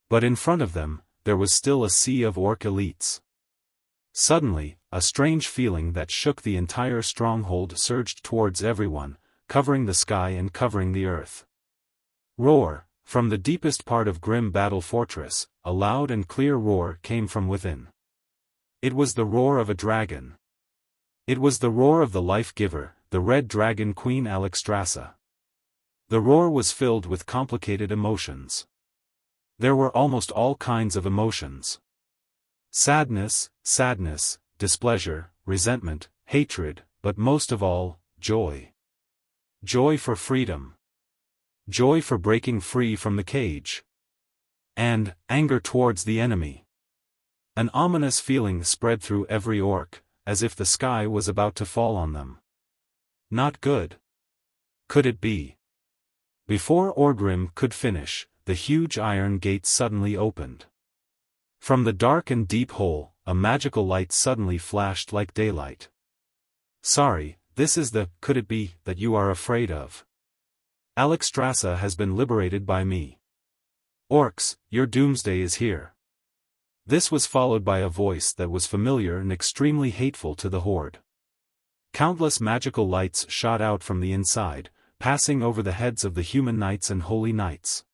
But in front of them, there was still a sea of orc elites. Suddenly, a strange feeling that shook the entire stronghold surged towards everyone, covering the sky and covering the earth. Roar! From the deepest part of Grim Battle Fortress, a loud and clear roar came from within. It was the roar of a dragon. It was the roar of the life-giver, the Red Dragon Queen Alexstrasza. The roar was filled with complicated emotions. There were almost all kinds of emotions. Sadness, displeasure, resentment, hatred, but most of all, joy. Joy for freedom. Joy for breaking free from the cage. And anger towards the enemy. An ominous feeling spread through every orc, as if the sky was about to fall on them. Not good. Could it be? Before Orgrim could finish, the huge iron gate suddenly opened. From the dark and deep hole, a magical light suddenly flashed like daylight. Sorry, this is the could it be that you are afraid of. Alexstrasza has been liberated by me. Orcs, your doomsday is here. This was followed by a voice that was familiar and extremely hateful to the Horde. Countless magical lights shot out from the inside, passing over the heads of the human knights and holy knights.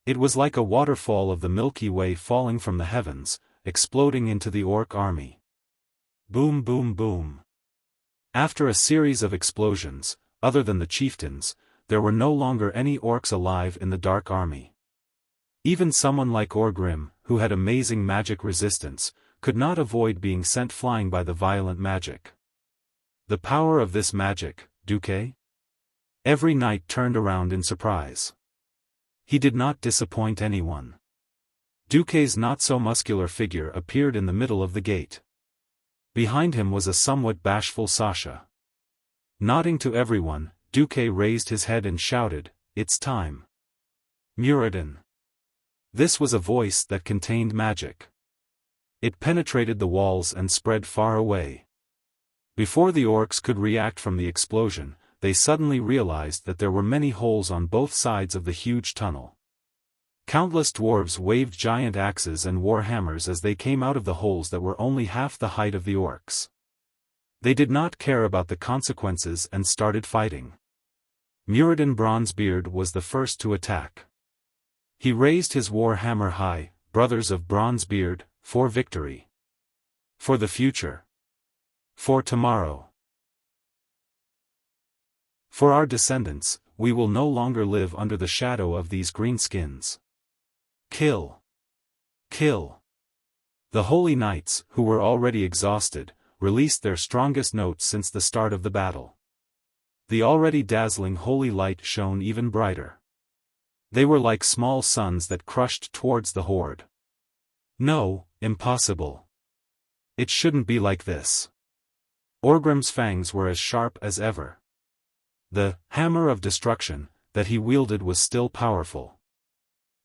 It was like a waterfall of the Milky Way falling from the heavens, exploding into the orc army. Boom boom boom. After a series of explosions, other than the chieftains, there were no longer any orcs alive in the Dark Army. Even someone like Orgrim, who had amazing magic resistance, could not avoid being sent flying by the violent magic. The power of this magic, Duque? Every knight turned around in surprise. He did not disappoint anyone. Duque's not-so-muscular figure appeared in the middle of the gate. Behind him was a somewhat bashful Sasha. Nodding to everyone, Duque raised his head and shouted, "It's time." Muradin. This was a voice that contained magic. It penetrated the walls and spread far away. Before the orcs could react from the explosion, they suddenly realized that there were many holes on both sides of the huge tunnel. Countless dwarves waved giant axes and war hammers as they came out of the holes that were only half the height of the orcs. They did not care about the consequences and started fighting. Muradin Bronzebeard was the first to attack. He raised his war hammer high, "Brothers of Bronzebeard, for victory. For the future. For tomorrow. For our descendants, we will no longer live under the shadow of these greenskins. Kill! Kill! The holy knights, who were already exhausted, released their strongest notes since the start of the battle. The already dazzling holy light shone even brighter. They were like small suns that crushed towards the horde. No, impossible. It shouldn't be like this. Orgrim's fangs were as sharp as ever. The hammer of destruction that he wielded was still powerful.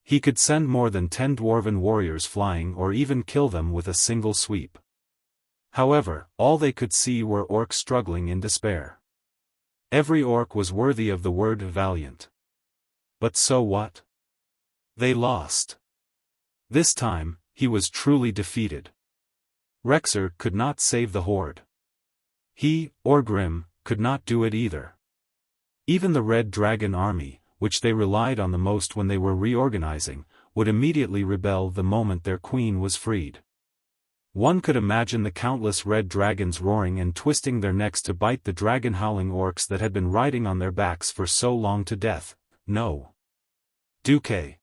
He could send more than 10 dwarven warriors flying or even kill them with a single sweep. However, all they could see were orcs struggling in despair. Every orc was worthy of the word valiant. But so what? They lost. This time, he was truly defeated. Rexer could not save the horde. He, Orgrim, could not do it either. Even the Red Dragon army, which they relied on the most when they were reorganizing, would immediately rebel the moment their queen was freed. One could imagine the countless red dragons roaring and twisting their necks to bite the dragon-howling orcs that had been riding on their backs for so long to death. No. Duque.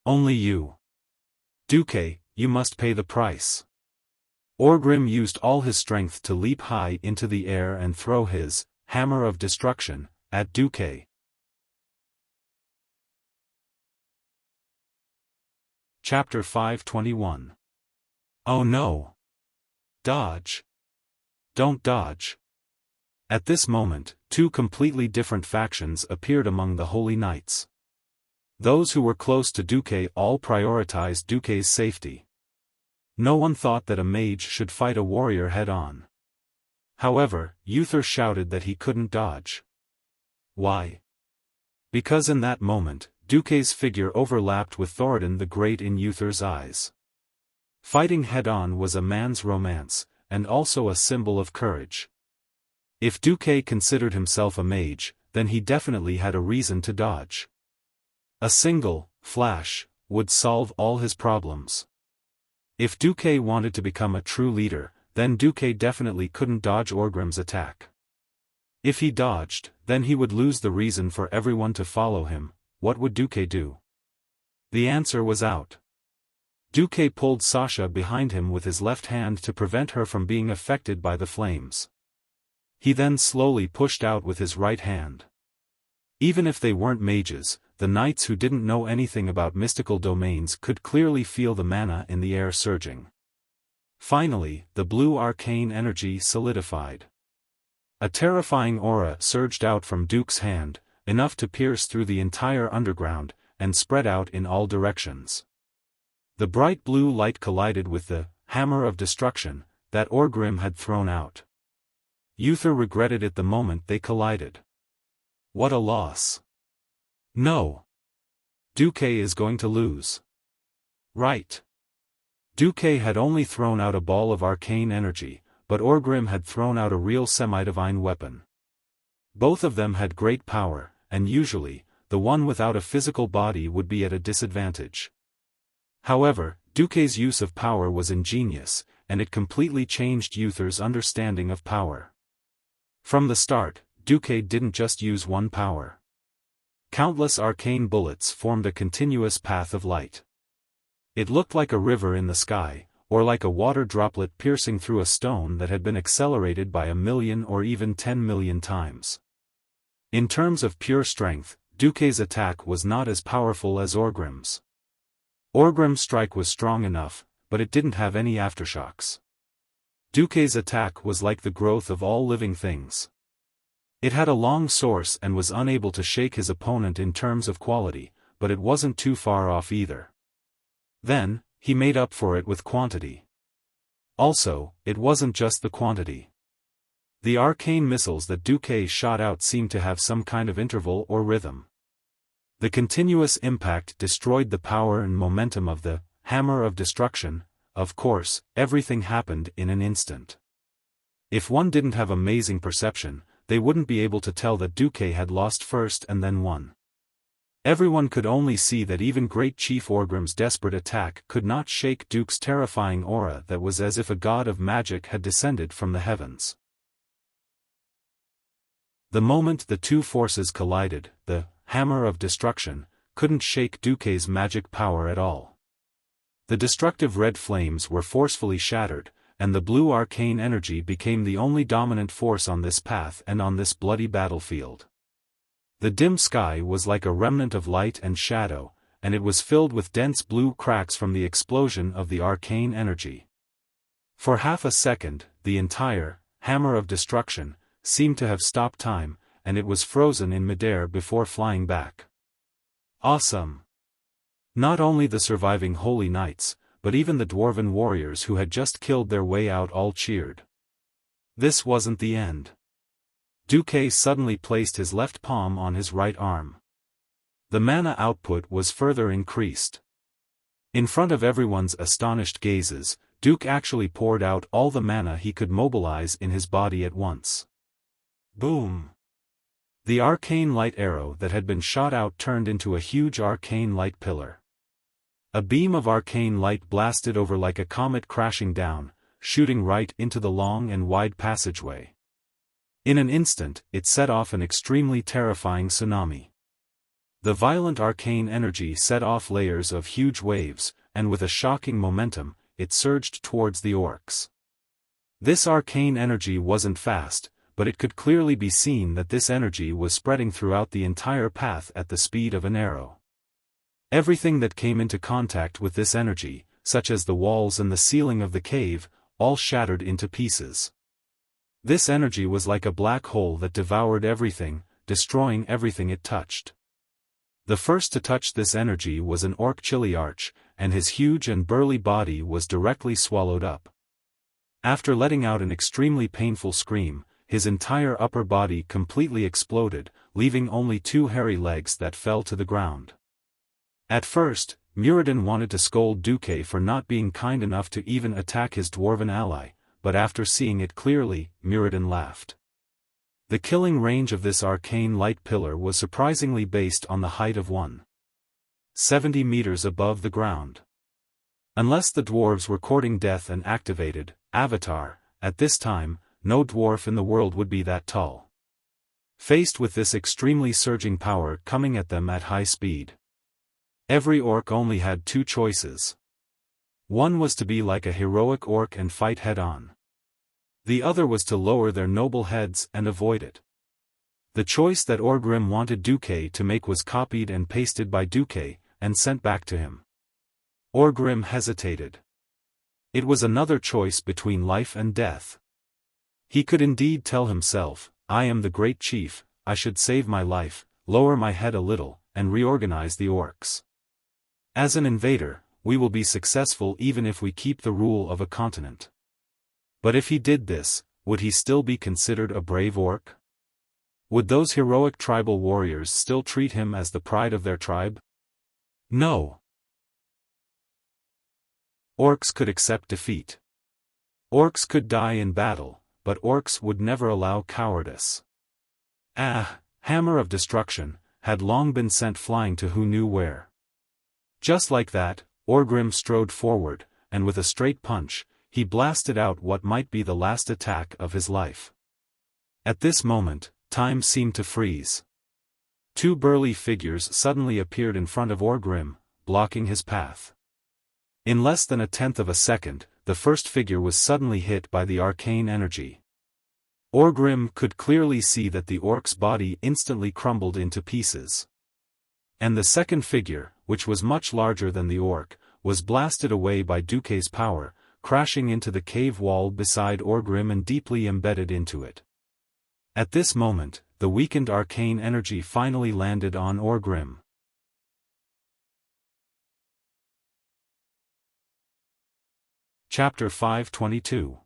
Only you. Duque, you must pay the price. Orgrim used all his strength to leap high into the air and throw his hammer of destruction at Duque. Chapter 521. Oh no! Dodge! Don't dodge! At this moment, two completely different factions appeared among the Holy Knights. Those who were close to Duque all prioritized Duque's safety. No one thought that a mage should fight a warrior head-on. However, Uther shouted that he couldn't dodge. Why? Because in that moment, Duque's figure overlapped with Thoradin the Great in Uther's eyes. Fighting head-on was a man's romance, and also a symbol of courage. If Duque considered himself a mage, then he definitely had a reason to dodge. A single flash would solve all his problems. If Duque wanted to become a true leader, then Duque definitely couldn't dodge Orgrim's attack. If he dodged, then he would lose the reason for everyone to follow him. What would Duque do? The answer was out. Duque pulled Sasha behind him with his left hand to prevent her from being affected by the flames. He then slowly pushed out with his right hand. Even if they weren't mages, the knights who didn't know anything about mystical domains could clearly feel the mana in the air surging. Finally, the blue arcane energy solidified. A terrifying aura surged out from Duke's hand, enough to pierce through the entire underground, and spread out in all directions. The bright blue light collided with the hammer of destruction that Orgrim had thrown out. Uther regretted it the moment they collided. What a loss. No. Duque is going to lose. Right. Duque had only thrown out a ball of arcane energy, but Orgrim had thrown out a real semi-divine weapon. Both of them had great power, and usually, the one without a physical body would be at a disadvantage. However, Duque's use of power was ingenious, and it completely changed Uther's understanding of power. From the start, Duque didn't just use one power. Countless arcane bullets formed a continuous path of light. It looked like a river in the sky, or like a water droplet piercing through a stone that had been accelerated by 1,000,000 or even 10,000,000 times. In terms of pure strength, Duque's attack was not as powerful as Orgrim's. Orgrim's strike was strong enough, but it didn't have any aftershocks. Duque's attack was like the growth of all living things. It had a long source and was unable to shake his opponent in terms of quality, but it wasn't too far off either. Then, he made up for it with quantity. Also, it wasn't just the quantity. The arcane missiles that Duque shot out seemed to have some kind of interval or rhythm. The continuous impact destroyed the power and momentum of the hammer of destruction. Of course, everything happened in an instant. If one didn't have amazing perception, they wouldn't be able to tell that Duque had lost first and then won. Everyone could only see that even great Chief Orgrim's desperate attack could not shake Duke's terrifying aura that was as if a god of magic had descended from the heavens. The moment the two forces collided, the hammer of destruction couldn't shake Duque's magic power at all. The destructive red flames were forcefully shattered, and the blue arcane energy became the only dominant force on this path and on this bloody battlefield. The dim sky was like a remnant of light and shadow, and it was filled with dense blue cracks from the explosion of the arcane energy. For half a second, the entire hammer of destruction seemed to have stopped time, and it was frozen in midair before flying back. Awesome! Not only the surviving holy knights, but even the dwarven warriors who had just killed their way out all cheered. This wasn't the end. Duque suddenly placed his left palm on his right arm. The mana output was further increased. In front of everyone's astonished gazes, Duque actually poured out all the mana he could mobilize in his body at once. Boom! The arcane light arrow that had been shot out turned into a huge arcane light pillar. A beam of arcane light blasted over like a comet crashing down, shooting right into the long and wide passageway. In an instant, it set off an extremely terrifying tsunami. The violent arcane energy set off layers of huge waves, and with a shocking momentum, it surged towards the orcs. This arcane energy wasn't fast, but it could clearly be seen that this energy was spreading throughout the entire path at the speed of an arrow. Everything that came into contact with this energy, such as the walls and the ceiling of the cave, all shattered into pieces. This energy was like a black hole that devoured everything, destroying everything it touched. The first to touch this energy was an orc Chiliarch, and his huge and burly body was directly swallowed up. After letting out an extremely painful scream, his entire upper body completely exploded, leaving only two hairy legs that fell to the ground. At first, Muradin wanted to scold Duque for not being kind enough to even attack his dwarven ally, but after seeing it clearly, Muradin laughed. The killing range of this arcane light pillar was surprisingly based on the height of 170 meters above the ground. Unless the dwarves were courting death and activated Avatar, at this time, no dwarf in the world would be that tall. Faced with this extremely surging power coming at them at high speed, every orc only had two choices. One was to be like a heroic orc and fight head-on. The other was to lower their noble heads and avoid it. The choice that Orgrim wanted Duque to make was copied and pasted by Duque, and sent back to him. Orgrim hesitated. It was another choice between life and death. He could indeed tell himself, I am the great chief, I should save my life, lower my head a little, and reorganize the orcs. As an invader, we will be successful even if we keep the rule of a continent. But if he did this, would he still be considered a brave orc? Would those heroic tribal warriors still treat him as the pride of their tribe? No. Orcs could accept defeat. Orcs could die in battle, but orcs would never allow cowardice. Hammer of destruction, had long been sent flying to who knew where. Just like that, Orgrim strode forward, and with a straight punch, he blasted out what might be the last attack of his life. At this moment, time seemed to freeze. Two burly figures suddenly appeared in front of Orgrim, blocking his path. In less than a tenth of a second, the first figure was suddenly hit by the arcane energy. Orgrim could clearly see that the orc's body instantly crumbled into pieces. And the second figure, which was much larger than the orc, was blasted away by Duque's power, crashing into the cave wall beside Orgrim and deeply embedded into it. At this moment, the weakened arcane energy finally landed on Orgrim. Chapter 522.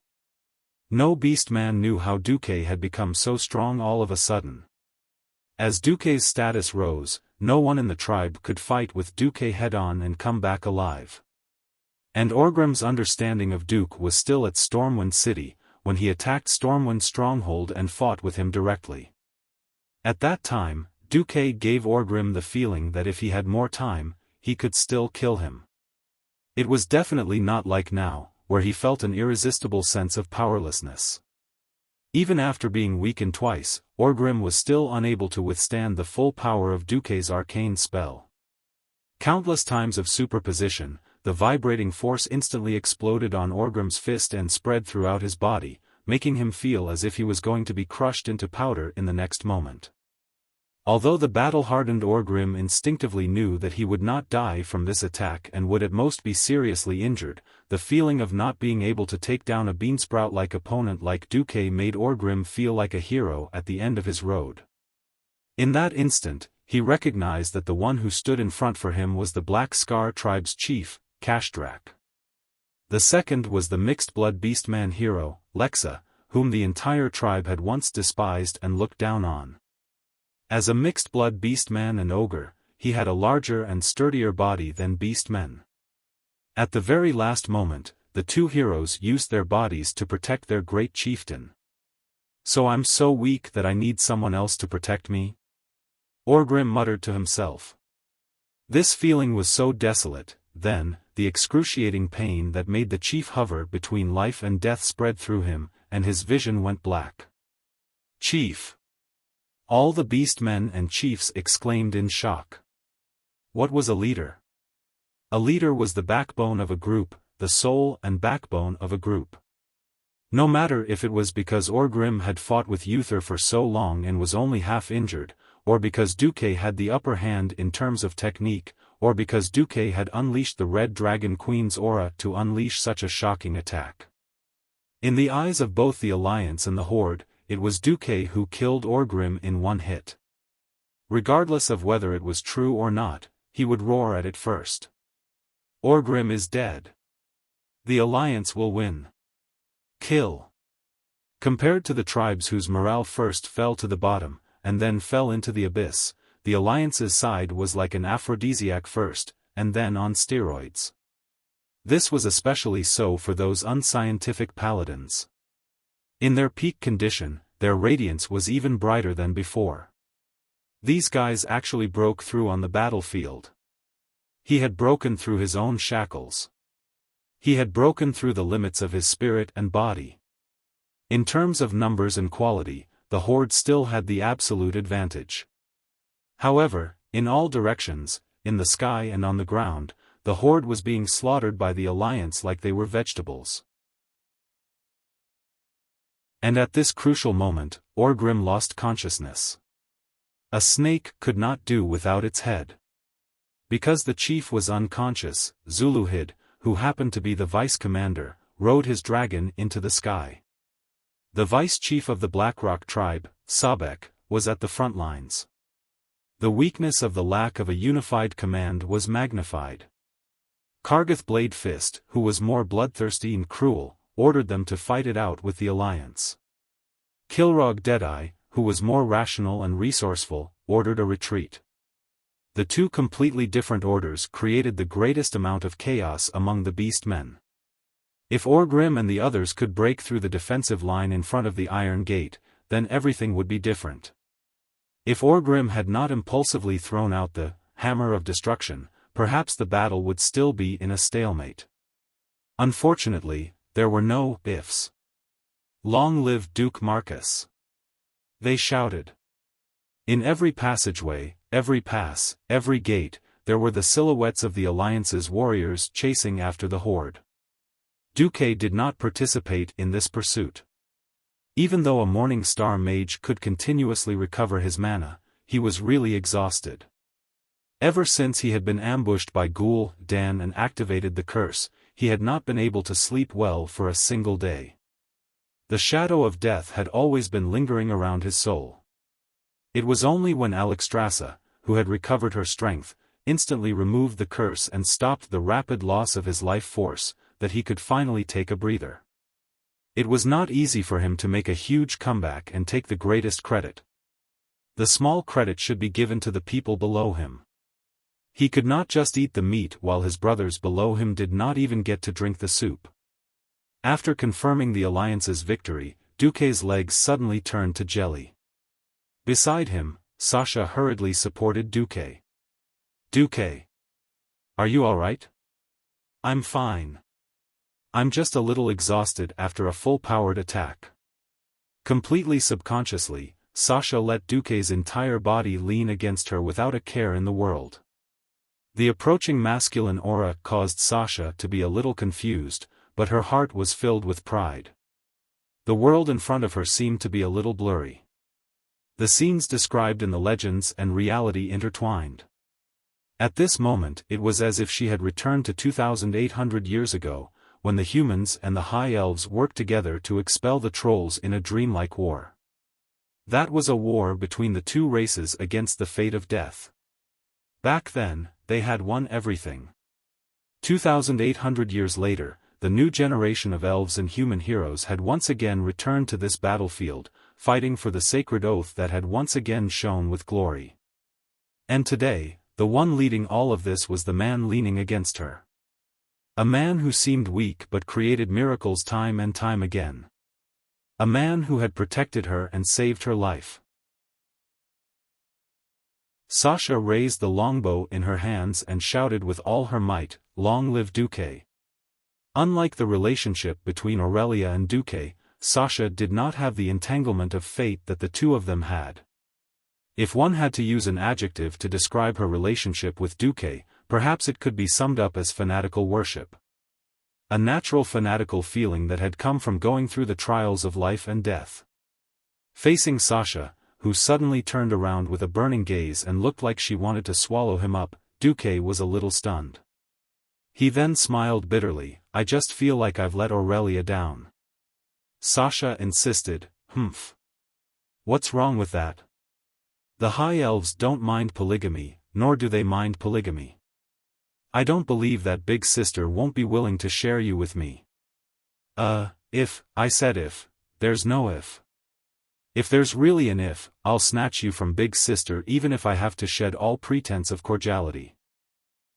No beastman knew how Duque had become so strong all of a sudden. As Duque's status rose, no one in the tribe could fight with Duque head-on and come back alive. And Orgrim's understanding of Duque was still at Stormwind City, when he attacked Stormwind's stronghold and fought with him directly. At that time, Duque gave Orgrim the feeling that if he had more time, he could still kill him. It was definitely not like now, where he felt an irresistible sense of powerlessness. Even after being weakened twice, Orgrim was still unable to withstand the full power of Duque's arcane spell. Countless times of superposition, the vibrating force instantly exploded on Orgrim's fist and spread throughout his body, making him feel as if he was going to be crushed into powder in the next moment. Although the battle-hardened Orgrim instinctively knew that he would not die from this attack and would at most be seriously injured, the feeling of not being able to take down a beansprout-like opponent like Duque made Orgrim feel like a hero at the end of his road. In that instant, he recognized that the one who stood in front for him was the Black Scar tribe's chief, Kashtrak. The second was the mixed-blood beastman hero, Lexa, whom the entire tribe had once despised and looked down on. As a mixed-blood beastman and ogre, he had a larger and sturdier body than beastmen. At the very last moment, the two heroes used their bodies to protect their great chieftain. "So I'm so weak that I need someone else to protect me?" Orgrim muttered to himself. This feeling was so desolate, then, the excruciating pain that made the chief hover between life and death spread through him, and his vision went black. "Chief!" All the beastmen and chiefs exclaimed in shock. What was a leader? A leader was the backbone of a group, the soul and backbone of a group. No matter if it was because Orgrim had fought with Uther for so long and was only half injured, or because Duque had the upper hand in terms of technique, or because Duque had unleashed the Red Dragon Queen's aura to unleash such a shocking attack. In the eyes of both the Alliance and the Horde, it was Duque who killed Orgrim in one hit. Regardless of whether it was true or not, he would roar at it first. Orgrim is dead. The Alliance will win. Kill. Compared to the tribes whose morale first fell to the bottom, and then fell into the abyss, the Alliance's side was like an aphrodisiac first, and then on steroids. This was especially so for those unscientific paladins. In their peak condition, their radiance was even brighter than before. These guys actually broke through on the battlefield. He had broken through his own shackles. He had broken through the limits of his spirit and body. In terms of numbers and quality, the Horde still had the absolute advantage. However, in all directions, in the sky and on the ground, the Horde was being slaughtered by the Alliance like they were vegetables. And at this crucial moment, Orgrim lost consciousness. A snake could not do without its head. Because the chief was unconscious, Zuluhid, who happened to be the vice-commander, rode his dragon into the sky. The vice-chief of the Blackrock tribe, Sabek, was at the front lines. The weakness of the lack of a unified command was magnified. Kargath Bladefist, who was more bloodthirsty and cruel, ordered them to fight it out with the Alliance. Kilrog Deadeye, who was more rational and resourceful, ordered a retreat. The two completely different orders created the greatest amount of chaos among the beastmen. If Orgrim and the others could break through the defensive line in front of the Iron Gate, then everything would be different. If Orgrim had not impulsively thrown out the Hammer of Destruction, perhaps the battle would still be in a stalemate. Unfortunately, there were no ifs. Long live Duke Marcus! They shouted. In every passageway, every pass, every gate, there were the silhouettes of the Alliance's warriors chasing after the Horde. Duque did not participate in this pursuit. Even though a Morning Star mage could continuously recover his mana, he was really exhausted. Ever since he had been ambushed by Ghoul, Dan and activated the curse, he had not been able to sleep well for a single day. The shadow of death had always been lingering around his soul. It was only when Alexstrasza, who had recovered her strength, instantly removed the curse and stopped the rapid loss of his life force, that he could finally take a breather. It was not easy for him to make a huge comeback and take the greatest credit. The small credit should be given to the people below him. He could not just eat the meat while his brothers below him did not even get to drink the soup. After confirming the Alliance's victory, Duque's legs suddenly turned to jelly. Beside him, Sasha hurriedly supported Duque. "Duque. Are you alright?" "I'm fine. I'm just a little exhausted after a full-powered attack." Completely subconsciously, Sasha let Duque's entire body lean against her without a care in the world. The approaching masculine aura caused Sasha to be a little confused, but her heart was filled with pride. The world in front of her seemed to be a little blurry. The scenes described in the legends and reality intertwined. At this moment it was as if she had returned to 2,800 years ago, when the humans and the High Elves worked together to expel the trolls in a dreamlike war. That was a war between the two races against the fate of death. Back then, they had won everything. 2,800 years later, the new generation of elves and human heroes had once again returned to this battlefield, fighting for the sacred oath that had once again shone with glory. And today, the one leading all of this was the man leaning against her. A man who seemed weak but created miracles time and time again. A man who had protected her and saved her life. Sasha raised the longbow in her hands and shouted with all her might, "Long live Duque!" Unlike the relationship between Aurelia and Duque, Sasha did not have the entanglement of fate that the two of them had. If one had to use an adjective to describe her relationship with Duque, perhaps it could be summed up as fanatical worship. A natural fanatical feeling that had come from going through the trials of life and death. Facing Sasha, who suddenly turned around with a burning gaze and looked like she wanted to swallow him up, Duque was a little stunned. He then smiled bitterly, "I just feel like I've let Aurelia down." Sasha insisted, "Humph. What's wrong with that? The High Elves don't mind polygamy, nor do they mind polygamy. I don't believe that big sister won't be willing to share you with me." I said if. There's no if. If there's really an if, I'll snatch you from big sister even if I have to shed all pretense of cordiality.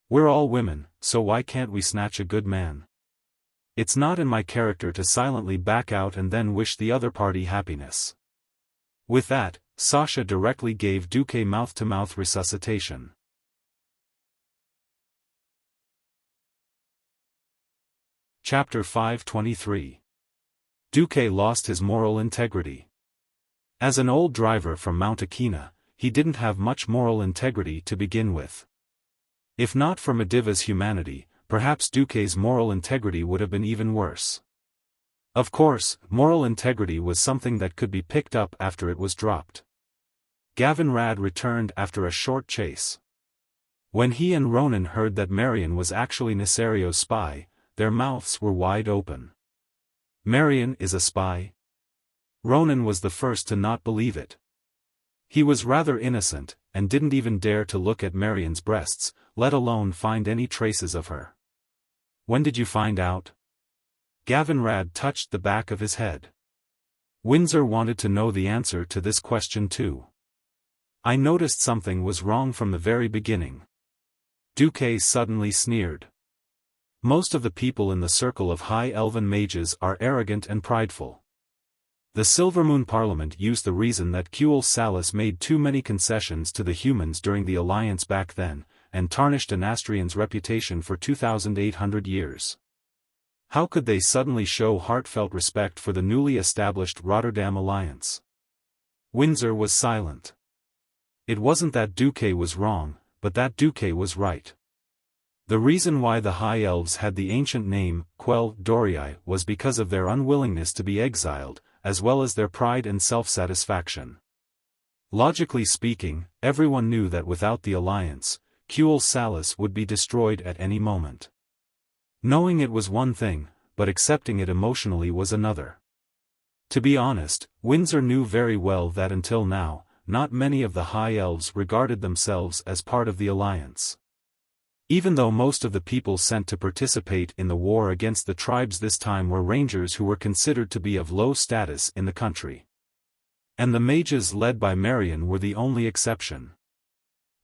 We're all women, so why can't we snatch a good man? It's not in my character to silently back out and then wish the other party happiness. With that, Sasha directly gave Duque mouth-to-mouth resuscitation. Chapter 523. Duque lost his moral integrity. As an old driver from Mount Akina, he didn't have much moral integrity to begin with. If not for Mediva's humanity, perhaps Duque's moral integrity would have been even worse. Of course, moral integrity was something that could be picked up after it was dropped. Gavinrad returned after a short chase. When he and Ronan heard that Marion was actually Nesario's spy, their mouths were wide open. Marion is a spy? Ronan was the first to not believe it. He was rather innocent, and didn't even dare to look at Marion's breasts, let alone find any traces of her. "When did you find out?" Gavinrad touched the back of his head. Windsor wanted to know the answer to this question too. "I noticed something was wrong from the very beginning." Duque suddenly sneered. Most of the people in the circle of high elven mages are arrogant and prideful. The Silvermoon Parliament used the reason that Kuel Salus made too many concessions to the humans during the Alliance back then, and tarnished Anastrian's reputation for 2,800 years. How could they suddenly show heartfelt respect for the newly established Rotterdam Alliance? Windsor was silent. It wasn't that Duque was wrong, but that Duque was right. The reason why the High Elves had the ancient name, Quel Dorii, was because of their unwillingness to be exiled, as well as their pride and self-satisfaction. Logically speaking, everyone knew that without the alliance, Kuel Salus would be destroyed at any moment. Knowing it was one thing, but accepting it emotionally was another. To be honest, Windsor knew very well that until now, not many of the High Elves regarded themselves as part of the alliance. Even though most of the people sent to participate in the war against the tribes this time were rangers who were considered to be of low status in the country. And the mages led by Marion were the only exception.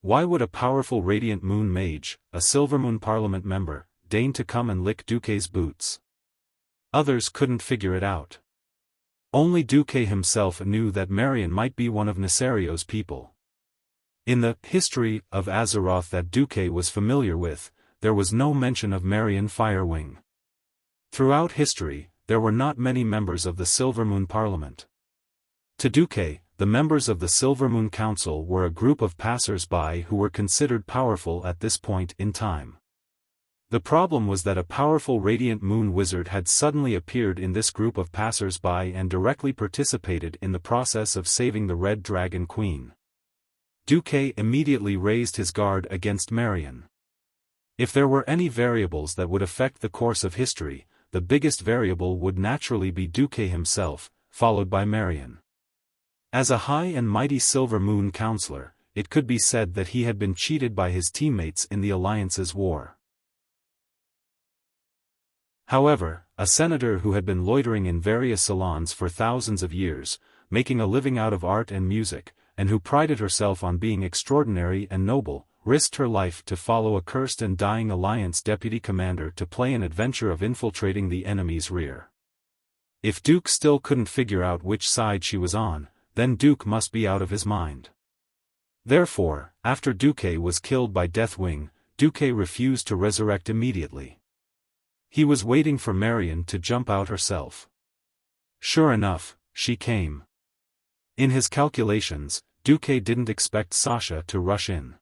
Why would a powerful Radiant Moon mage, a Silvermoon Parliament member, deign to come and lick Duque's boots? Others couldn't figure it out. Only Duque himself knew that Marion might be one of Nesario's people. In the history of Azeroth that Duque was familiar with, there was no mention of Marion Firewing. Throughout history, there were not many members of the Silvermoon Parliament. To Duque, the members of the Silver Moon Council were a group of passers-by who were considered powerful at this point in time. The problem was that a powerful radiant moon wizard had suddenly appeared in this group of passers-by and directly participated in the process of saving the Red Dragon Queen. Duque immediately raised his guard against Marion. If there were any variables that would affect the course of history, the biggest variable would naturally be Duque himself, followed by Marion. As a high and mighty Silver Moon counselor, it could be said that he had been cheated by his teammates in the Alliance's war. However, a senator who had been loitering in various salons for thousands of years, making a living out of art and music, and who prided herself on being extraordinary and noble, risked her life to follow a cursed and dying Alliance deputy commander to play an adventure of infiltrating the enemy's rear. If Duke still couldn't figure out which side she was on, then Duke must be out of his mind. Therefore, after Duque was killed by Deathwing, Duque refused to resurrect immediately. He was waiting for Marion to jump out herself. Sure enough, she came. In his calculations, Duque didn't expect Sasha to rush in.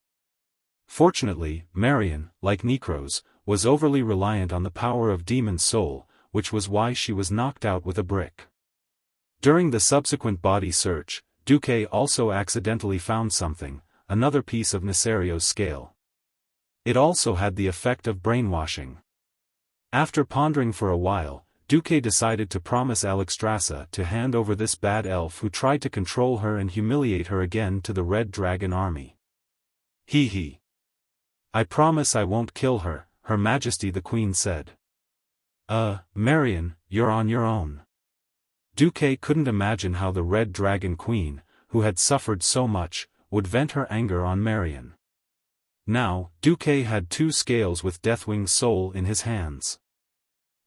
Fortunately, Marion, like Necros, was overly reliant on the power of Demon Soul, which was why she was knocked out with a brick. During the subsequent body search, Duque also accidentally found something, another piece of Nesario's scale. It also had the effect of brainwashing. After pondering for a while, Duque decided to promise Alexstrasza to hand over this bad elf who tried to control her and humiliate her again to the Red Dragon army. Hee. I promise I won't kill her, Her Majesty the Queen said. Marion, you're on your own. Duque couldn't imagine how the Red Dragon Queen, who had suffered so much, would vent her anger on Marion. Now, Duque had two scales with Deathwing's soul in his hands.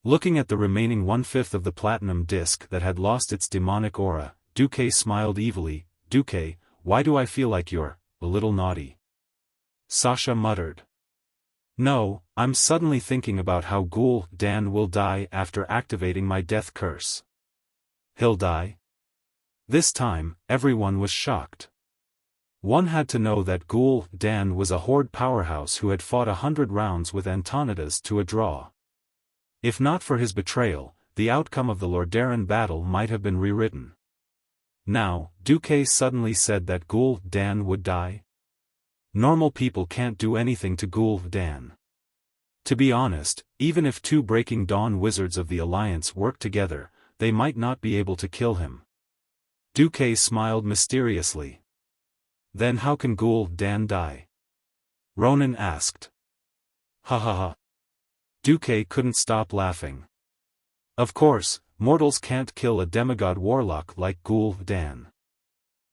Looking at the remaining 1/5 of the platinum disc that had lost its demonic aura, Duque smiled evilly. Duque, why do I feel like you're a little naughty? Sasha muttered. No, I'm suddenly thinking about how Ghoul Dan will die after activating my death curse. He'll die? This time, everyone was shocked. One had to know that Ghoul Dan was a horde powerhouse who had fought 100 rounds with Antonidas to a draw. If not for his betrayal, the outcome of the Lordaeron battle might have been rewritten. Now, Duque suddenly said that Ghoul Dan would die? Normal people can't do anything to Ghoul Dan. To be honest, even if two Breaking Dawn wizards of the Alliance worked together, they might not be able to kill him. Duque smiled mysteriously. Then how can Ghoul Dan die? Ronan asked. Ha ha ha. Duque couldn't stop laughing. Of course, mortals can't kill a demigod warlock like Ghoul Dan.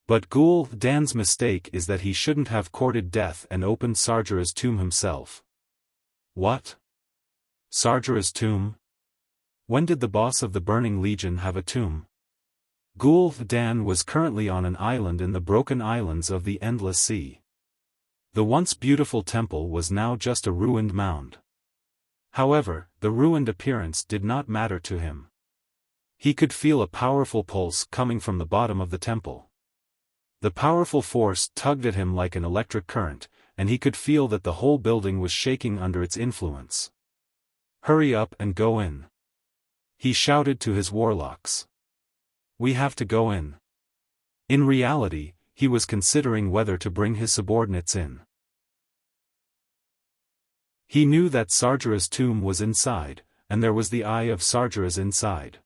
But Ghoul Dan's mistake is that he shouldn't have courted death and opened Sargera's tomb himself. What? Sargera's tomb? When did the boss of the Burning Legion have a tomb? Ghoul Dan was currently on an island in the Broken Islands of the Endless Sea. The once beautiful temple was now just a ruined mound. However, the ruined appearance did not matter to him. He could feel a powerful pulse coming from the bottom of the temple. The powerful force tugged at him like an electric current, and he could feel that the whole building was shaking under its influence. Hurry up and go in. He shouted to his warlocks. We have to go in. In reality, he was considering whether to bring his subordinates in. He knew that Sargera's tomb was inside, and there was the Eye of Sargeras inside.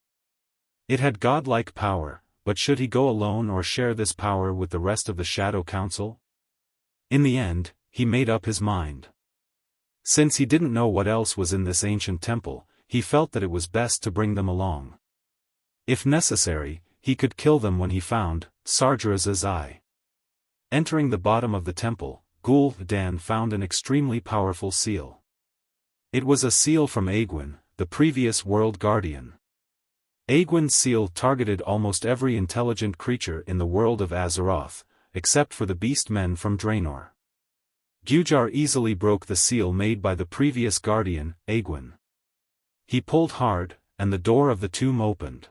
It had godlike power, but should he go alone or share this power with the rest of the Shadow Council? In the end, he made up his mind. Since he didn't know what else was in this ancient temple, he felt that it was best to bring them along. If necessary, he could kill them when he found Sargeras' eye. Entering the bottom of the temple, Ghoul Dan found an extremely powerful seal. It was a seal from Aegwin, the previous World Guardian. Aegwin's seal targeted almost every intelligent creature in the world of Azeroth, except for the beast men from Draenor. Gujar easily broke the seal made by the previous Guardian, Aegwin. He pulled hard, and the door of the tomb opened.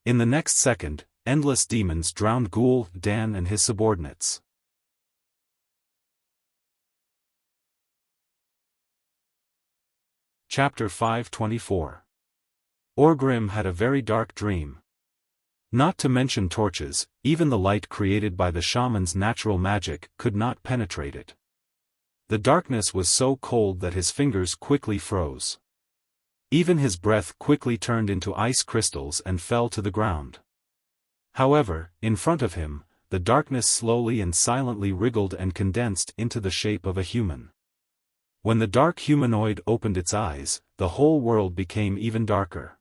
In the next second, endless demons drowned Ghoul, Dan and his subordinates. Chapter 524. Orgrim had a very dark dream. Not to mention torches, even the light created by the shaman's natural magic could not penetrate it. The darkness was so cold that his fingers quickly froze. Even his breath quickly turned into ice crystals and fell to the ground. However, in front of him, the darkness slowly and silently wriggled and condensed into the shape of a human. When the dark humanoid opened its eyes, the whole world became even darker.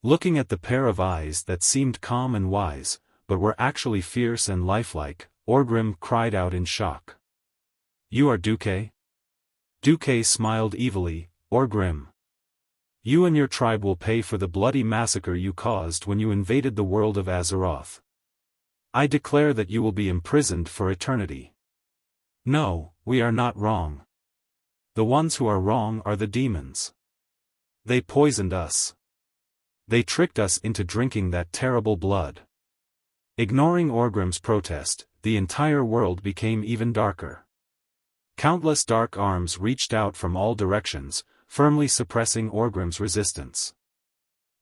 Looking at the pair of eyes that seemed calm and wise, but were actually fierce and lifelike, Orgrim cried out in shock. "You are Duque?" Duque smiled evilly. "Orgrim. You and your tribe will pay for the bloody massacre you caused when you invaded the world of Azeroth. I declare that you will be imprisoned for eternity." "No, we are not wrong. The ones who are wrong are the demons. They poisoned us. They tricked us into drinking that terrible blood." Ignoring Orgrim's protest, the entire world became even darker. Countless dark arms reached out from all directions, firmly suppressing Orgrim's resistance.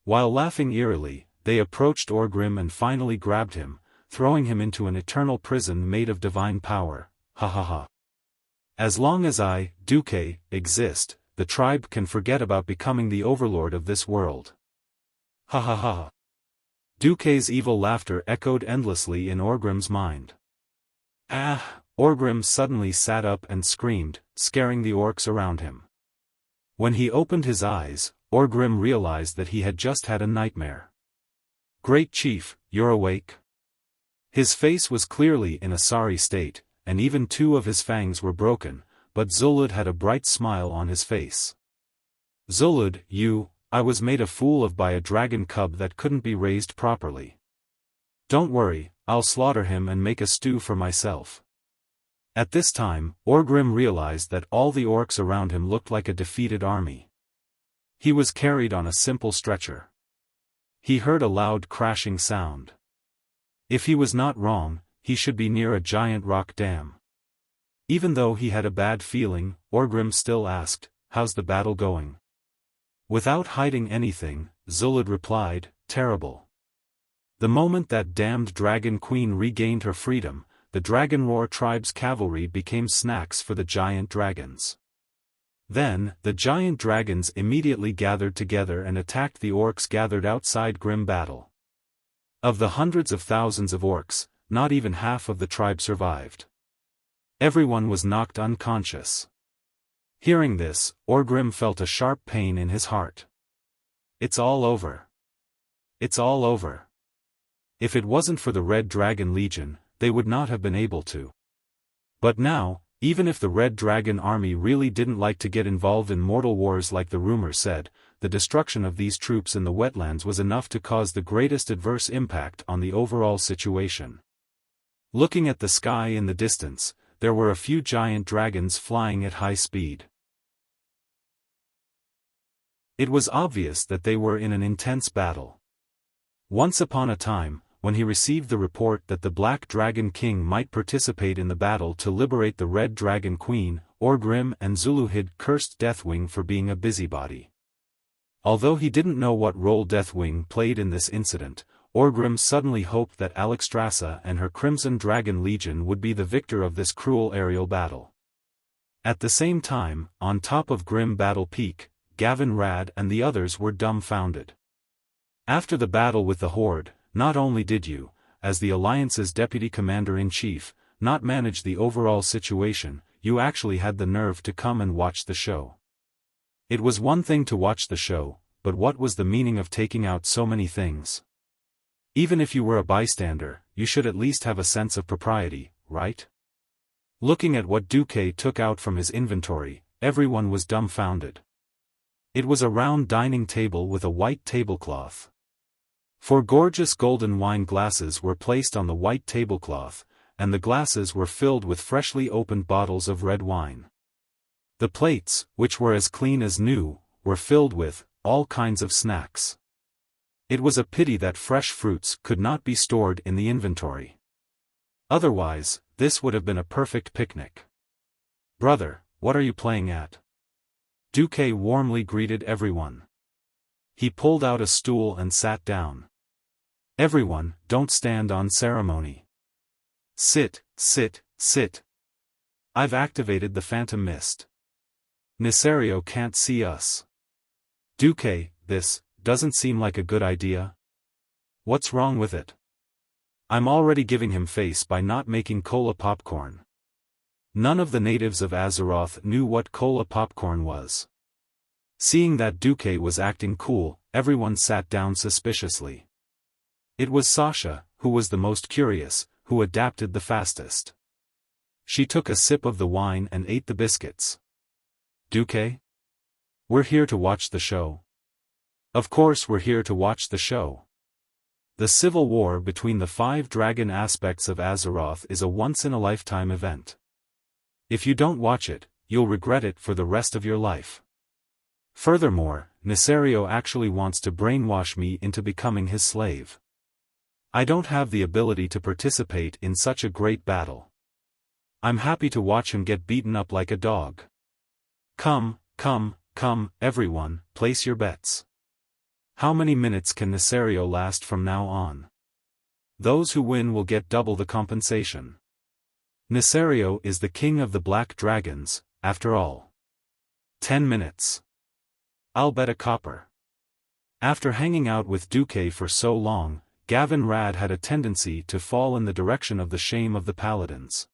While laughing eerily, they approached Orgrim and finally grabbed him, throwing him into an eternal prison made of divine power. Ha ha ha. As long as I, Duque, exist, the tribe can forget about becoming the overlord of this world. Ha ha ha. Duque's evil laughter echoed endlessly in Orgrim's mind. Ah! Orgrim suddenly sat up and screamed, scaring the orcs around him. When he opened his eyes, Orgrim realized that he had just had a nightmare. "Great Chief, you're awake?" His face was clearly in a sorry state, and even two of his fangs were broken, but Zulud had a bright smile on his face. "Zulud, I was made a fool of by a dragon cub that couldn't be raised properly. Don't worry, I'll slaughter him and make a stew for myself." At this time, Orgrim realized that all the orcs around him looked like a defeated army. He was carried on a simple stretcher. He heard a loud crashing sound. If he was not wrong, he should be near a giant rock dam. Even though he had a bad feeling, Orgrim still asked, "How's the battle going?" Without hiding anything, Zulud replied, "Terrible." The moment that damned dragon queen regained her freedom, the Dragonroar tribe's cavalry became snacks for the giant dragons. Then, the giant dragons immediately gathered together and attacked the orcs gathered outside grim battle. Of the hundreds of thousands of orcs, not even half of the tribe survived. Everyone was knocked unconscious. Hearing this, Orgrim felt a sharp pain in his heart. It's all over. It's all over. If it wasn't for the Red Dragon Legion, they would not have been able to. But now, even if the Red Dragon army really didn't like to get involved in mortal wars like the rumor said, the destruction of these troops in the wetlands was enough to cause the greatest adverse impact on the overall situation. Looking at the sky in the distance, there were a few giant dragons flying at high speed. It was obvious that they were in an intense battle. Once upon a time, when he received the report that the Black Dragon King might participate in the battle to liberate the Red Dragon Queen, Orgrim and Zuluhid cursed Deathwing for being a busybody. Although he didn't know what role Deathwing played in this incident, Orgrim suddenly hoped that Alexstrasza and her Crimson Dragon Legion would be the victor of this cruel aerial battle. At the same time, on top of Grim Battle Peak, Gavin Rad and the others were dumbfounded. After the battle with the Horde, not only did you, as the Alliance's Deputy Commander-in-Chief, not manage the overall situation, you actually had the nerve to come and watch the show. It was one thing to watch the show, but what was the meaning of taking out so many things? Even if you were a bystander, you should at least have a sense of propriety, right? Looking at what Duque took out from his inventory, everyone was dumbfounded. It was a round dining table with a white tablecloth. 4 gorgeous golden wine glasses were placed on the white tablecloth, and the glasses were filled with freshly opened bottles of red wine. The plates, which were as clean as new, were filled with all kinds of snacks. It was a pity that fresh fruits could not be stored in the inventory. Otherwise, this would have been a perfect picnic. "Brother, what are you playing at?" Duque warmly greeted everyone. He pulled out a stool and sat down. "Everyone, don't stand on ceremony. Sit, sit, sit. I've activated the phantom mist. Nesario can't see us." "Duque, this doesn't seem like a good idea. What's wrong with it?" "I'm already giving him face by not making cola popcorn." None of the natives of Azeroth knew what cola popcorn was. Seeing that Duque was acting cool, everyone sat down suspiciously. It was Sasha, who was the most curious, who adapted the fastest. She took a sip of the wine and ate the biscuits. "Duque? We're here to watch the show." "Of course we're here to watch the show. The civil war between the 5 dragon aspects of Azeroth is a once-in-a-lifetime event. If you don't watch it, you'll regret it for the rest of your life. Furthermore, Nesario actually wants to brainwash me into becoming his slave. I don't have the ability to participate in such a great battle. I'm happy to watch him get beaten up like a dog. Come, come, come, everyone, place your bets. How many minutes can Nesario last from now on? Those who win will get double the compensation. Nesario is the king of the black dragons, after all. 10 minutes. I'll bet a copper." After hanging out with Duque for so long, Gavin Rad had a tendency to fall in the direction of the shame of the paladins.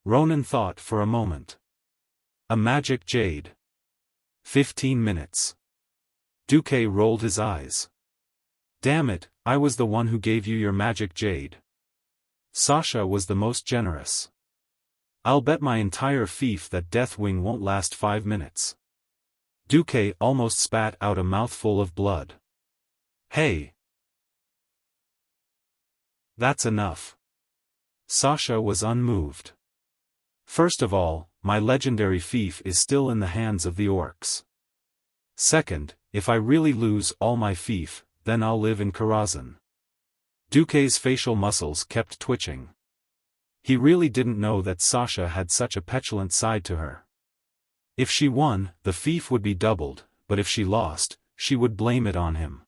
Ronan thought for a moment. A magic jade. 15 minutes. Duque rolled his eyes. "Damn it, I was the one who gave you your magic jade." Sasha was the most generous. "I'll bet my entire fief that Deathwing won't last 5 minutes." Duque almost spat out a mouthful of blood. "Hey! That's enough." Sasha was unmoved. "First of all, my legendary fief is still in the hands of the orcs. Second, if I really lose all my fief, then I'll live in Karazhan." Duque's facial muscles kept twitching. He really didn't know that Sasha had such a petulant side to her. If she won, the fief would be doubled, but if she lost, she would blame it on him.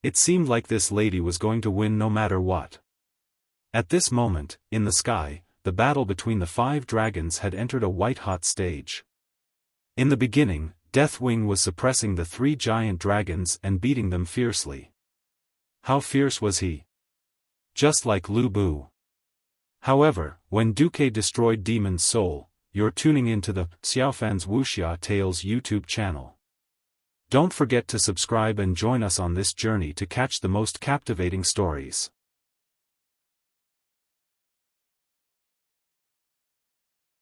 It seemed like this lady was going to win no matter what. At this moment, in the sky, the battle between the 5 dragons had entered a white-hot stage. In the beginning, Deathwing was suppressing the 3 giant dragons and beating them fiercely. How fierce was he? Just like Lu Bu. However, when Duque destroyed Demon's Soul, you're tuning into the Xiaofan's Wuxia Tales YouTube channel. Don't forget to subscribe and join us on this journey to catch the most captivating stories.